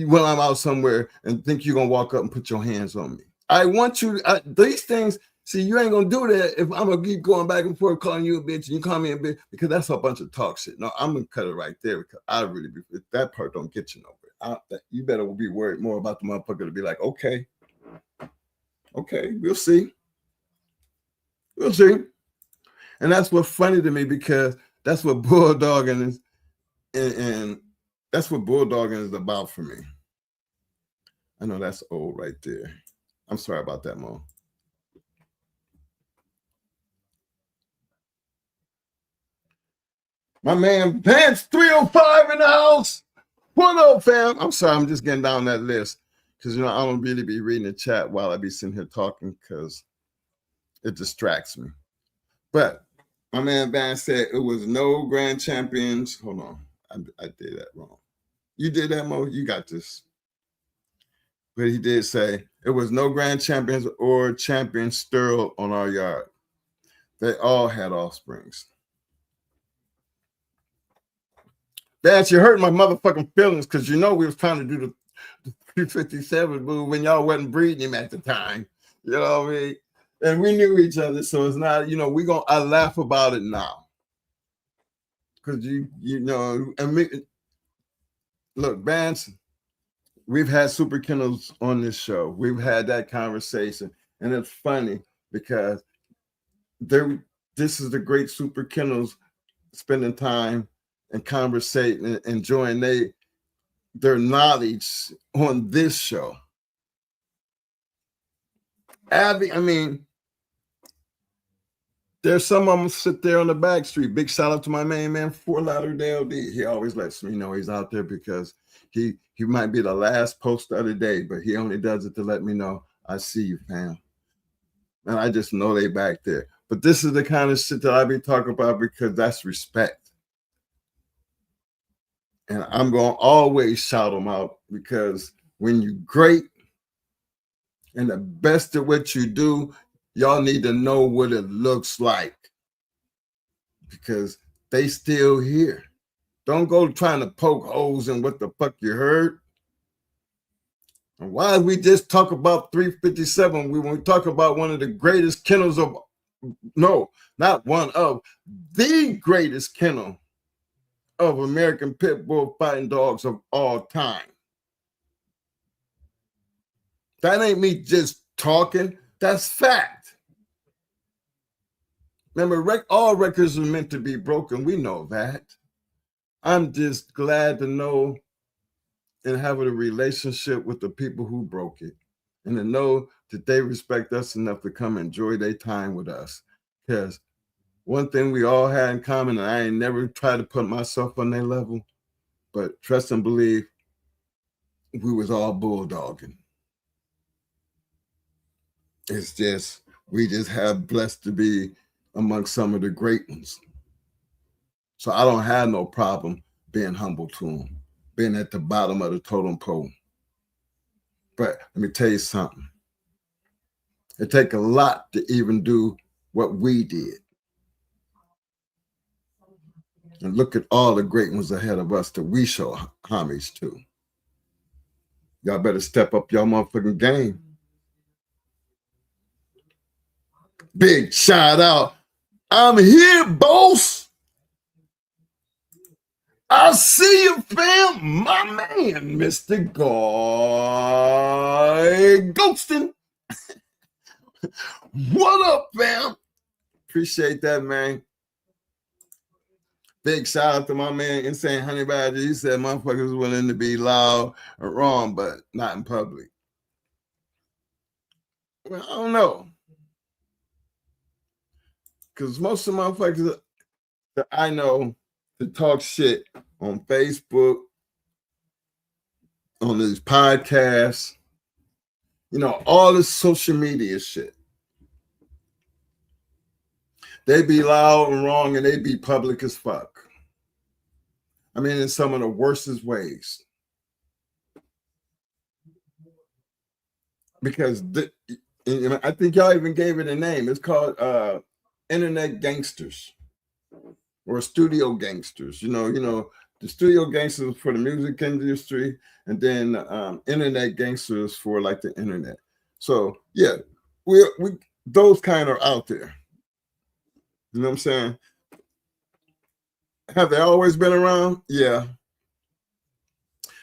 when I'm out somewhere and think you're going to walk up and put your hands on me. I want you to, these things, see, you ain't going to do that if I'm going to keep going back and forth calling you a bitch and you call me a bitch, because that's a bunch of talk shit. No, I'm going to cut it right there, because I really, that part don't get you nowhere. You better be worried more about the motherfucker to be like, okay, we'll see. We'll see. And that's what's funny to me, because that's what bulldogging is, and that's what bulldogging is about for me. I know that's old right there. I'm sorry about that, Mo. My man Pants 305 in the house. What up, fam? I'm sorry, I'm just getting down that list, because you know I don't really be reading the chat while I be sitting here talking, because it distracts me. But my man Van said it was no grand champions. Hold on, I did that wrong. You did that, Mo? You got this. But he did say it was no grand champions or champion sterile on our yard. They all had offsprings. Vance, you hurt my motherfucking feelings, because you know we was trying to do the 357 move when y'all wasn't breeding him at the time. You know what I mean? And we knew each other, so it's not, you know, I laugh about it now. Because you know, and me, look, Vance, we've had super kennels on this show. We've had that conversation, and it's funny because this is the great super kennels spending time and conversating and enjoying their knowledge on this show. Abby, I mean, there's some of them sit there on the back street. Big shout out to my main man, Fort Lauderdale D. He always lets me know he's out there, because he might be the last post of the day, but he only does it to let me know, I see you, fam. And I just know they back there. But this is the kind of shit that I be talking about, because that's respect. And I'm going to always shout them out, because when you're great and the best at what you do, y'all need to know what it looks like, because they still here. Don't go trying to poke holes in what the fuck you heard. And why we just talk about 357 when we talk about one of the greatest kennels of, no, not one of, the greatest kennel of American pit bull fighting dogs of all time. That ain't me just talking. That's fact. Remember, all records are meant to be broken. We know that. I'm just glad to know and have a relationship with the people who broke it, and to know that they respect us enough to come enjoy their time with us. Because one thing we all had in common, and I ain't never tried to put myself on their level, but trust and believe, we was all bulldogging. It's just, we just have blessed to be amongst some of the great ones. So I don't have no problem being humble to them, being at the bottom of the totem pole. But let me tell you something. It takes a lot to even do what we did. And look at all the great ones ahead of us that we show homage to. Y'all better step up your motherfucking game. Big shout out. I'm here, boss. I see you, fam. My man, Mr. Guy Ghostin. What up, fam? Appreciate that, man. Big shout out to my man, Insane Honey Badger. He said motherfuckers willing to be loud or wrong, but not in public. Well, I don't know. Because most of the motherfuckers that I know that talk shit on Facebook, on these podcasts, you know, all this social media shit. They be loud and wrong and they be public as fuck. I mean, in some of the worstest ways. Because I think y'all even gave it a name. It's called internet gangsters or studio gangsters. You know, the studio gangsters for the music industry, and then internet gangsters for like the internet. So yeah, we those kind are out there. You know what I'm saying? Have they always been around? Yeah.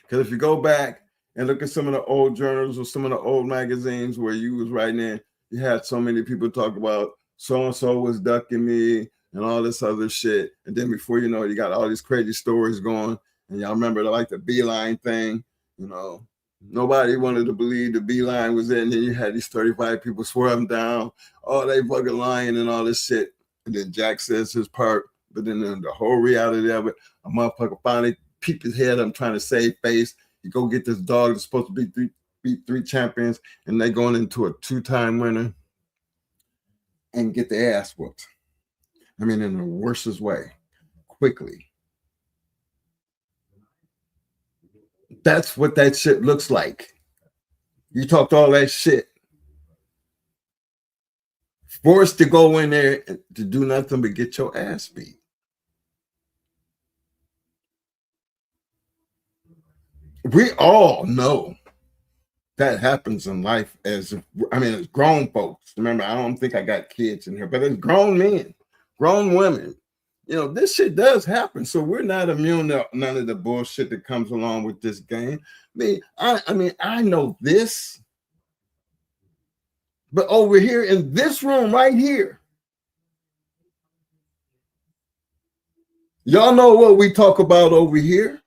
Because if you go back and look at some of the old journals or some of the old magazines where you was writing in, you had so many people talk about so-and-so was ducking me and all this other shit. And then before you know it, you got all these crazy stories going. And y'all remember like the beeline thing, you know, nobody wanted to believe the beeline was it. And then you had these 35 people swerving down, oh, they fucking lying and all this shit. And then Jack says his part, but then the whole reality of it, a motherfucker finally peep his head up trying to save face. You go get this dog that's supposed to beat three champions, and they going into a 2-time winner and get their ass whooped. I mean, in the worstest way, quickly. That's what that shit looks like. You talked all that shit. Forced to go in there to do nothing but get your ass beat. We all know that happens in life as grown folks. Remember, I don't think I got kids in here, but as grown men, grown women, you know, this shit does happen. So we're not immune to none of the bullshit that comes along with this game. I know this. But over here in this room right here, y'all know what we talk about over here?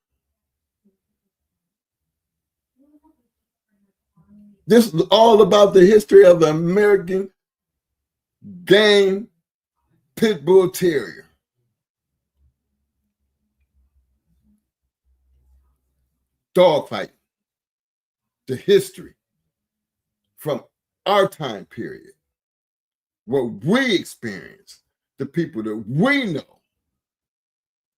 This is all about the history of the American game pit bull terrier. Dogfight. The history from our time period, what we experience, the people that we know,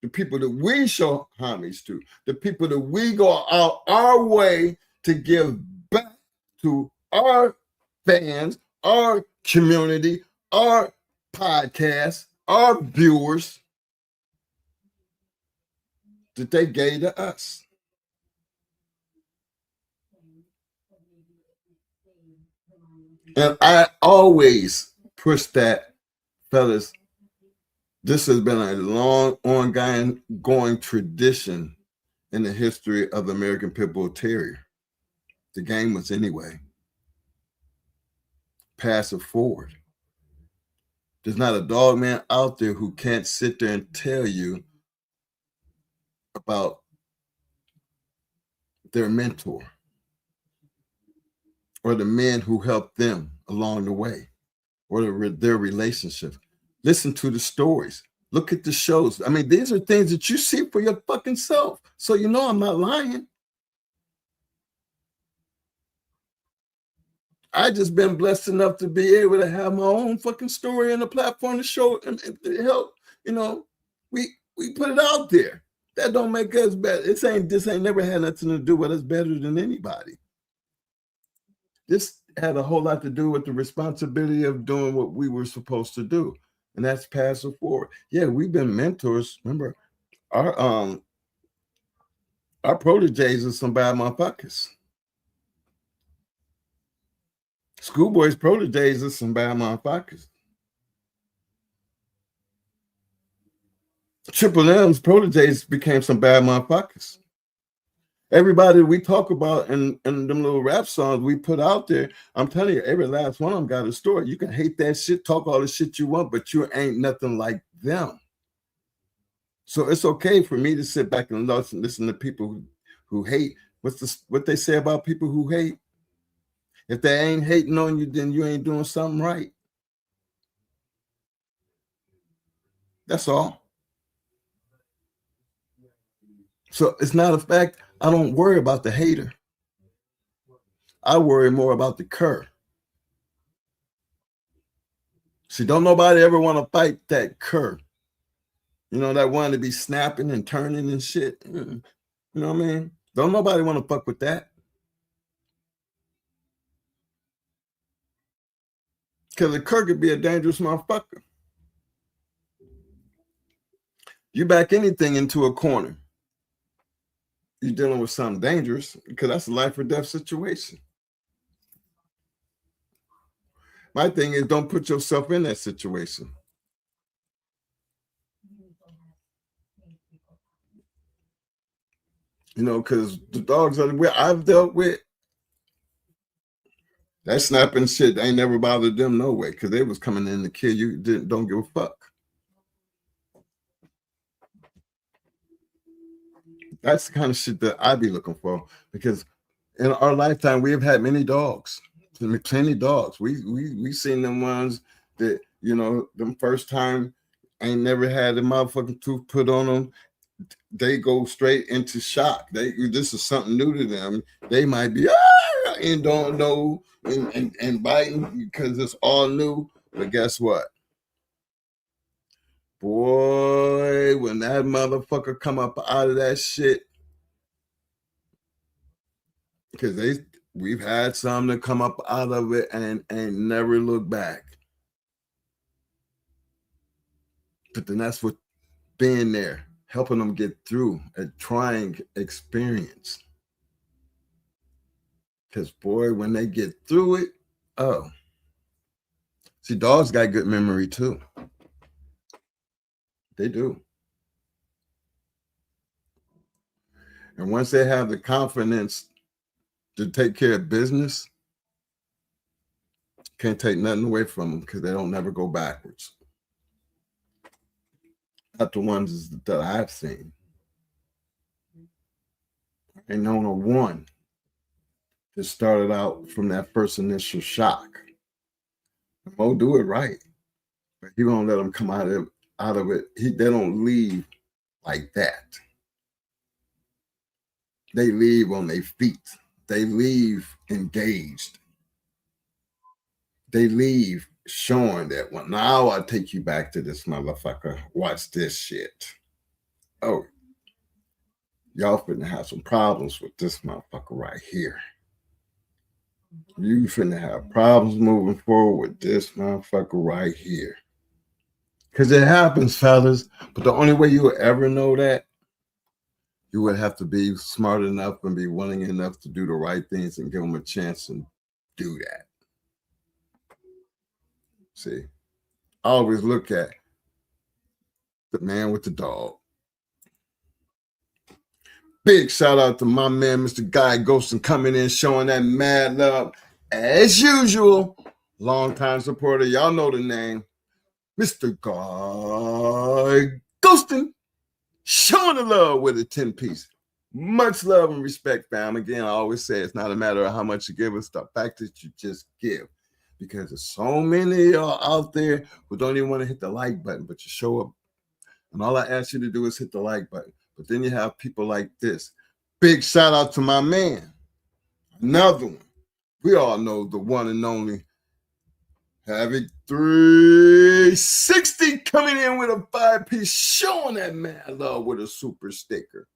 the people that we show homage to, the people that we go out our way to give back to our fans, our community, our podcast, our viewers, that they gave to us. And I always push that, fellas, this has been a long, ongoing tradition in the history of the American Pit Bull Terrier. The game was anyway. Pass it forward. There's not a dog man out there who can't sit there and tell you about their mentor or the men who helped them along the way or their relationship. Listen to the stories. Look at the shows. I mean, these are things that you see for your fucking self. So you know I'm not lying. I just been blessed enough to be able to have my own fucking story and a platform to show and to help. You know, we put it out there. That don't make us better. This ain't never had nothing to do with us better than anybody. This had a whole lot to do with the responsibility of doing what we were supposed to do. And that's pass it forward. Yeah, we've been mentors. Remember, our proteges are some bad motherfuckers. Schoolboy's proteges are some bad motherfuckers. Triple M's proteges became some bad motherfuckers. Everybody we talk about in them little rap songs we put out there, I'm telling you, every last one of them got a story. You can hate that shit, talk all the shit you want, but you ain't nothing like them. So it's okay for me to sit back and listen to people who hate. What they say about people who hate? If they ain't hating on you, then you ain't doing something right. That's all. So it's not a fact. I don't worry about the hater. I worry more about the cur. See, don't nobody ever want to fight that cur. You know, that one to be snapping and turning and shit. You know what I mean? Don't nobody want to fuck with that. Because the cur could be a dangerous motherfucker. You back anything into a corner, you're dealing with something dangerous because that's a life or death situation. My thing is, don't put yourself in that situation. You know, because the dogs I've dealt with, that snapping shit ain't never bothered them no way because they was coming in to kill you. Don't give a fuck. That's the kind of shit that I be looking for because in our lifetime we have had many dogs, plenty dogs. We seen them ones that, you know, them first time ain't never had a motherfucking tooth put on them. They go straight into shock. This is something new to them. They might be and don't know and biting because it's all new. But guess what? Boy, when that motherfucker come up out of that shit, because we've had some that come up out of it and never look back. But then that's what being there, helping them get through a trying experience. Because boy, when they get through it, oh. See, dogs got good memory too. They do. And once they have the confidence to take care of business, can't take nothing away from them because they don't never go backwards. Not the ones that I've seen. Ain't known a one that started out from that first initial shock. Mo do it right, but he won't let them come out of it. They don't leave like that. They leave on their feet. They leave engaged. They leave showing that, well, now I'll take you back to this motherfucker. Watch this shit. Oh, y'all finna have some problems with this motherfucker right here. You finna have problems moving forward with this motherfucker right here. Because it happens, fellas. But the only way you will ever know that, you would have to be smart enough and be willing enough to do the right things and give them a chance and do that. See, I always look at the man with the dog. Big shout out to my man, Mr. Guy Ghostin, coming in, showing that mad love. As usual, longtime supporter. Y'all know the name. Mr. Guy Ghostin, showing the love with a 10-piece. Much love and respect, fam. Again, I always say it's not a matter of how much you give, it's the fact that you just give. Because there's so many of y'all out there who don't even want to hit the like button, but you show up. And all I ask you to do is hit the like button. But then you have people like this. Big shout out to my man. Another one. We all know the one and only Havoc 360 coming in with a 5-piece, showing that man love with a super sticker.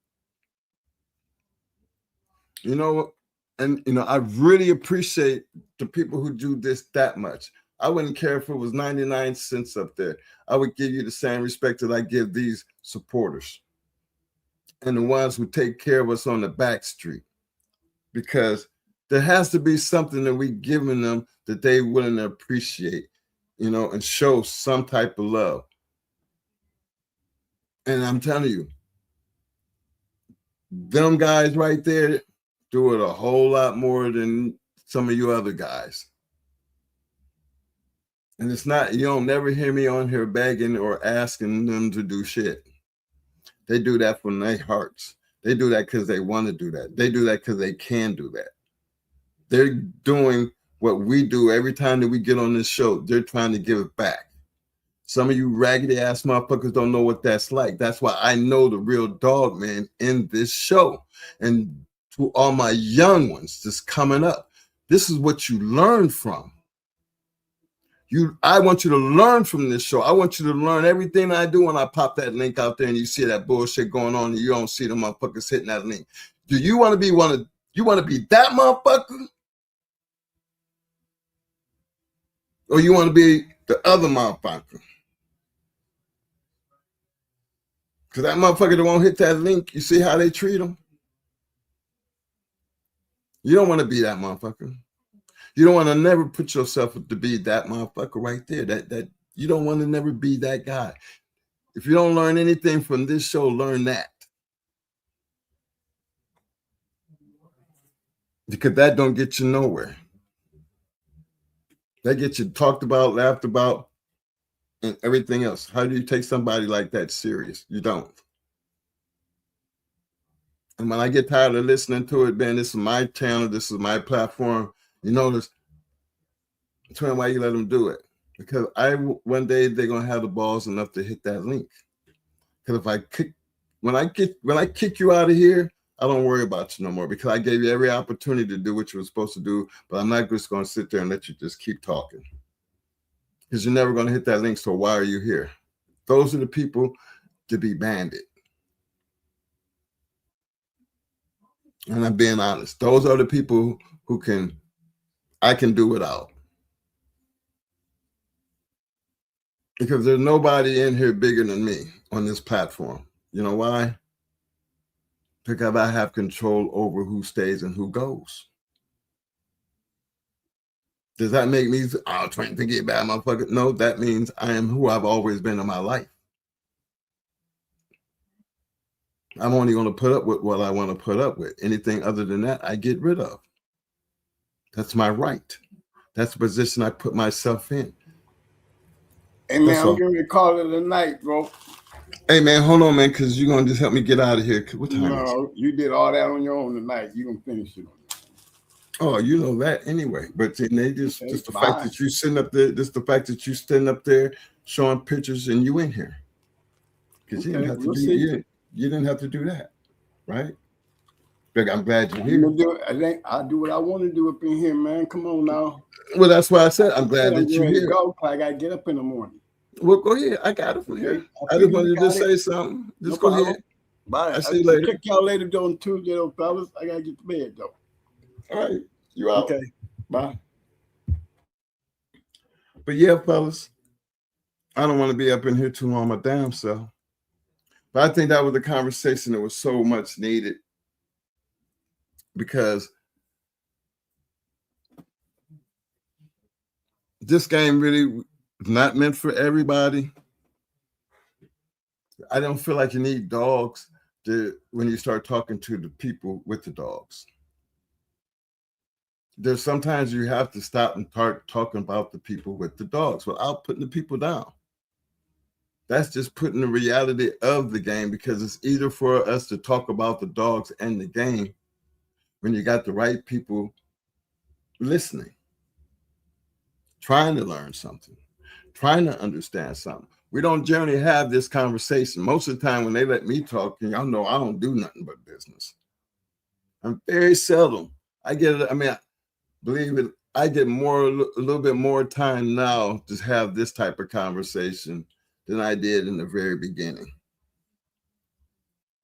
You know, and you know, I really appreciate the people who do this that much. I wouldn't care if it was 99 cents up there. I would give you the same respect that I give these supporters and the ones who take care of us on the back street, because there has to be something that we're giving them that they willing to appreciate, you know, and show some type of love. And I'm telling you, them guys right there do it a whole lot more than some of you other guys. And it's not, you don't never hear me on here begging or asking them to do shit. They do that from their hearts. They do that because they want to do that. They do that because they can do that. They're doing what we do every time that we get on this show. They're trying to give it back. Some of you raggedy ass motherfuckers don't know what that's like. That's why I know the real dog man in this show. And to all my young ones that's coming up, this is what you learn from. I want you to learn from this show. I want you to learn everything I do when I pop that link out there and you see that bullshit going on and you don't see the motherfuckers hitting that link. Do you want to be you want to be that motherfucker? Or you want to be the other motherfucker? Because that motherfucker that won't hit that link, you see how they treat them? You don't want to be that motherfucker. You don't want to never put yourself to be that motherfucker right there. That you don't want to never be that guy. If you don't learn anything from this show, learn that. Because that don't get you nowhere. That gets you talked about, laughed about, and everything else. How do you take somebody like that serious? You don't. And when I get tired of listening to it, man, this is my channel, this is my platform. You notice, Twin, why you let them do it? Because one day they're gonna have the balls enough to hit that link. Because when I kick you out of here, I don't worry about you no more, because I gave you every opportunity to do what you were supposed to do, but I'm not just gonna sit there and let you just keep talking. Because you're never gonna hit that link, so why are you here? Those are the people to be banded. And I'm being honest. Those are the people who I can do without. Because there's nobody in here bigger than me on this platform. You know why? Because I have control over who stays and who goes. Does that make me trying to get bad, motherfucker? No, that means I am who I've always been in my life. I'm only going to put up with what I want to put up with. Anything other than that, I get rid of. That's my right. That's the position I put myself in. Hey, man, I'm going to call it a night, bro. Hey, man, hold on, man, because you're going to just help me get out of here. What time is it? No, you did all that on your own tonight. You're going to finish it on your own. Oh, you know that anyway. But they just the fact that you sitting up there, just the fact that you standing up there showing pictures and you in here. Because you didn't have to do you didn't have to do that, right? Look, I'm glad you're here. I do what I want to do up in here, man. Come on now. Well, that's why I said I'm glad that you're here. I got to get up in the morning. Well, go ahead. I got it from here. I just wanted to say something. Just go ahead. Bye. I'll see you later. Check y'all later on Tuesday, though, fellas. I got to get to bed, though. All right. You out. Okay. Bye. But yeah, fellas, I don't want to be up in here too long my damn self. But I think that was a conversation that was so much needed, because this game really is not meant for everybody. I don't feel like you need dogs when you start talking to the people with the dogs. There's sometimes you have to stop and start talking about the people with the dogs without putting the people down. That's just putting the reality of the game, because it's easier for us to talk about the dogs and the game when you got the right people listening, trying to learn something, trying to understand something. We don't generally have this conversation. Most of the time when they let me talk, and y'all know I don't do nothing but business. I'm very seldom. I believe it, I get a little bit more time now to have this type of conversation than I did in the very beginning.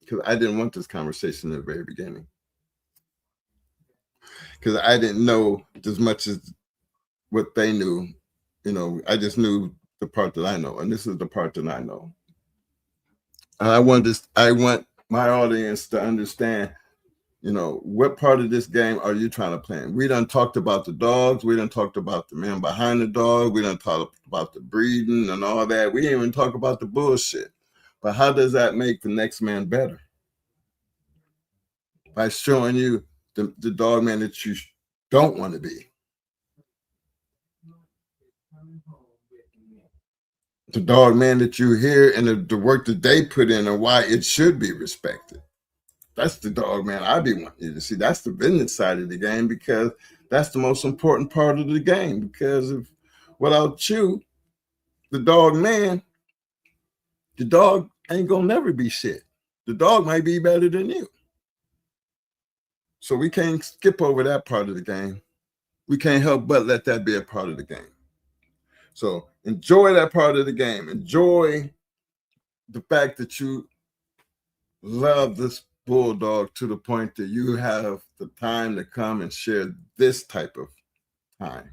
Because I didn't want this conversation in the very beginning. Because I didn't know as much as what they knew. I just knew the part that I know, and this is the part that I know. And I want my audience to understand, what part of this game are you trying to play? We done talked about the dogs. We done talked about the men behind the dog. We done talked about the breeding and all that. We didn't even talk about the bullshit. But how does that make the next man better? By showing you the dog man that you don't want to be. The dog man that you hear and the work that they put in and why it should be respected. That's the dog man I be wanting you to see. That's the business side of the game, because that's the most important part of the game. Because without you, the dog man, the dog ain't gonna never be shit. The dog might be better than you. So we can't skip over that part of the game. We can't help but let that be a part of the game. So enjoy that part of the game. Enjoy the fact that you love this bulldog to the point that you have the time to come and share this type of time.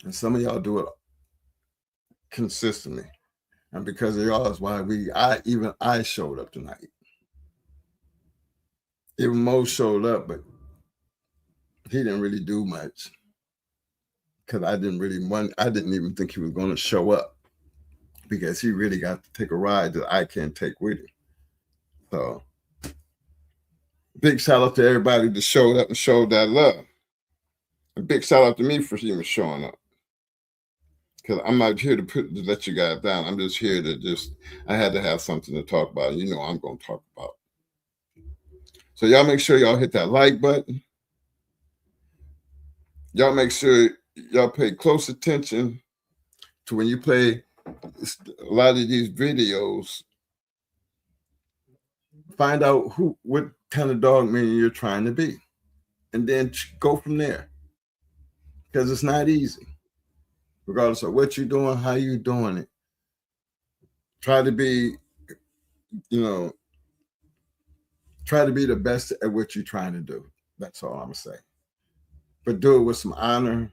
And some of y'all do it consistently. And because of y'all is why I showed up tonight. Even Mo showed up, but he didn't really do much. Because I didn't even think he was going to show up, because he really got to take a ride that I can't take with him. So big shout out to everybody that showed up and showed that love. A big shout out to me for even showing up. Because I'm not here to let you guys down. I'm just here to I had to have something to talk about. I'm going to talk about. So y'all make sure y'all hit that like button. Y'all make sure y'all pay close attention to when you play a lot of these videos. Find out what kind of dog man you're trying to be, and then go from there. Because it's not easy, regardless of what you're doing, how you're doing it. Try to be, the best at what you're trying to do. That's all I'm gonna say. But do it with some honor,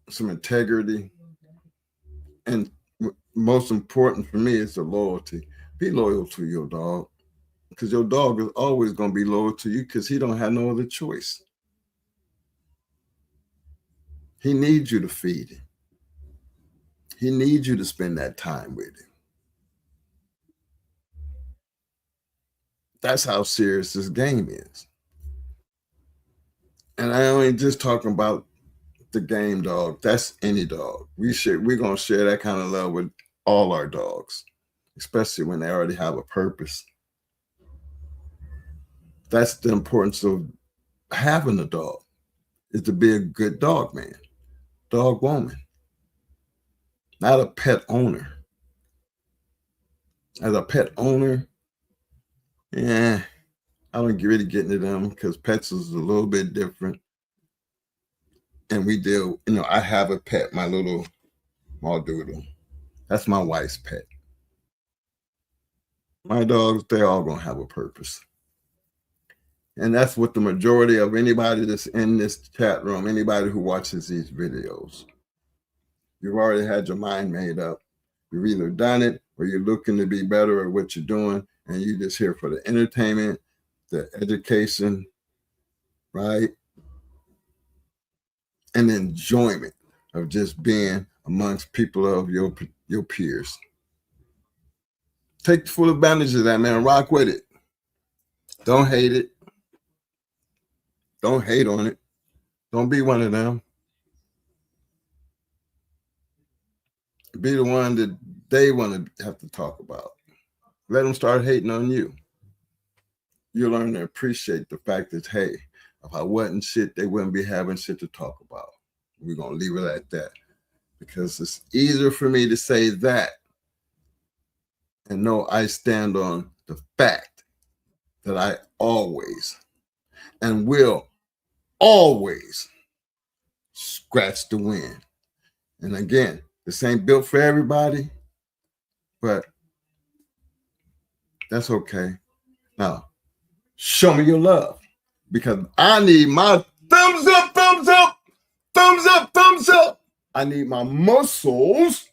some integrity, and most important for me is the loyalty. Be loyal to your dog, because your dog is always going to be loyal to you, because he don't have no other choice. He needs you to feed him. He needs you to spend that time with him. That's how serious this game is. And I ain't just talking about the game dog. That's any dog. We're going to share that kind of love with all our dogs, especially when they already have a purpose. That's the importance of having a dog, is to be a good dog man, dog woman, not a pet owner. As a pet owner, I don't really get into them, because pets is a little bit different. And we deal, I have a pet, my little Maldoodle. That's my wife's pet. My dogs, they all gonna have a purpose. And that's what the majority of anybody that's in this chat room, anybody who watches these videos, you've already had your mind made up. You've either done it, or you're looking to be better at what you're doing, and you're just here for the entertainment, the education, right? And the enjoyment of just being amongst people of your peers. Take full advantage of that, man. Rock with it. Don't hate it. Don't hate on it. Don't be one of them. Be the one that they want to have to talk about. Let them start hating on you. You'll learn to appreciate the fact that, hey, if I wasn't shit, they wouldn't be having shit to talk about. We're going to leave it at that. Because it's easier for me to say that and know I stand on the fact that I always and will always scratch the win. And again, this ain't built for everybody, but that's okay. Now, show me your love because I need my thumbs up, thumbs up, thumbs up, thumbs up. I need my muscles.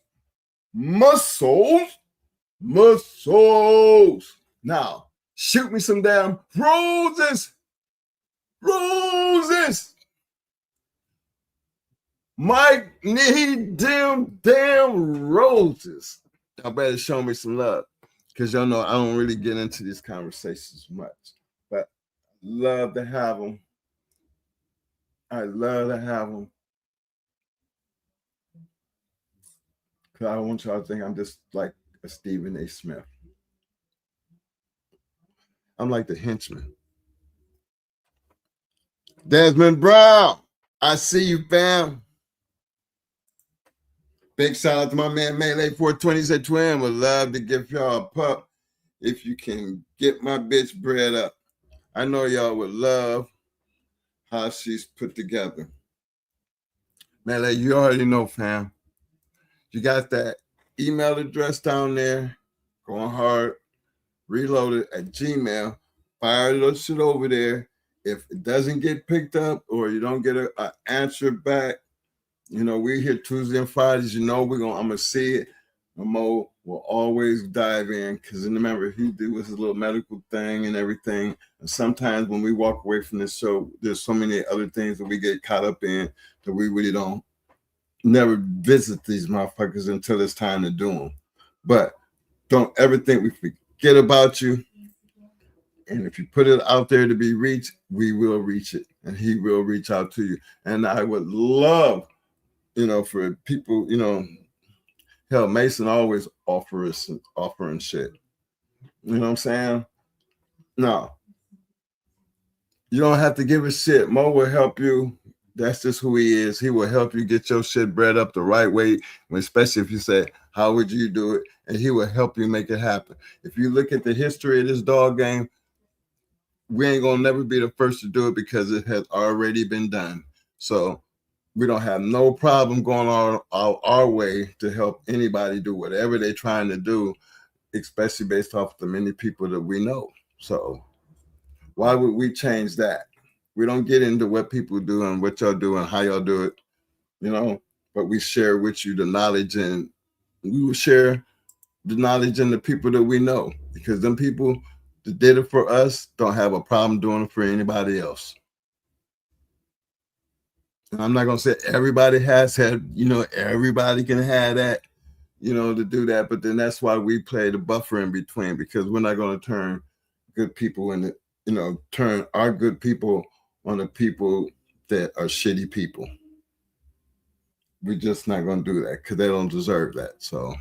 Now, shoot me some damn roses. Mike need them damn roses. Y'all better show me some love because y'all know I don't really get into these conversations much, but I love to have them. I love to have them because I don't want y'all to think I'm just like a Stephen A. Smith. I'm like the henchman. Desmond Brown, I see you, fam. Big shout out to my man Melee 420 said twin would love to give y'all a pup if you can get my bitch bred up. I know y'all would love how she's put together. Melee, you already know, fam. You got that email address down there, going hard, reloaded at Gmail. Fire those shit over there. If it doesn't get picked up or you don't get an answer back, you know, we're here Tuesday and Fridays. You know, I'm gonna see it. Mo will always dive in because remember, he did his little medical thing and everything. And sometimes when we walk away from this show, there's so many other things that we get caught up in that we really don't never visit these motherfuckers until it's time to do them. But don't ever think we forget about you. And if you put it out there to be reached, we will reach it. And he will reach out to you. And I would love, you know, for people, you know, hell, Mason always offering shit. You know what I'm saying? No. You don't have to give a shit. Mo will help you. That's just who he is. He will help you get your shit bred up the right way, especially if you say, how would you do it? And he will help you make it happen. If you look at the history of this dog game, we ain't gonna never be the first to do it because it has already been done. So we don't have no problem going on our way to help anybody do whatever they're trying to do, especially based off the many people that we know. So why would we change that? We don't get into what people do and what y'all do and how y'all do it, you know, but we share with you the knowledge, and we will share the knowledge and the people that we know, because them people that did it for us don't have a problem doing it for anybody else. And I'm not going to say everybody has had, you know, everybody can have that, you know, to do that. But then that's why we play the buffer in between, because we're not going to turn good people into, you know, turn our good people on the people that are shitty people. We're just not going to do that because they don't deserve that. So,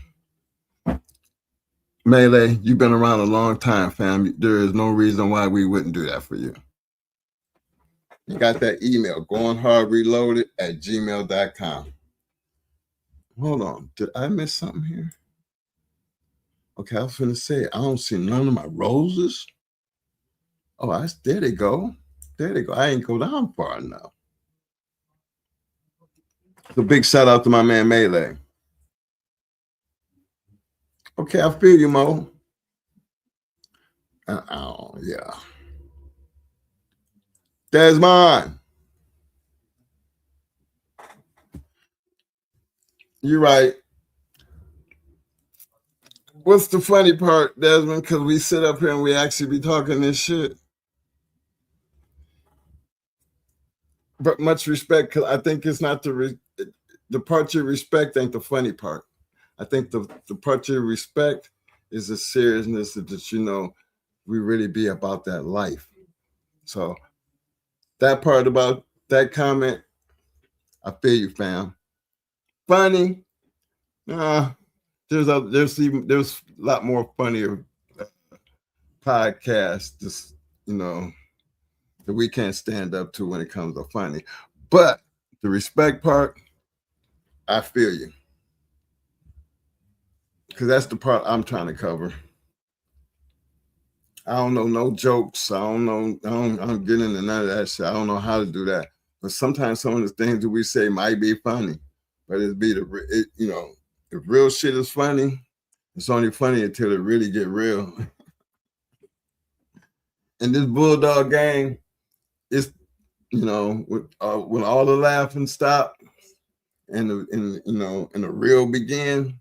Melee, you've been around a long time, fam. There is no reason why we wouldn't do that for you. You got that email, goinghardreloaded@gmail.com. Hold on. Did I miss something here? Okay, I was going to say, I don't see none of my roses. Oh, there they go. There they go. I ain't go down far enough. So big shout out to my man Melee. Okay, I feel you, Mo. Oh, yeah. There's mine. You're right. What's the funny part, Desmond? Because we sit up here and we actually be talking this shit. But much respect, because I think it's not the part you respect ain't the funny part. I think the part you respect is the seriousness that, you know, we really be about that life. So that part about that comment, I feel you, fam. Funny, There's a lot more funnier podcasts, just that we can't stand up to when it comes to funny. But the respect part, I feel you, because that's the part I'm trying to cover. I don't know no jokes. I don't get into none of that shit. I don't know how to do that. But sometimes some of the things that we say might be funny, but if real shit is funny, it's only funny until it really get real. And this Bulldog game, it's when all the laughing stop and the real begin.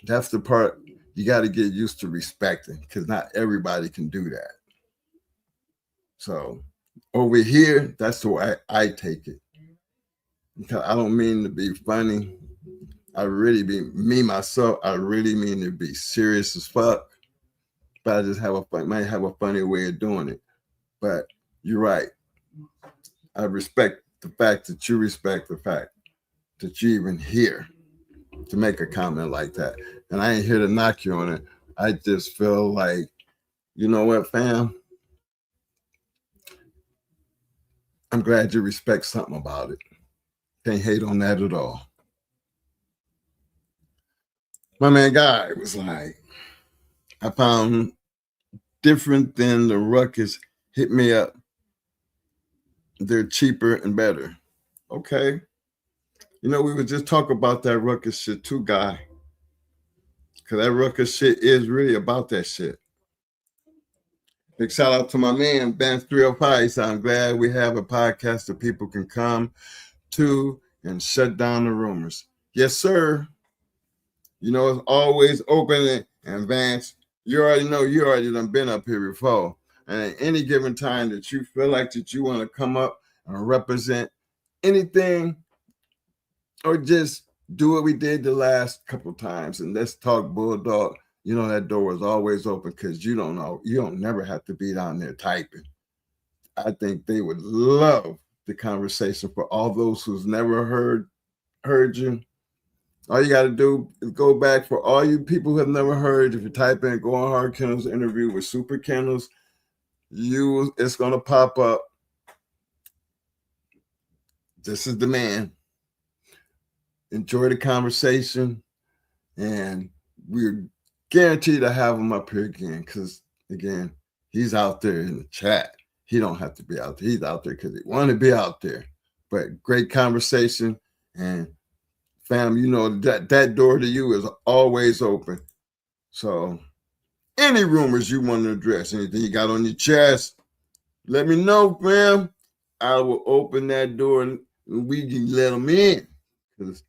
That's the part you got to get used to respecting, because not everybody can do that. So over here, that's the way I take it. Because I don't mean to be funny. I really me myself. I really mean to be serious as fuck. But I just might have a funny way of doing it. But you're right. I respect the fact that you respect the fact that you even here to make a comment like that. And I ain't here to knock you on it. I just feel like, you know what, fam? I'm glad you respect something about it. Can't hate on that at all. My man Guy was like, I found different than the Ruckus. Hit me up. They're cheaper and better. Okay. We were just talking about that Ruckus shit too, Guy. Because that Ruckus shit is really about that shit. Big shout out to my man, Ben 305. So I'm glad we have a podcast that people can come to and shut down the rumors. Yes, sir. It's always open. And Vance, you already know you already done been up here before. And at any given time that you feel like that you want to come up and represent anything, or just do what we did the last couple times and let's talk Bulldog. That door is always open, because you don't never have to be down there typing. I think they would love the conversation. For all those who's never heard you, all you got to do is go back. For all you people who have never heard, if you type in Go on Hard Kennels interview with Super Kennels, it's going to pop up. This is the man. Enjoy the conversation, and we're guaranteed to have him up here again, because again, he's out there in the chat. He don't have to be out there. He's out there because he want to be out there. But great conversation, and fam, that door to you is always open. So any rumors you want to address, anything you got on your chest, let me know, fam. I will open that door and we can let them in, because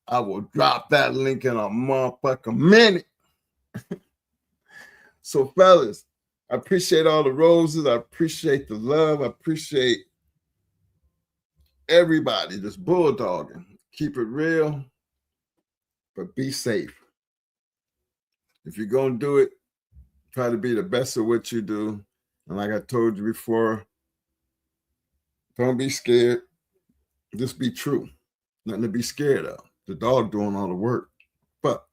I will drop that link in a motherfucking minute. So, fellas, I appreciate all the roses. I appreciate the love. I appreciate everybody just bulldogging. Keep it real, but be safe. If you're going to do it, try to be the best of what you do. And like I told you before, don't be scared. Just be true. Nothing to be scared of. The dog doing all the work. But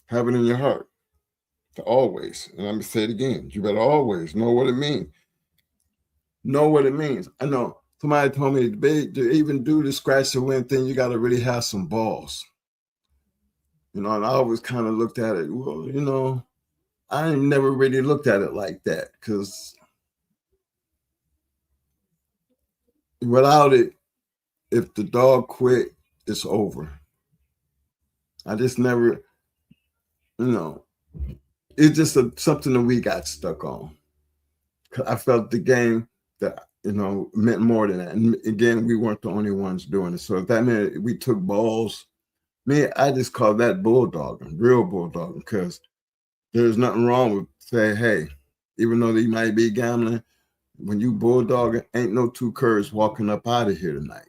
have it in your heart to always, and I'm going to say it again, you better always know what it means. Know what it means. I know somebody told me to even do the scratch the win thing, you got to really have some balls. And I always kind of looked at it, well, I never really looked at it like that, because without it, if the dog quit, it's over. I just never, it's just something that we got stuck on. I felt the game that, meant more than that. And again, we weren't the only ones doing it. So if that meant we took balls, I just call that bulldogging, real bulldogging, because there's nothing wrong with saying, hey, even though they might be gambling, when you bulldogging, ain't no two curves walking up out of here tonight.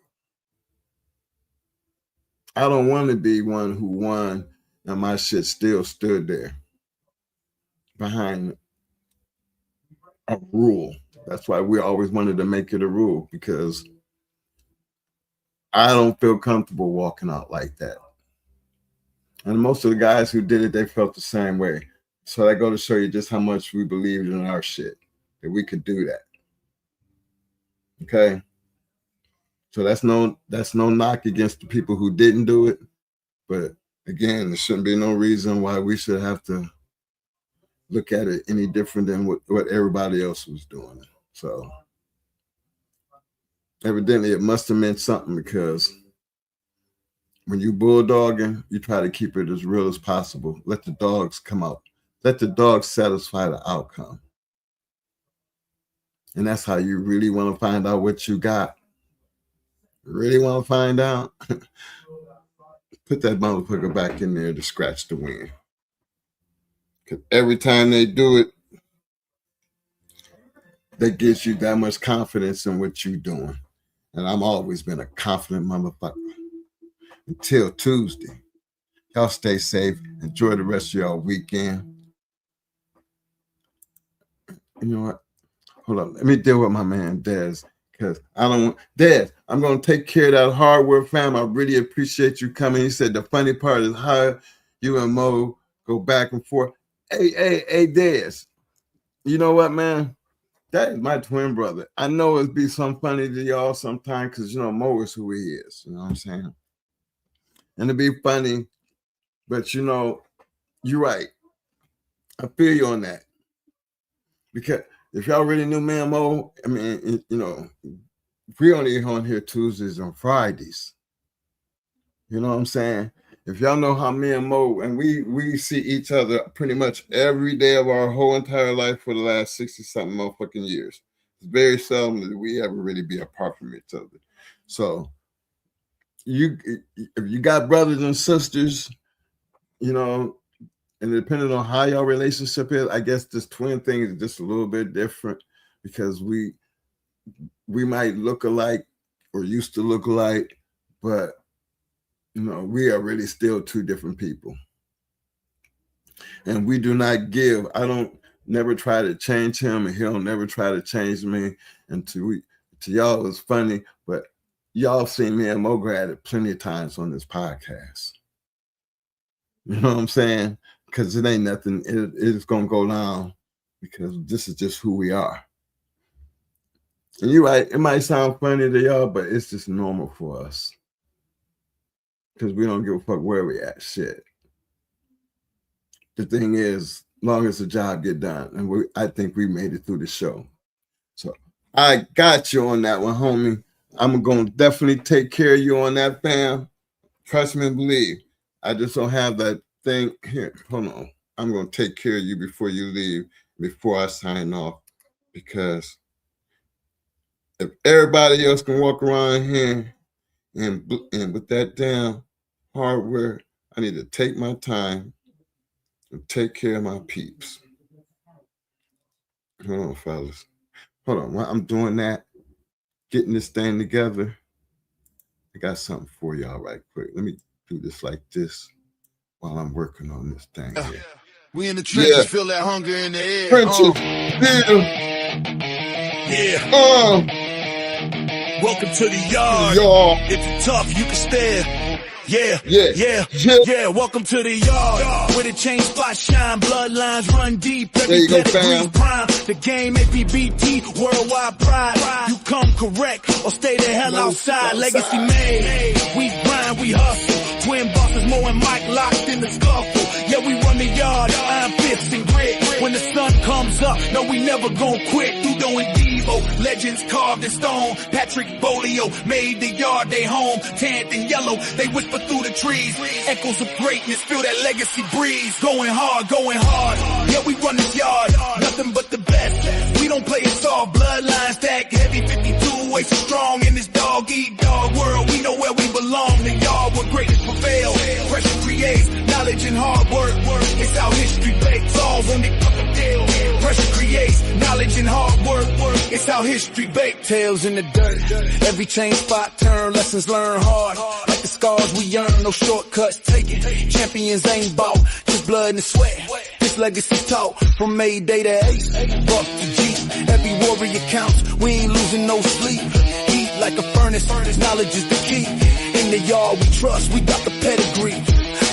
I don't want to be one who won and my shit still stood there behind a rule. That's why we always wanted to make it a rule, because I don't feel comfortable walking out like that. And most of the guys who did it, they felt the same way. So I go to show you just how much we believed in our shit, that we could do that. Okay? So that's no knock against the people who didn't do it. But again, there shouldn't be no reason why we should have to look at it any different than what everybody else was doing. So evidently it must have meant something, because when you bulldogging, you try to keep it as real as possible. Let the dogs come out. Let the dogs satisfy the outcome. And that's how you really want to find out what you got. Really want to find out? Put that motherfucker back in there to scratch the wind. Because every time they do it, that gives you that much confidence in what you're doing. And I've always been a confident motherfucker. Until Tuesday. Y'all stay safe. Enjoy the rest of y'all weekend. You know what? Hold on. Let me deal with my man, Dez. Because I don't want... Dez, I'm going to take care of that hardware, fam. I really appreciate you coming. He said the funny part is how you and Mo go back and forth. Hey, Dez. You know what, man? That is my twin brother. I know it'd be some funny to y'all sometimes because, you know, Mo is who he is. You know what I'm saying? And it'd be funny, but, you know, you're right. I feel you on that. Because if y'all really knew me and Mo, I mean, you know, we only on here Tuesdays and Fridays. You know what I'm saying? If y'all know how me and Mo, and we see each other pretty much every day of our whole entire life for the last 60-something motherfucking years. It's very seldom that we ever really be apart from each other. So if you got brothers and sisters, you know, and depending on how your relationship is, I guess this twin thing is just a little bit different because we might look alike or used to look alike, but you know, we are really still two different people. And we do not give. I don't never try to change him, and he'll never try to change me. And to y'all, it's funny, but y'all seen me and Mogra at it plenty of times on this podcast. You know what I'm saying? Because it ain't nothing. It's going to go down because this is just who we are. And you're right. It might sound funny to y'all, but it's just normal for us. Because we don't give a fuck where we at. Shit. The thing is, long as the job get done, and I think we made it through the show. So I got you on that one, homie. I'm going to definitely take care of you on that, fam. Trust me and believe. I just don't have that thing here. Hold on. I'm going to take care of you before you leave, before I sign off. Because if everybody else can walk around here and with that damn hardware, I need to take my time and take care of my peeps. Hold on, fellas. Hold on. While I'm doing that, getting this thing together, I got something for y'all right quick. Let me do this like this while I'm working on this thing here. We in the trenches, feel that hunger in the air. Trenches, Welcome to the yard. If you're tough, you can stare. Yeah. Welcome to the yard. Where the chain spots shine, bloodlines run deep. Every Pedigrees prime. The game APBT, worldwide pride. You come correct or stay the hell outside. Legacy made. We grind, we hustle. Twin bosses, Mo and Mike locked in the scuffle. Yeah, we run the yard, iron fists and grit. When the sun comes up, no, we never gon' quit. Dudo and Devo, legends carved in stone. Patrick Bolio made the yard they home. Tanned and yellow, they whisper through the trees. Echoes of greatness, feel that legacy breeze. Going hard. Yeah, we run this yard, nothing but the best. We don't play it soft, bloodline stack heavy 52. Way so strong in this dog-eat-dog world. We know where we belong, the yard where greatness prevail. Pressure creates knowledge and hard work. It's how history bakes all on the fucking deal. Pressure creates knowledge and hard work. It's how history bakes. Tails in the dirt. Every chain spot turn, lessons learned hard. Like the scars we earn, no shortcuts taken. Champions ain't bought, just blood and sweat. This legacy taught from Mayday to Ace, Buck to G. Every warrior counts, we ain't losing no sleep. Heat like a furnace. Knowledge is the key. In the yard we trust, we got the pedigree.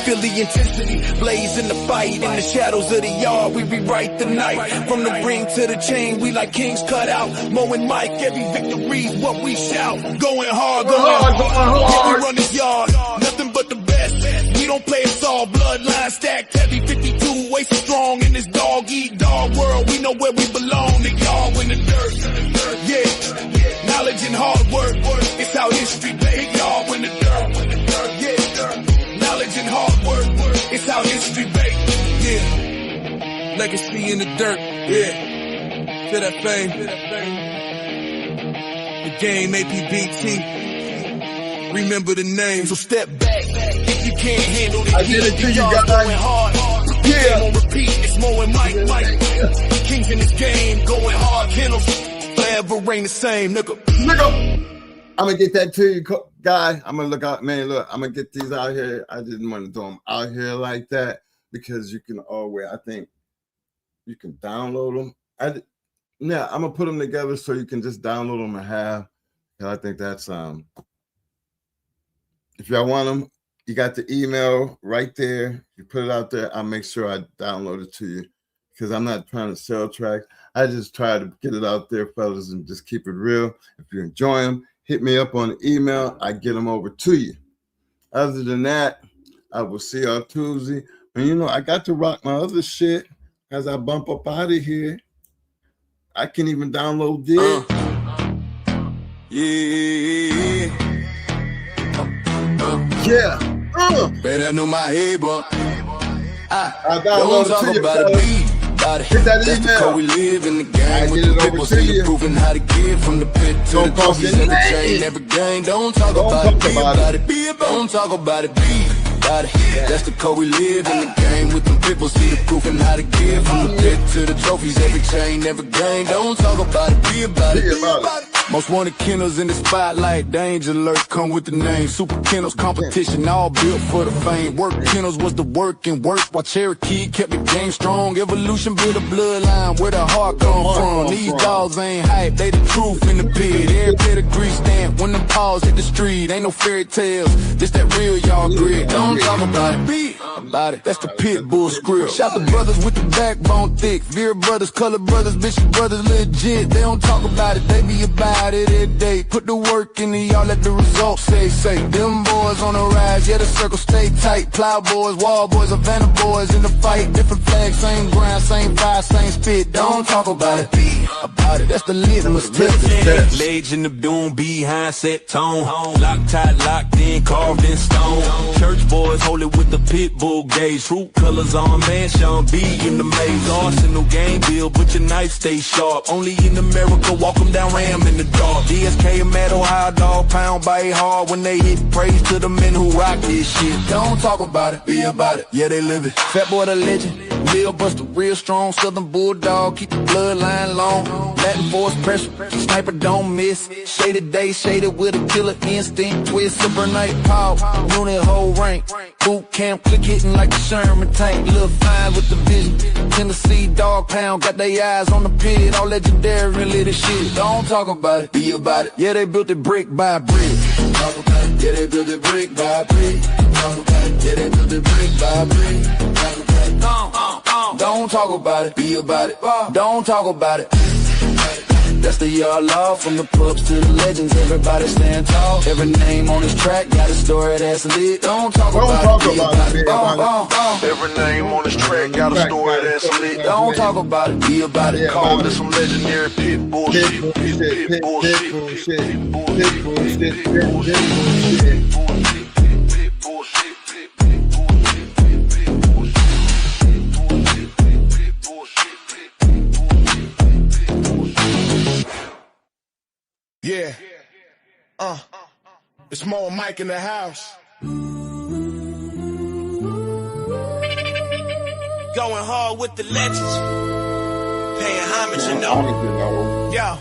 Feel the intensity, blaze in the fight. In the shadows of the yard, we rewrite the night. From the ring to the chain, we like kings cut out. Mo and Mike, every victory's what we shout. Going hard, going hard. We run this yard, nothing but the best. We don't play it all, bloodline stacked heavy. 52, way so strong in this dog-eat-dog world. We know where we belong, the yard in the dirt. Yeah, knowledge and hard work. It's how history made y'all in the dirt. Yeah, knowledge and hard work. It's how history made. Yeah, legacy in the dirt. Yeah, to that fame. The game APBT. Remember the name, so step back. If you can't handle the heat, you guys going hard. Yeah, on repeat, it's Mo and Mike. Kings in this game, going hard. Kennels forever ain't the same, nigga. I'm gonna get that to you, guy. I'm gonna look out, man. Look, I'm gonna get these out here. I didn't want to do them out here like that because you can always, I think, you can download them. Yeah, I'm gonna put them together so you can just download them and have. And I think that's if y'all want them, you got the email right there. You put it out there. I'll make sure I download it to you because I'm not trying to sell tracks. I just try to get it out there, fellas, and just keep it real. If you enjoy them, hit me up on the email. I get them over to you. Other than that, I will see y'all Tuesday. And, you know, I got to rock my other shit as I bump up out of here. I can even download this. Better know my head, but I don't talk about it. That's the code we live in the game. With the people see proving how to give from the pit to the trophies and the chain. Every game, don't talk about it, be about it. Don't talk about it, be about it. That's the code we live in the game. With the people see the proof and how to give from the pit to the trophies. Every chain, every game, don't talk about it, be about it. Most wanted Kennels in the spotlight, danger alert, come with the name. Super Kennels competition, all built for the fame. Work Kennels was the work and work, while Cherokee kept the game strong. Evolution built a bloodline, where the heart come from. These dogs ain't hype, they the truth in the pit. Every pedigree stamp, when them paws hit the street. Ain't no fairy tales, this that real y'all grit. Don't talk about it, be about it. That's the pit bull script. Shout the brothers with the backbone thick. Veer brothers, color brothers, Bishop brothers legit. They don't talk about it, they be about it every day. Put the work in the y'all, let the results say. Them boys on the rise, yeah, the circle stay tight. Plow boys, wall boys, Havana boys in the fight. Different flags, same ground, same fire, same spit. Don't talk about it, be about it. That's the litmus test. Legs in the doom, behind set tone. Loctite, locked in, carved in stone. Church boys hold it with the pit bull gauge. Fruit colors on, man, Sean B in the maze. Arsenal game bill, but your knife stay sharp. Only in America, walk them down, ram in the dark. DSK and Metal, high dog, pound by hard. When they hit, praise to the men who rock this shit. Don't talk about it, be about it. Yeah, they live it. Fat boy the legend, Lil Buster, real strong. Southern bulldog, keep the bloodline long. Latin force pressure, sniper don't miss. Shaded day, shaded with a killer instinct. Twist, super night power, unit whole rank. Boot camp, click hitting like the Sherman tank. Little fine with the vision. Tennessee dog pound, got their eyes on the pit. All legendary, really the shit. Don't talk about it, be about it. Yeah, they built it brick by brick. Talk about it. Yeah, they built it brick by brick. Talk about it. Yeah, they built it brick by brick. Talk about it. Don't talk about it, be about it. Don't talk about it. That's the yard law, from the pups to the legends. Everybody stand tall. Every name on this track got a story that's lit. Don't talk about it. Every name on this track got a story that's lit. Don't talk about it, be about it. Call this some legendary pit bullshit. Pit bullshit. Pit bullshit. Pit bullshit. Yeah. It's Mo and Mike in the house. Going hard with the legends. Paying homage, you know. Yo.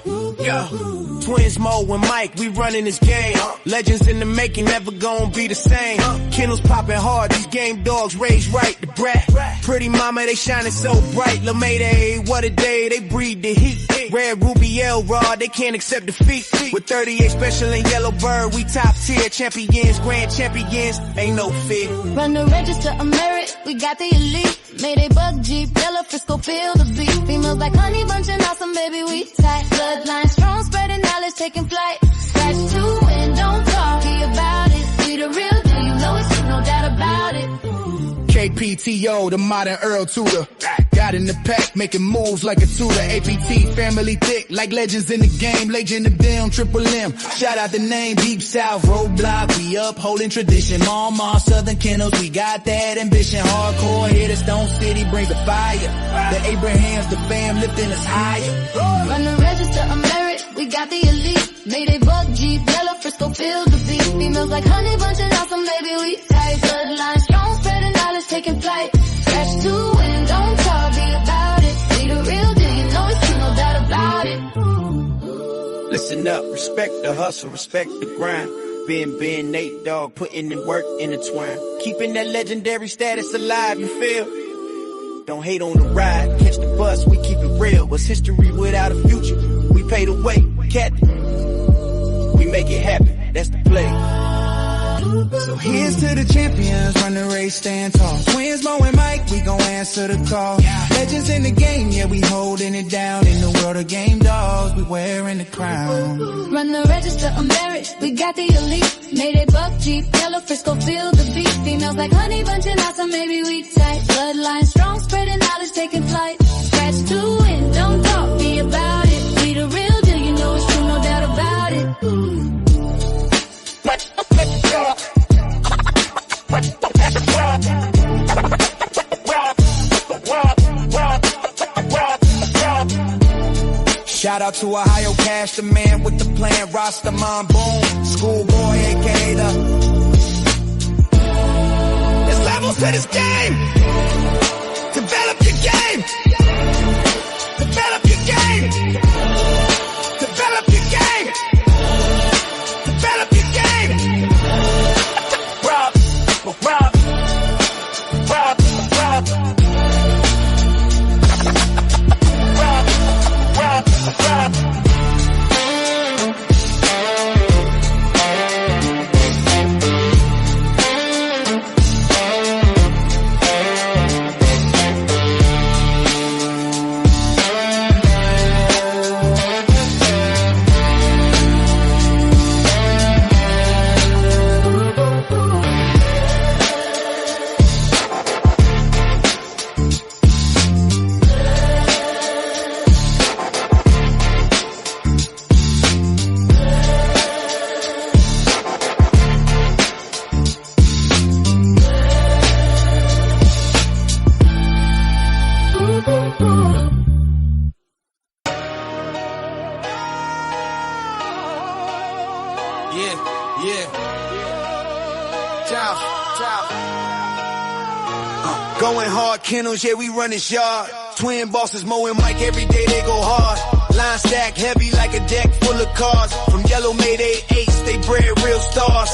Twins Mo and Mike, we running this game. Legends in the making, never gonna be the same. Kennels popping hard, these game dogs raised right. The brat Pretty mama, they shining so bright. La Mayday, what a day, they breathe the heat. Red Ruby L-Rod, they can't accept defeat. With 38 special and yellow bird, we top tier. Champions, grand champions, ain't no fear. Run the register, I'm merit, we got the elite. Mayday bug Jeep, yellow Frisco, feel the beat. Females like honey bunching awesome, baby, we tight. Bloodline strong, spreading knowledge, taking flight. Scratch to win, don't talk about it. We the real deal, you know it's no doubt about it. KPTO, the modern Earl Tudor. Got in the pack, making moves like a tutor. APT, family thick, like legends in the game. Legend of them, Triple M. Shout out the name, Deep South, Roadblock. We upholding tradition. Mama, Southern Kennels, we got that ambition. Hardcore hitters, Stone City brings the fire. The Abrahams, the fam lifting us higher. Run the register, I'm merit, we got the elite. Mayday bug Jeep, yellow Frisco, feel the beat. Females like honey bunching awesome, baby, we tight. Bloodline strong, spreading knowledge, taking flight. Scratch to win, don't talk, be about it. We the real deal, you know it's true, no doubt about it. Listen up, respect the hustle, respect the grind. Ben, Nate Dogg, putting in work intertwined. Keeping that legendary status alive, you feel? Don't hate on the ride, catch the bus, we keep it real. What's history without a future? We pay the way, Captain. We make it happen, that's the play. So here's to the champions, run the race, stand tall. Twins, Mo and Mike, we gon' answer the call. Legends in the game, yeah, we holding it down. In the world of game dogs, we wearing the crown. Run the register, I'm merit, we got the elite. Mayday bug Jeep, yellow Frisco, feel the beat. Females like honey bunching awesome, maybe we tight. Bloodline strong, spreading knowledge, taking flight. Scratch to win, don't talk, be about it. We the real deal, you know it's true, no doubt about it. Shout out to Ohio Cash, the man with the plan, Rastaman Boom, Schoolboy, aka the. There's levels to this game. Develop your game. Develop your game. Develop your game. Develop your game. Rob. Going hard, Kennels, yeah, we run this yard. Twin bosses, Mo and Mike, every day they go hard. Line stack heavy like a deck full of cars. From yellow Mayday 8s, they bred real stars.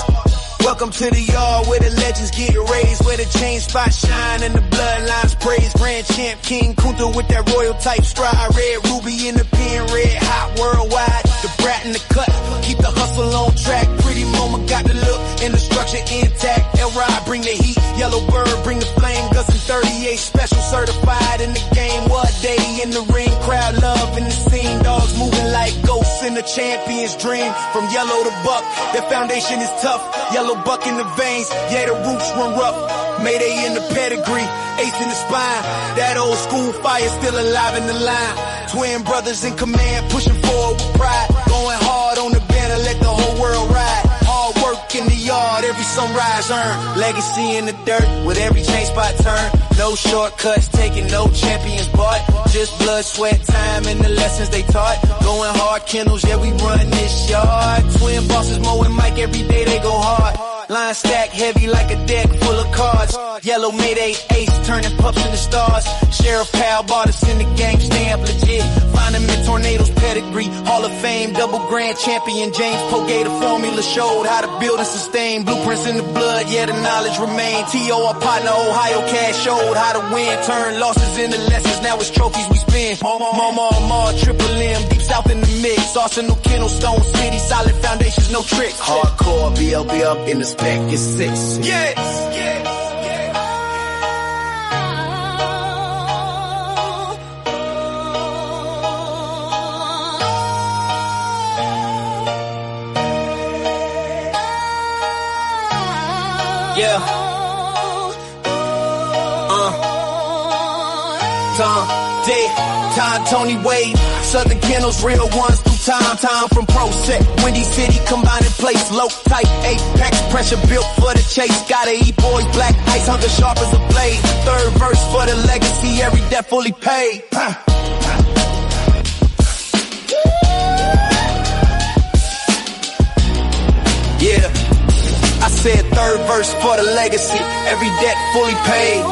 Welcome to the yard where the legends get raised, where the chain spots shine and the bloodlines praise. Grand champ King Kunta with that royal type stride. Red Ruby in the pen, red hot worldwide. The brat in the cut, keep the hustle on track. Pretty mama got the look and the structure intact. L-Ride bring the heat, Yellow Bird bring the flame. Gus and 38 special certified in the game. What day in the ring, crowd love in the scene. Dogs moving like ghosts in the champion's dream. From yellow to buck, their foundation is tough. Yellow buck in the veins, yeah, the roots run rough. Mayday in the pedigree, ace in the spine. That old school fire still alive in the line. Twin brothers in command, pushing forward with pride. Going hard on the banner, let the whole world ride. Hard work in the yard, every sunrise earned. Legacy in the dirt, with every chain spot turn. No shortcuts, taking no champions bought. Just blood, sweat, time, and the lessons they taught. Going hard, Kennels, yeah, we run this yard. Twin bosses, Mo and Mike, every day they go hard. Line stack heavy like a deck full of cards. Yellow Mayday ace turning pups into stars. Sheriff Pal bought us in the game, stamp legit. Find him in Tornadoes pedigree. Hall of Fame, double grand champion. James Pogay, the formula showed how to build and sustain. Blueprints in the blood, yeah, the knowledge remain. T.O. our partner, Ohio Cash showed how to win. Turn losses into lessons, now it's trophies we spin. Mama, Triple M, deep south in the mix. Arsenal, Kennels, Stone City, solid foundations, no tricks. Hardcore, BLB up in the spec, it's 6. Yes, yes. Yeah. Tom, Dick, Todd, Tony Wade, Southern Kennels, real ones through time. Time from Pro Set, Windy City, combined in place, low type, apex pressure built for the chase. Gotta eat boys, black ice, hunger sharp as a blade. Third verse for the legacy, every debt fully paid. Yeah. I said third verse for the legacy, every debt fully paid.